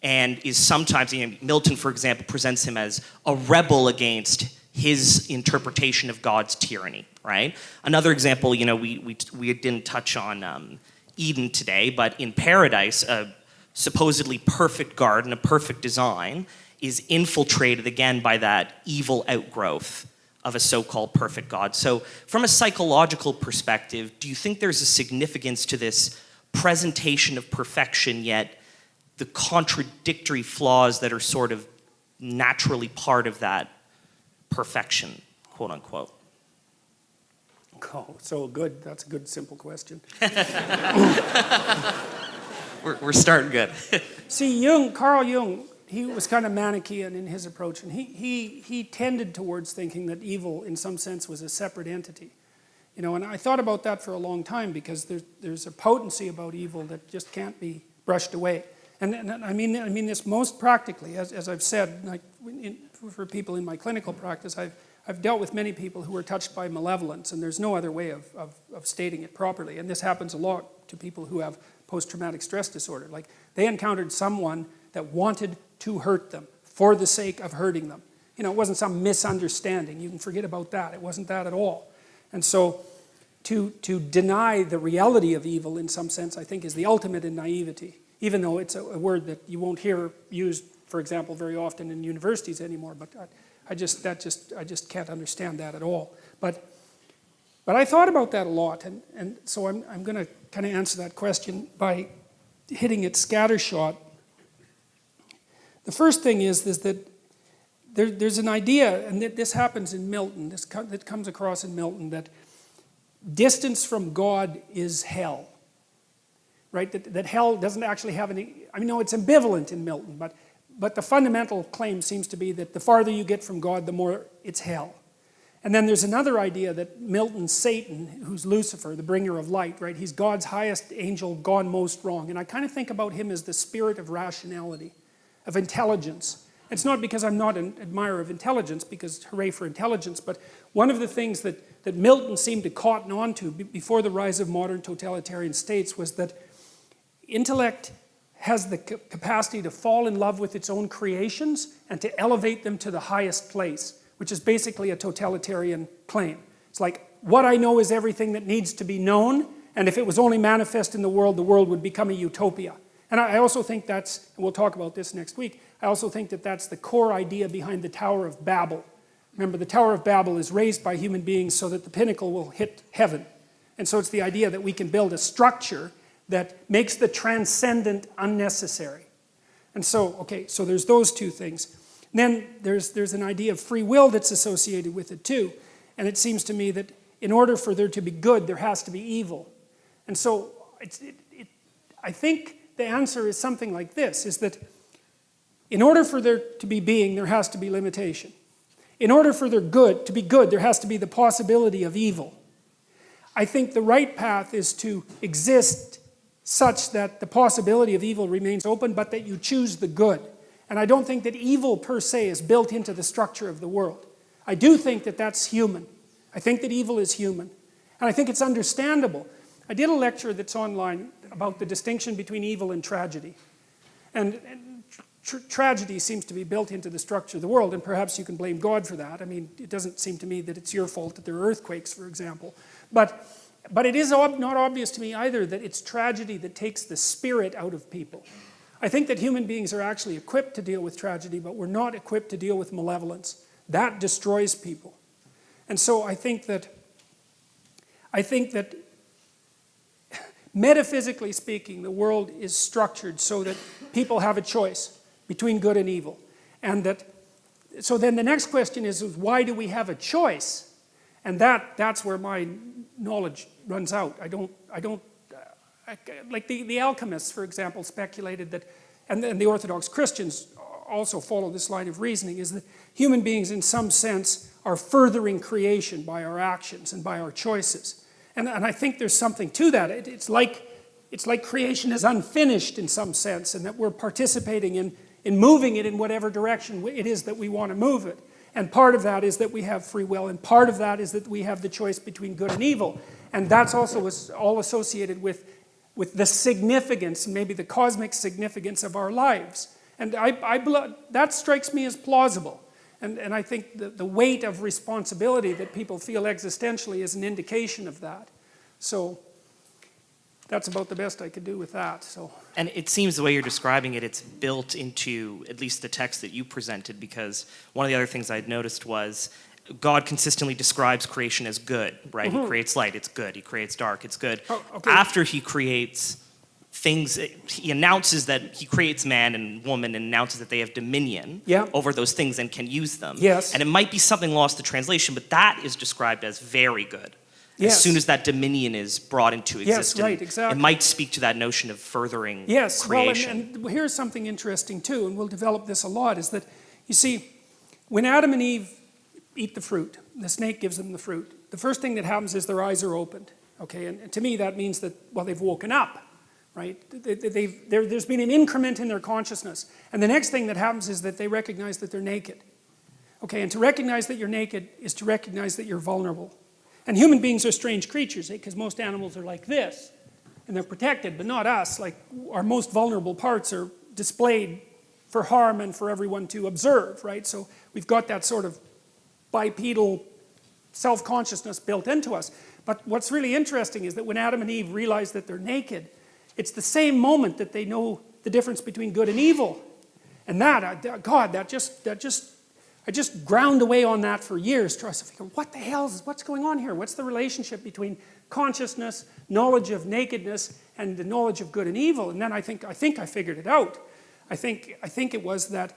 And is sometimes, Milton, for example, presents him as a rebel against his interpretation of God's tyranny, right? Another example, we didn't touch on Eden today, but in paradise, a supposedly perfect garden, a perfect design, is infiltrated again by that evil outgrowth of a so-called perfect God. So from a psychological perspective, do you think there's a significance to this presentation of perfection, yet the contradictory flaws that are sort of naturally part of that perfection, quote unquote? Oh, so good. That's a good, simple question. We're starting good. See, Carl Jung, he was kind of Manichaean in his approach, and he tended towards thinking that evil, in some sense, was a separate entity. And I thought about that for a long time because there's a potency about evil that just can't be brushed away. And I mean this most practically, as I've said, like for people in my clinical practice, I've dealt with many people who are touched by malevolence, and there's no other way of stating it properly. And this happens a lot to people who have post-traumatic stress disorder. Like, they encountered someone that wanted to hurt them for the sake of hurting them. It wasn't some misunderstanding. You can forget about that. It wasn't that at all. And so to deny the reality of evil in some sense, I think, is the ultimate in naivety, even though it's a word that you won't hear used, for example, very often in universities anymore. But I just can't understand that at all. But I thought about that a lot, and so I'm going to kind of answer that question by hitting it scattershot. The first thing is that there's an idea, and this happens in Milton, that comes across in Milton, that distance from God is hell, right? That hell doesn't actually have any, no, it's ambivalent in Milton, but the fundamental claim seems to be that the farther you get from God, the more it's hell. And then there's another idea that Milton's Satan, who's Lucifer, the bringer of light, right? He's God's highest angel gone most wrong. And I kind of think about him as the spirit of rationality, of intelligence. It's not because I'm not an admirer of intelligence, because hooray for intelligence, but one of the things that Milton seemed to cotton on to before the rise of modern totalitarian states was that intellect has the capacity to fall in love with its own creations and to elevate them to the highest place, which is basically a totalitarian claim. It's like, what I know is everything that needs to be known, and if it was only manifest in the world would become a utopia. And I also think that's, and we'll talk about this next week, I also think that that's the core idea behind the Tower of Babel. Remember, the Tower of Babel is raised by human beings so that the pinnacle will hit heaven. And so it's the idea that we can build a structure that makes the transcendent unnecessary. And so, okay, so there's those two things. Then there's an idea of free will that's associated with it too. And it seems to me that in order for there to be good, there has to be evil. And so I think the answer is something like this, is that in order for there to be being, there has to be limitation. In order for there to be good, there has to be the possibility of evil. I think the right path is to exist such that the possibility of evil remains open, but that you choose the good. And I don't think that evil per se is built into the structure of the world. I do think that that's human. I think that evil is human. And I think it's understandable. I did a lecture that's online about the distinction between evil and tragedy. And tragedy seems to be built into the structure of the world, and perhaps you can blame God for that. I mean, it doesn't seem to me that it's your fault that there are earthquakes, for example. But it is not obvious to me either that it's tragedy that takes the spirit out of people. I think that human beings are actually equipped to deal with tragedy, but we're not equipped to deal with malevolence. That destroys people. And so I think that metaphysically speaking, the world is structured so that people have a choice between good and evil. So then the next question is why do we have a choice? And that's where my knowledge runs out. Like the alchemists, for example, speculated that, and the Orthodox Christians also follow this line of reasoning, is that human beings in some sense are furthering creation by our actions and by our choices. And I think there's something to that. It's like creation is unfinished in some sense, and that we're participating in moving it in whatever direction it is that we want to move it. And part of that is that we have free will, and part of that is that we have the choice between good and evil. And that's also all associated with the significance, maybe the cosmic significance of our lives. And that strikes me as plausible. And I think the weight of responsibility that people feel existentially is an indication of that. So that's about the best I could do with that. So. And it seems the way you're describing it, it's built into at least the text that you presented, because one of the other things I'd noticed was God consistently describes creation as good, right? Mm-hmm. He creates light, it's good. He creates dark, it's good. Oh, okay. After he creates things, he announces that he creates man and woman and announces that they have dominion over those things and can use them. Yes. And it might be something lost to translation, but that is described as very good. Yes. As soon as that dominion is brought into existence, yes, right, exactly. It might speak to that notion of furthering yes, creation. Well, and here's something interesting too, and we'll develop this a lot, is that, you see, when Adam and Eve eat the fruit, the snake gives them the fruit, the first thing that happens is their eyes are opened. Okay, and to me that means that, well, they've woken up. Right? There's been an increment in their consciousness. And the next thing that happens is that they recognize that they're naked. Okay, and to recognize that you're naked is to recognize that you're vulnerable. And human beings are strange creatures, because most animals are like this. And they're protected, but not us. Like, our most vulnerable parts are displayed for harm and for everyone to observe, right? So we've got that sort of bipedal self-consciousness built into us. But what's really interesting is that when Adam and Eve realize that they're naked, it's the same moment that they know the difference between good and evil. And I just ground away on that for years, trying to figure, what's going on here? What's the relationship between consciousness, knowledge of nakedness, and the knowledge of good and evil? And then I think I figured it out. I think it was that,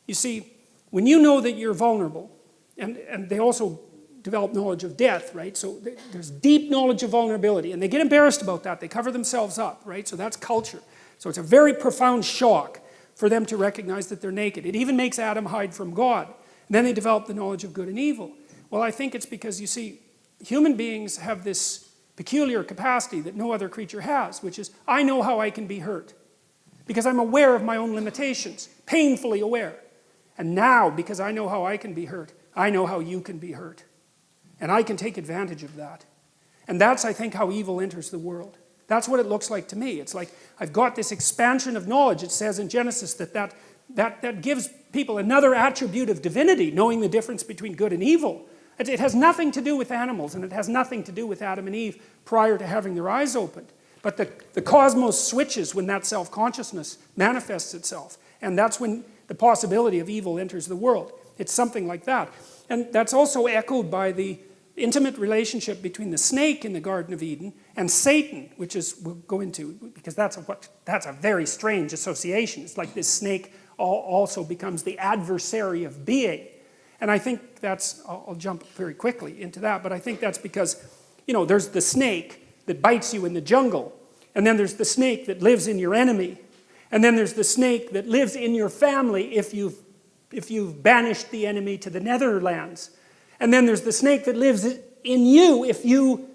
you see, when you know that you're vulnerable, and they also develop knowledge of death, right? So there's deep knowledge of vulnerability, and they get embarrassed about that. They cover themselves up, right? So that's culture. So it's a very profound shock for them to recognize that they're naked. It even makes Adam hide from God. And then they develop the knowledge of good and evil. Well, I think it's because, you see, human beings have this peculiar capacity that no other creature has, which is, I know how I can be hurt. Because I'm aware of my own limitations, painfully aware. And now, because I know how I can be hurt, I know how you can be hurt. And I can take advantage of that. And that's, I think, how evil enters the world. That's what it looks like to me. It's like, I've got this expansion of knowledge. It says in Genesis that gives people another attribute of divinity, knowing the difference between good and evil. It has nothing to do with animals, and it has nothing to do with Adam and Eve prior to having their eyes opened. But the cosmos switches when that self-consciousness manifests itself. And that's when the possibility of evil enters the world. It's something like that. And that's also echoed by the intimate relationship between the snake in the Garden of Eden and Satan, which is, we'll go into, because that's a very strange association. It's like this snake also becomes the adversary of being. And I think I'll jump very quickly into that, but I think that's because, there's the snake that bites you in the jungle, and then there's the snake that lives in your enemy, and then there's the snake that lives in your family if you've banished the enemy to the Netherlands. And then there's the snake that lives in you if you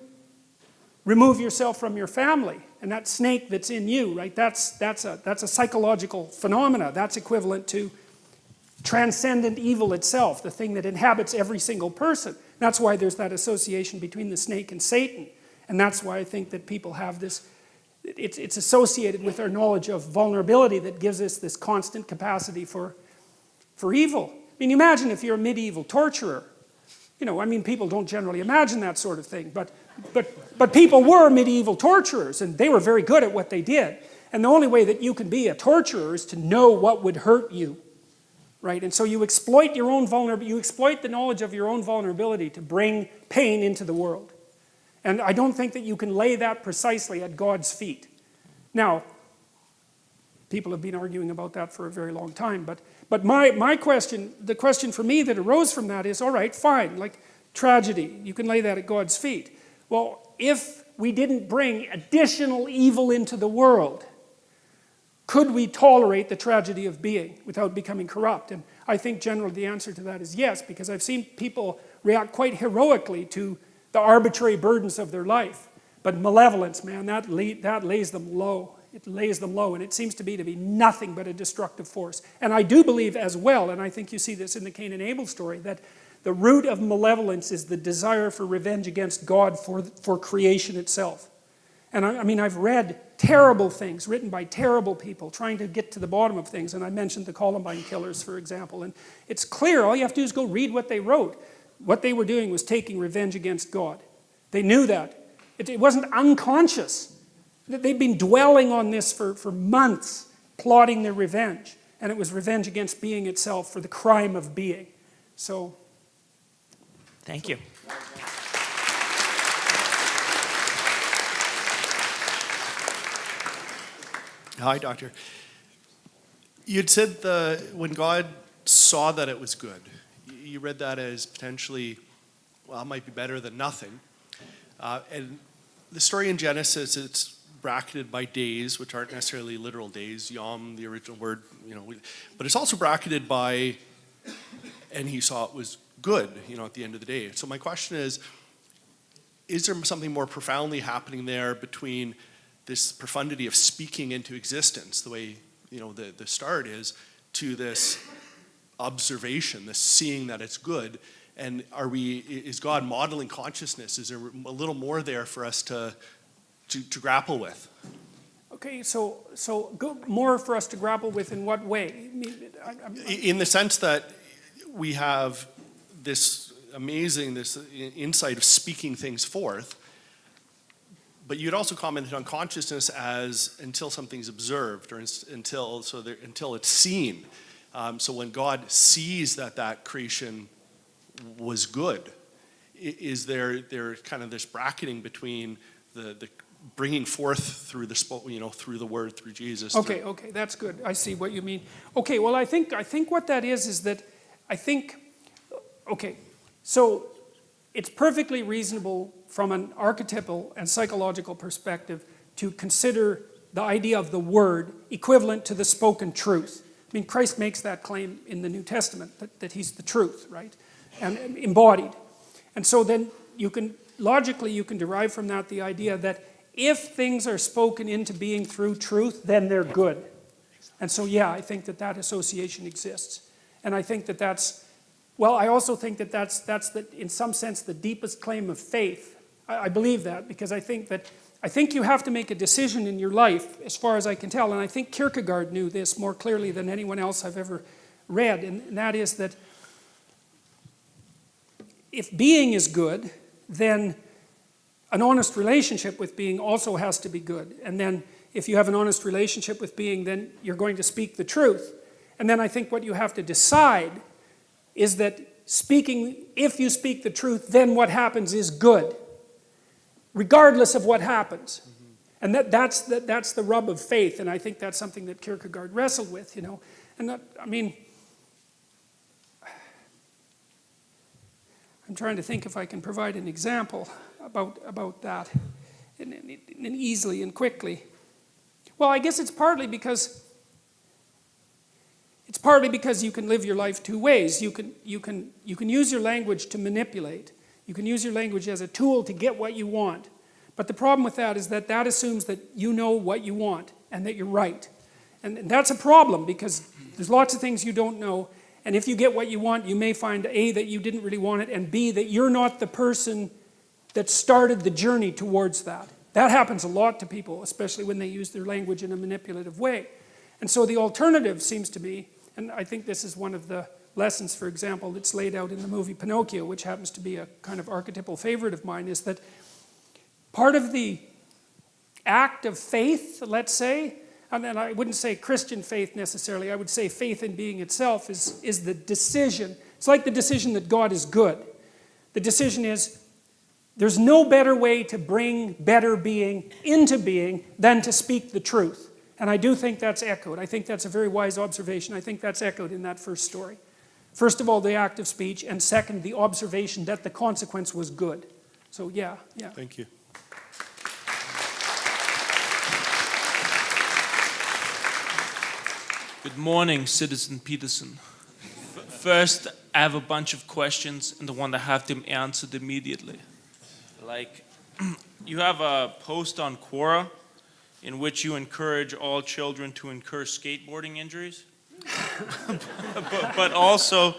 remove yourself from your family. And that snake that's in you, right, that's a psychological phenomena. That's equivalent to transcendent evil itself, the thing that inhabits every single person. That's why there's that association between the snake and Satan. And that's why I think that people have this, it's associated with our knowledge of vulnerability that gives us this constant capacity for evil. I mean, imagine if you're a medieval torturer. You know, I mean, people don't generally imagine that sort of thing, but people were medieval torturers, and they were very good at what they did. And the only way that you can be a torturer is to know what would hurt you, right? And so you exploit your own vulnerability, you exploit the knowledge of your own vulnerability to bring pain into the world. And I don't think that you can lay that precisely at God's feet. Now, people have been arguing about that for a very long time, but my question, the question for me that arose from that is, all right, fine, like tragedy, you can lay that at God's feet. Well, if we didn't bring additional evil into the world, could we tolerate the tragedy of being without becoming corrupt? And I think generally the answer to that is yes, because I've seen people react quite heroically to the arbitrary burdens of their life. But malevolence, man, that lays them low. It lays them low, and it seems to be nothing but a destructive force. And I do believe as well, and I think you see this in the Cain and Abel story, that the root of malevolence is the desire for revenge against God for creation itself. And I mean, I've read terrible things written by terrible people trying to get to the bottom of things, and I mentioned the Columbine killers, for example, and it's clear, all you have to do is go read what they wrote. What they were doing was taking revenge against God. They knew that. It wasn't unconscious. They'd been dwelling on this for months, plotting their revenge. And it was revenge against being itself for the crime of being. So. Thank you. Hi, Doctor. You'd said when God saw that it was good, you read that as potentially, well, it might be better than nothing. And the story in Genesis, it's bracketed by days, which aren't necessarily literal days, yom, the original word, but it's also bracketed by, and he saw it was good, at the end of the day. So my question is there something more profoundly happening there between this profundity of speaking into existence, the way, the start is, to this observation, this seeing that it's good, and is God modeling consciousness? Is there a little more there for us to grapple with? Okay, so more for us to grapple with in what way? In the sense that we have this insight of speaking things forth, but you'd also commented on consciousness as until something's observed, or until it's seen. So when God sees that creation was good, is there kind of this bracketing between the bringing forth through through the word, through Jesus? Okay, that's good. I see what you mean. Okay, well, I think what that is that so it's perfectly reasonable from an archetypal and psychological perspective to consider the idea of the word equivalent to the spoken truth. I mean, Christ makes that claim in the New Testament, that he's the truth, right? And embodied. And so then logically you can derive from that the idea that if things are spoken into being through truth, then they're good. And so yeah, I think that association exists. And I think I also think that's in some sense the deepest claim of faith. I believe that because I think you have to make a decision in your life, as far as I can tell, and I think Kierkegaard knew this more clearly than anyone else I've ever read, and that is that if being is good, then an honest relationship with being also has to be good. And then if you have an honest relationship with being, then you're going to speak the truth. And then I think what you have to decide is that if you speak the truth, then what happens is good, regardless of what happens. And that's the rub of faith, and I think that's something that Kierkegaard wrestled with, And I'm trying to think if I can provide an example about that, and easily and quickly. Well, I guess it's partly because you can live your life two ways. You can use your language to manipulate. You can use your language as a tool to get what you want. But the problem with that is that that assumes that you know what you want and that you're right. And that's a problem because there's lots of things you don't know. And if you get what you want, you may find A, that you didn't really want it, and B, that you're not the person that started the journey towards that. That happens a lot to people, especially when they use their language in a manipulative way. And so the alternative seems to be, and I think this is one of the lessons, for example, that's laid out in the movie Pinocchio, which happens to be a kind of archetypal favorite of mine, is that part of the act of faith, let's say, and I wouldn't say Christian faith necessarily, I would say faith in being itself is the decision. It's like the decision that God is good. The decision is, there's no better way to bring better being into being than to speak the truth. And I do think that's echoed. I think that's a very wise observation. I think that's echoed in that first story. First of all, the act of speech, and second, the observation that the consequence was good. So yeah. Thank you. Good morning, Citizen Peterson. First, I have a bunch of questions and I want to have them answered immediately. Like, you have a post on Quora in which you encourage all children to incur skateboarding injuries. but also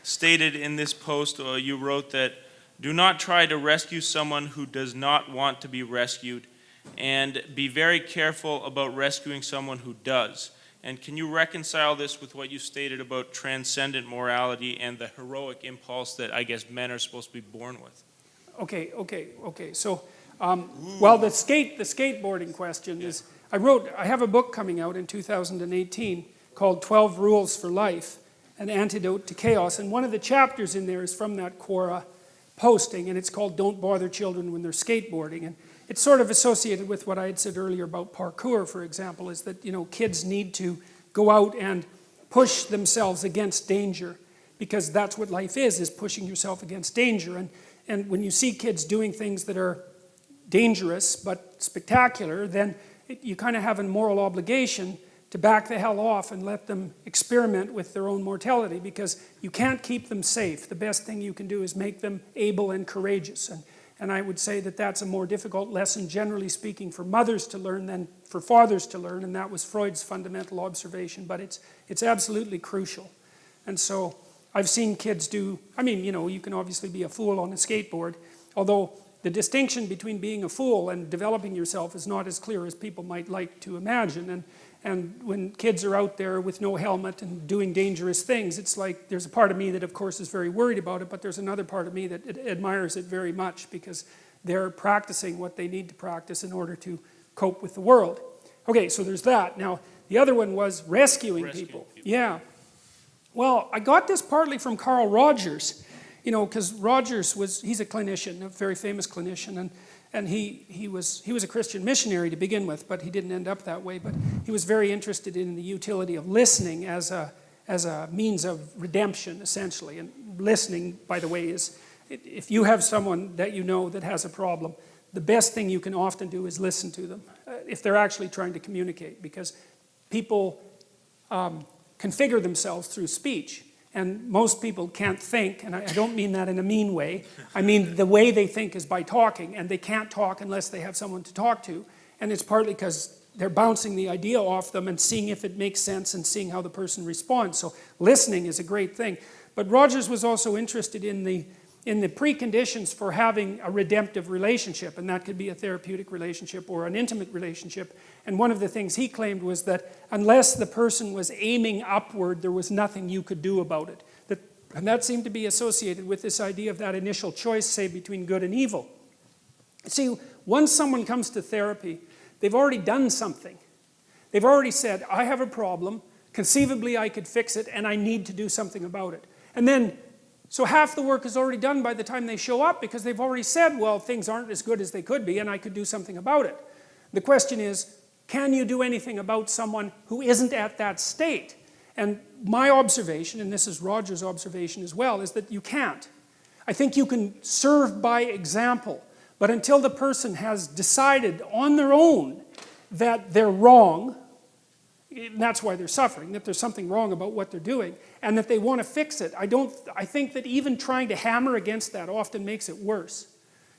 stated in this post, you wrote that, do not try to rescue someone who does not want to be rescued, and be very careful about rescuing someone who does. And can you reconcile this with what you stated about transcendent morality and the heroic impulse that I guess men are supposed to be born with? Okay. So, well, the skateboarding question is, I have a book coming out in 2018 called 12 Rules for Life, An Antidote to Chaos. And one of the chapters in there is from that Quora posting, and it's called Don't Bother Children When They're Skateboarding. And it's sort of associated with what I had said earlier about parkour, for example, is that, kids need to go out and push themselves against danger, because that's what life is pushing yourself against danger. And when you see kids doing things that are dangerous but spectacular, then you kind of have a moral obligation to back the hell off and let them experiment with their own mortality, because you can't keep them safe. The best thing you can do is make them able and courageous. And I would say that that's a more difficult lesson, generally speaking, for mothers to learn than for fathers to learn, and that was Freud's fundamental observation, but it's absolutely crucial. And so I've seen kids do, you can obviously be a fool on a skateboard, although the distinction between being a fool and developing yourself is not as clear as people might like to imagine. And when kids are out there with no helmet and doing dangerous things, it's like there's a part of me that, of course, is very worried about it, but there's another part of me that admires it very much, because they're practicing what they need to practice in order to cope with the world. Okay, so there's that. Now, the other one was rescuing people. Yeah. Well, I got this partly from Carl Rogers, because Rogers he's a clinician, a very famous clinician, and he was a Christian missionary to begin with, but he didn't end up that way. But he was very interested in the utility of listening as a means of redemption, essentially. And listening, by the way, is if you have someone that you know that has a problem, the best thing you can often do is listen to them, if they're actually trying to communicate, because people configure themselves through speech. And most people can't think, and I don't mean that in a mean way. I mean the way they think is by talking, and they can't talk unless they have someone to talk to. And it's partly because they're bouncing the idea off them and seeing if it makes sense and seeing how the person responds. So listening is a great thing. But Rogers was also interested in the preconditions for having a redemptive relationship, and that could be a therapeutic relationship or an intimate relationship. And one of the things he claimed was that unless the person was aiming upward, there was nothing you could do about it. And that seemed to be associated with this idea of that initial choice, say, between good and evil. See, once someone comes to therapy, they've already done something. They've already said, I have a problem, conceivably I could fix it, and I need to do something about it. And then, so half the work is already done by the time they show up, because they've already said, well, things aren't as good as they could be, and I could do something about it. The question is, can you do anything about someone who isn't at that state? And my observation, and this is Roger's observation as well, is that you can't. I think you can serve by example, but until the person has decided on their own that they're wrong, and that's why they're suffering, that there's something wrong about what they're doing, and that they want to fix it, I think that even trying to hammer against that often makes it worse.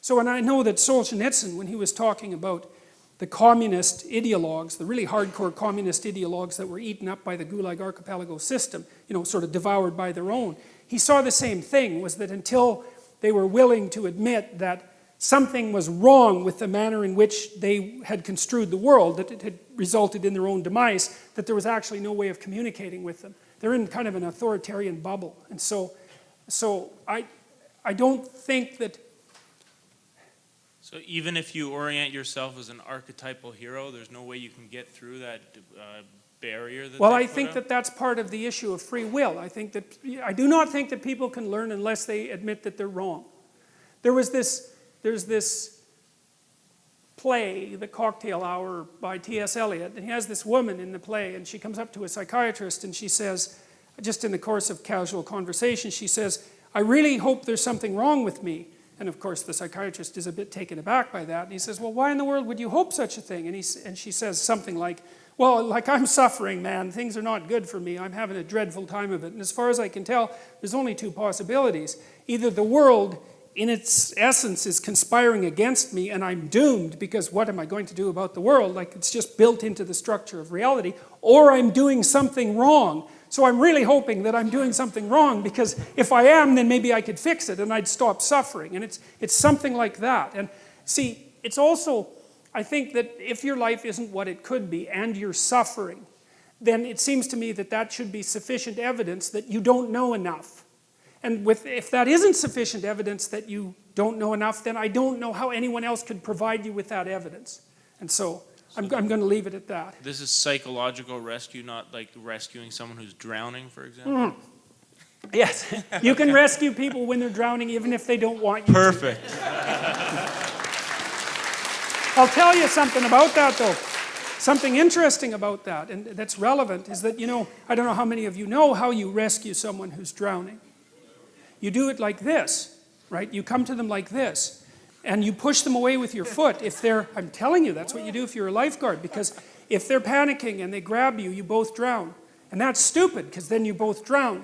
So, and I know that Solzhenitsyn, when he was talking about the communist ideologues, the really hardcore communist ideologues that were eaten up by the Gulag Archipelago system, sort of devoured by their own, he saw the same thing, was that until they were willing to admit that something was wrong with the manner in which they had construed the world, that it had resulted in their own demise, that there was actually no way of communicating with them. They're in kind of an authoritarian bubble. And so I don't think that... So even if you orient yourself as an archetypal hero, there's no way you can get through that barrier that Well, they I put think up? that that's part of the issue of free will. I do not think that people can learn unless they admit that they're wrong. There's this play, The Cocktail Hour by T.S. Eliot, and he has this woman in the play, and she comes up to a psychiatrist and she says, just in the course of casual conversation, she says, "I really hope there's something wrong with me." And of course the psychiatrist is a bit taken aback by that, and he says, "Well, why in the world would you hope such a thing?" And she says something like, "Well, like, I'm suffering, man. Things are not good for me. I'm having a dreadful time of it. And as far as I can tell, there's only two possibilities. Either the world, in its essence, is conspiring against me and I'm doomed because what am I going to do about the world? Like, it's just built into the structure of reality. Or I'm doing something wrong. So I'm really hoping that I'm doing something wrong, because if I am, then maybe I could fix it and I'd stop suffering." And it's something like that. And see, it's also... I think that if your life isn't what it could be and you're suffering, then it seems to me that that should be sufficient evidence that you don't know enough. And if that isn't sufficient evidence that you don't know enough, then I don't know how anyone else could provide you with that evidence. And so I'm going to leave it at that. This is psychological rescue, not like rescuing someone who's drowning, for example? Yes, you can rescue people when they're drowning even if they don't want you to. Perfect. I'll tell you something about that, though. Something interesting about that, and that's relevant, is that, I don't know how many of you know how you rescue someone who's drowning. You do it like this, right? You come to them like this, and you push them away with your foot. I'm telling you, that's what you do if you're a lifeguard, because if they're panicking and they grab you, you both drown. And that's stupid, because then you both drown,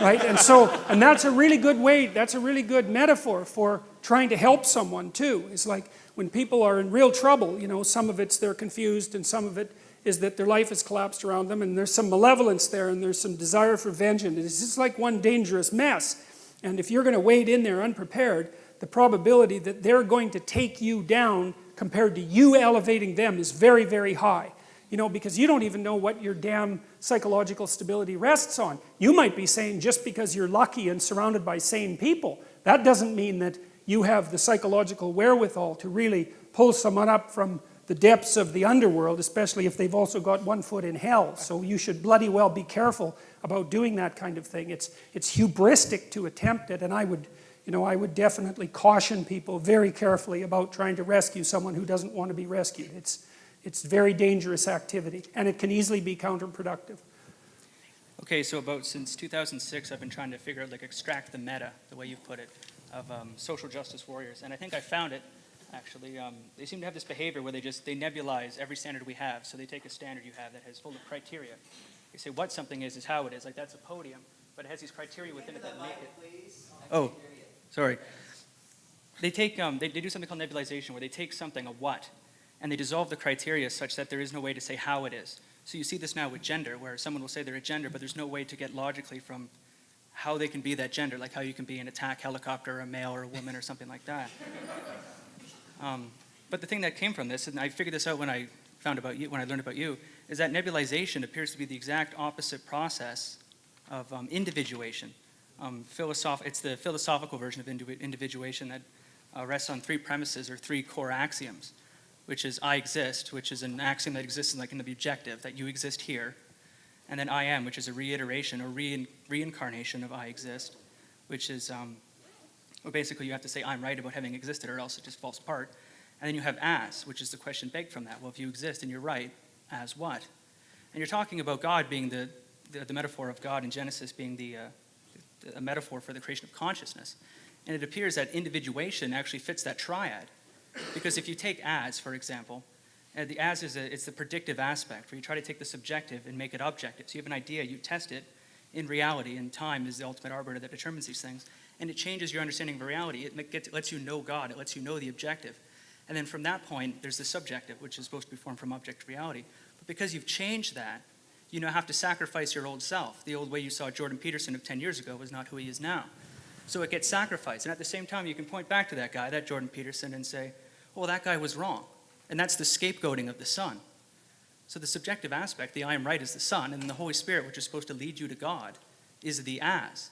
right? And that's a really good way, that's a really good metaphor for trying to help someone, too. It's like, when people are in real trouble, some of it's they're confused and some of it is that their life has collapsed around them and there's some malevolence there and there's some desire for vengeance. It's just like one dangerous mess. And if you're going to wade in there unprepared, the probability that they're going to take you down compared to you elevating them is very, very high. Because you don't even know what your damn psychological stability rests on. You might be saying just because you're lucky and surrounded by sane people, that doesn't mean that you have the psychological wherewithal to really pull someone up from the depths of the underworld, especially if they've also got one foot in hell. So you should bloody well be careful about doing that kind of thing. It's hubristic to attempt it, and I would definitely caution people very carefully about trying to rescue someone who doesn't want to be rescued. It's very dangerous activity, and it can easily be counterproductive. Okay, so since 2006, I've been trying to figure out, extract the meta, the way you put it, of social justice warriors. And I think I found it, actually. They seem to have this behavior where they nebulize every standard we have. So they take a standard you have that has full of criteria. They say what something is how it is. Like, that's a podium, but it has these criteria within it that make it. Oh, sorry. They take, they do something called nebulization, where they take something, a what, and they dissolve the criteria such that there is no way to say how it is. So you see this now with gender, where someone will say they're a gender, but there's no way to get logically from how they can be that gender, like how you can be an attack helicopter, or a male or a woman or something like that. But the thing that came from this, and I figured this out when I learned about you, is that nebulization appears to be the exact opposite process of individuation. It's the philosophical version of individuation that rests on three premises or three core axioms, which is I exist, which is an axiom that exists in the objective, that you exist here. And then I am, which is a reiteration or reincarnation of I exist, which is, basically you have to say I'm right about having existed or else it just falls apart. And then you have as, which is the question begged from that. Well, if you exist and you're right, as what? And you're talking about God being the metaphor of God in Genesis being a metaphor for the creation of consciousness. And it appears that individuation actually fits that triad. Because if you take as, for example, the as it's the predictive aspect, where you try to take the subjective and make it objective. So you have an idea, you test it in reality, and time is the ultimate arbiter that determines these things. and it changes your understanding of reality. It lets you know God. It lets you know the objective. And then from that point, there's the subjective, which is supposed to be formed from objective reality. But because you've changed that, you now have to sacrifice your old self. The old way you saw Jordan Peterson of 10 years ago was not who he is now. So it gets sacrificed. And at the same time, you can point back to that guy, that Jordan Peterson, and say, well, that guy was wrong. And that's the scapegoating of the Son. So the subjective aspect, the I am right, is the Son, and then the Holy Spirit, which is supposed to lead you to God, is the as.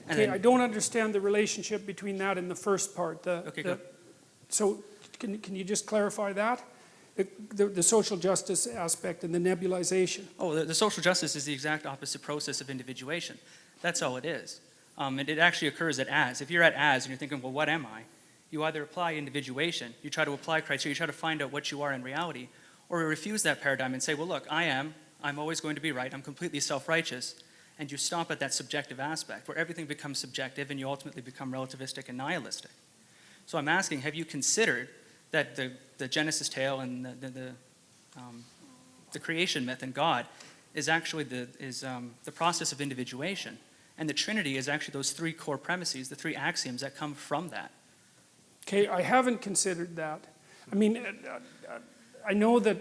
And Okay, then, I don't understand the relationship between that and the first part. Okay, go. So can you just clarify that? The social justice aspect and the nebulization. Oh, the social justice is the exact opposite process of individuation. That's all it is. And it actually occurs at as. If you're at as and you're thinking, well, what am I? You either apply individuation, you try to apply criteria, you try to find out what you are in reality, or you refuse that paradigm and say, well, look, I'm always going to be right, I'm completely self-righteous, and you stop at that subjective aspect where everything becomes subjective and you ultimately become relativistic and nihilistic. So I'm asking, have you considered that the Genesis tale and the creation myth and God is actually the process of individuation, and the Trinity is actually those three core premises, the three axioms that come from that. Okay, I haven't considered that. I mean, I know that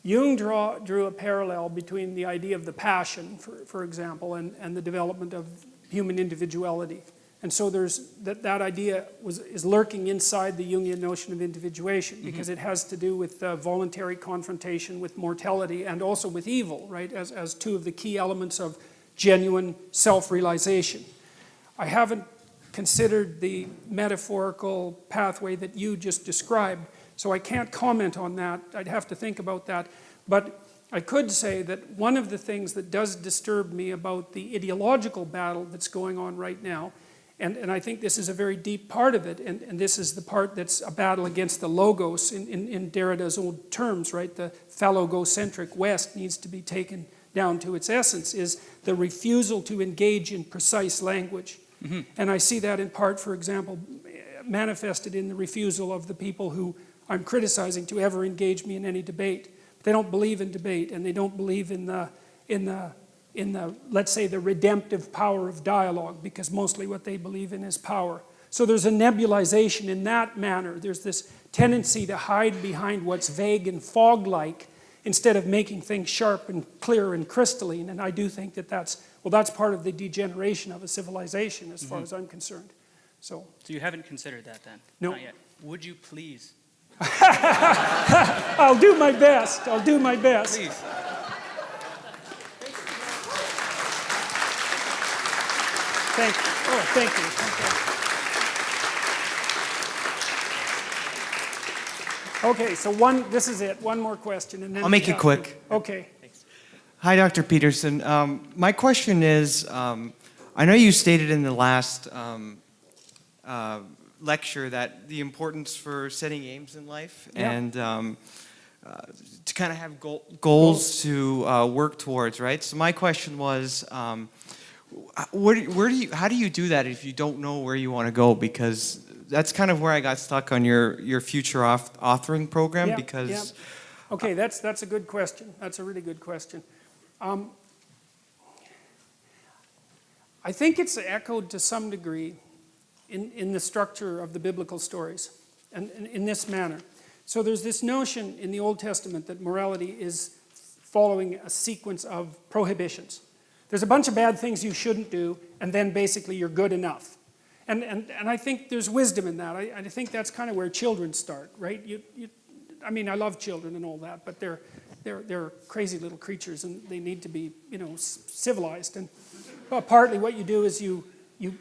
Jung drew a parallel between the idea of the passion, for example, and the development of human individuality. And so there's that idea is lurking inside the Jungian notion of individuation, because it has to do with voluntary confrontation with mortality and also with evil, right, as two of the key elements of genuine self-realization. I haven't considered the metaphorical pathway that you just described, so I can't comment on that. I'd have to think about that. But I could say that one of the things that does disturb me about the ideological battle that's going on right now, and I think this is a very deep part of it, and this is the part that's a battle against the logos in Derrida's old terms, right? The phallogocentric West needs to be taken down to its essence, is the refusal to engage in precise language. And I see that in part, for example, manifested in the refusal of the people who I'm criticizing to ever engage me in any debate. They don't believe in debate, and they don't believe in the let's say, the redemptive power of dialogue, because mostly what they believe in is power. So there's a nebulization in that manner. There's this tendency to hide behind what's vague and fog-like instead of making things sharp and clear and crystalline. And I do think that that's part of the degeneration of a civilization as far as I'm concerned. So you haven't considered that then? No. Not yet. Would you please? I'll do my best. I'll do my best. Please. Thank you. Oh, thank you. Okay, so this is it. One more question, and then I'll make it quick. Okay. Hi, Dr. Peterson. My question is, I know you stated in the last lecture that the importance for setting aims in life and to kind of have goals to work towards, right? So my question was, how do you do that if you don't know where you want to go? Because that's kind of where I got stuck on your future authoring program. Okay, that's a good question. That's a really good question. I think it's echoed to some degree in the structure of the biblical stories, and in this manner. So there's this notion in the Old Testament that morality is following a sequence of prohibitions. There's a bunch of bad things you shouldn't do, and then basically you're good enough. And I think there's wisdom in that. I think that's kind of where children start, right? I mean, I love children and all that, but they're crazy little creatures, and they need to be, civilized. And partly what you do is you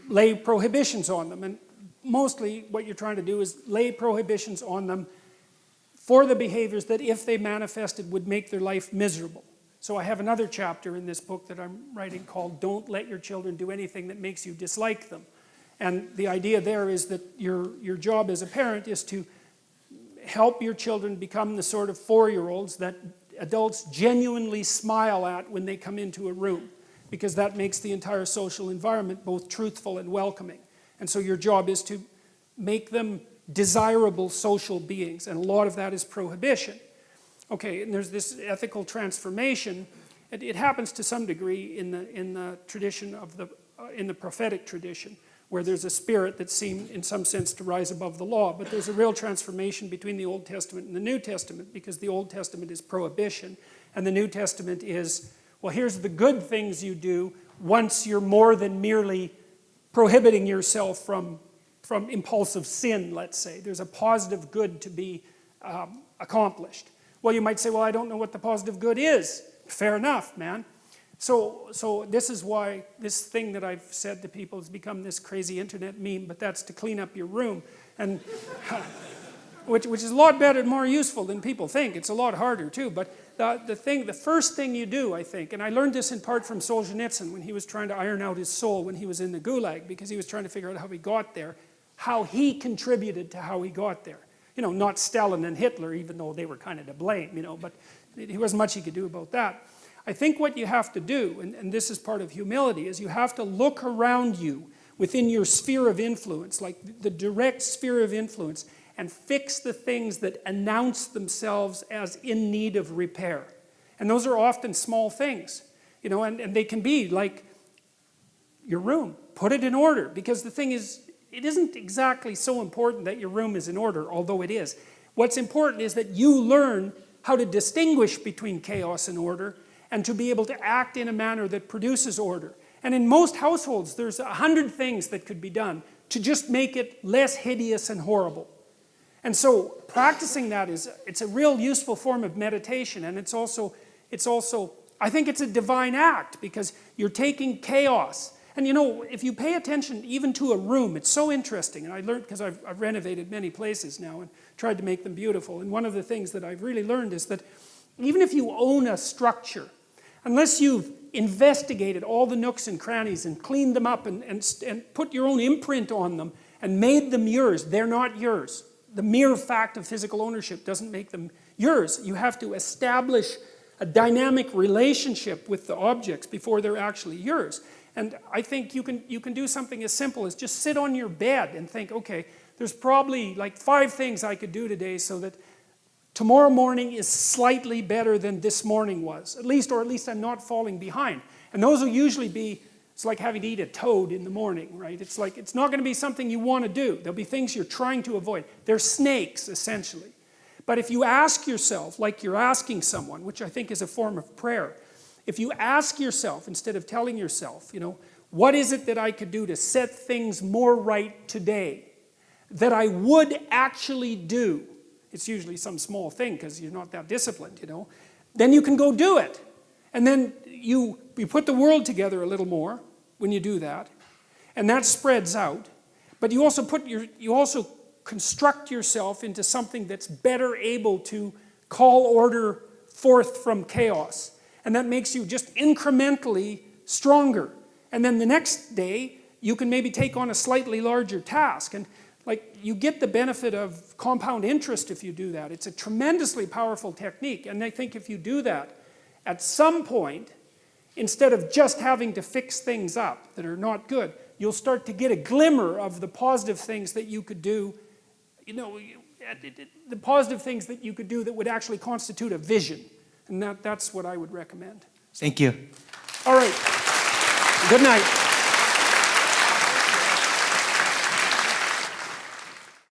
lay prohibitions on them, and mostly what you're trying to do is lay prohibitions on them for the behaviors that, if they manifested, would make their life miserable. So I have another chapter in this book that I'm writing called "Don't Let Your Children Do Anything That Makes You Dislike Them." And the idea there is that your job as a parent is to help your children become the sort of 4-year-olds that adults genuinely smile at when they come into a room, because that makes the entire social environment both truthful and welcoming. And so your job is to make them desirable social beings, and a lot of that is prohibition. Okay, and there's this ethical transformation. It happens to some degree in the tradition of in the prophetic tradition, where there's a spirit that seemed, in some sense, to rise above the law. But there's a real transformation between the Old Testament and the New Testament, because the Old Testament is prohibition, and the New Testament is, well, here's the good things you do once you're more than merely prohibiting yourself from impulsive sin, let's say. There's a positive good to be accomplished. Well, you might say, well, I don't know what the positive good is. Fair enough, man. So this is why this thing that I've said to people has become this crazy internet meme, but that's to clean up your room, and which is a lot better and more useful than people think. It's a lot harder too, but the first thing you do, I think, and I learned this in part from Solzhenitsyn when he was trying to iron out his soul when he was in the Gulag, because he was trying to figure out how he got there, how he contributed to how he got there. You know, not Stalin and Hitler, even though they were kind of to blame, you know, but there wasn't much he could do about that. I think what you have to do, and this is part of humility, is you have to look around you within your sphere of influence, like the direct sphere of influence, and fix the things that announce themselves as in need of repair. And those are often small things, you know, and they can be like your room. Put it in order, because the thing is, it isn't exactly so important that your room is in order, although it is. What's important is that you learn how to distinguish between chaos and order, and to be able to act in a manner that produces order. And in most households, there's 100 things that could be done to just make it less hideous and horrible. And so practicing that it's a real useful form of meditation, and it's also, I think it's a divine act, because you're taking chaos. And you know, if you pay attention even to a room, it's so interesting, and I learned, because I've renovated many places now and tried to make them beautiful, and one of the things that I've really learned is that even if you own a structure, unless you've investigated all the nooks and crannies and cleaned them up and put your own imprint on them and made them yours, they're not yours. The mere fact of physical ownership doesn't make them yours. You have to establish a dynamic relationship with the objects before they're actually yours. And I think you can do something as simple as just sit on your bed and think, okay, there's probably like 5 things I could do today so that tomorrow morning is slightly better than this morning was, or at least I'm not falling behind. And those will usually be, it's like having to eat a toad in the morning, right? It's like, it's not going to be something you want to do. There'll be things you're trying to avoid. They're snakes, essentially. But if you ask yourself, like you're asking someone, which I think is a form of prayer, if you ask yourself, instead of telling yourself, you know, what is it that I could do to set things more right today, that I would actually do? It's usually some small thing because you're not that disciplined, you know. Then you can go do it. And then you put the world together a little more when you do that. And that spreads out. But you also construct yourself into something that's better able to call order forth from chaos. And that makes you just incrementally stronger. And then the next day, you can maybe take on a slightly larger task. And like, you get the benefit of compound interest if you do that. It's a tremendously powerful technique. And I think if you do that, at some point, instead of just having to fix things up that are not good, you'll start to get a glimmer of the positive things that you could do, you know, the positive things that you could do that would actually constitute a vision. And that's what I would recommend. Thank you. All right. Good night.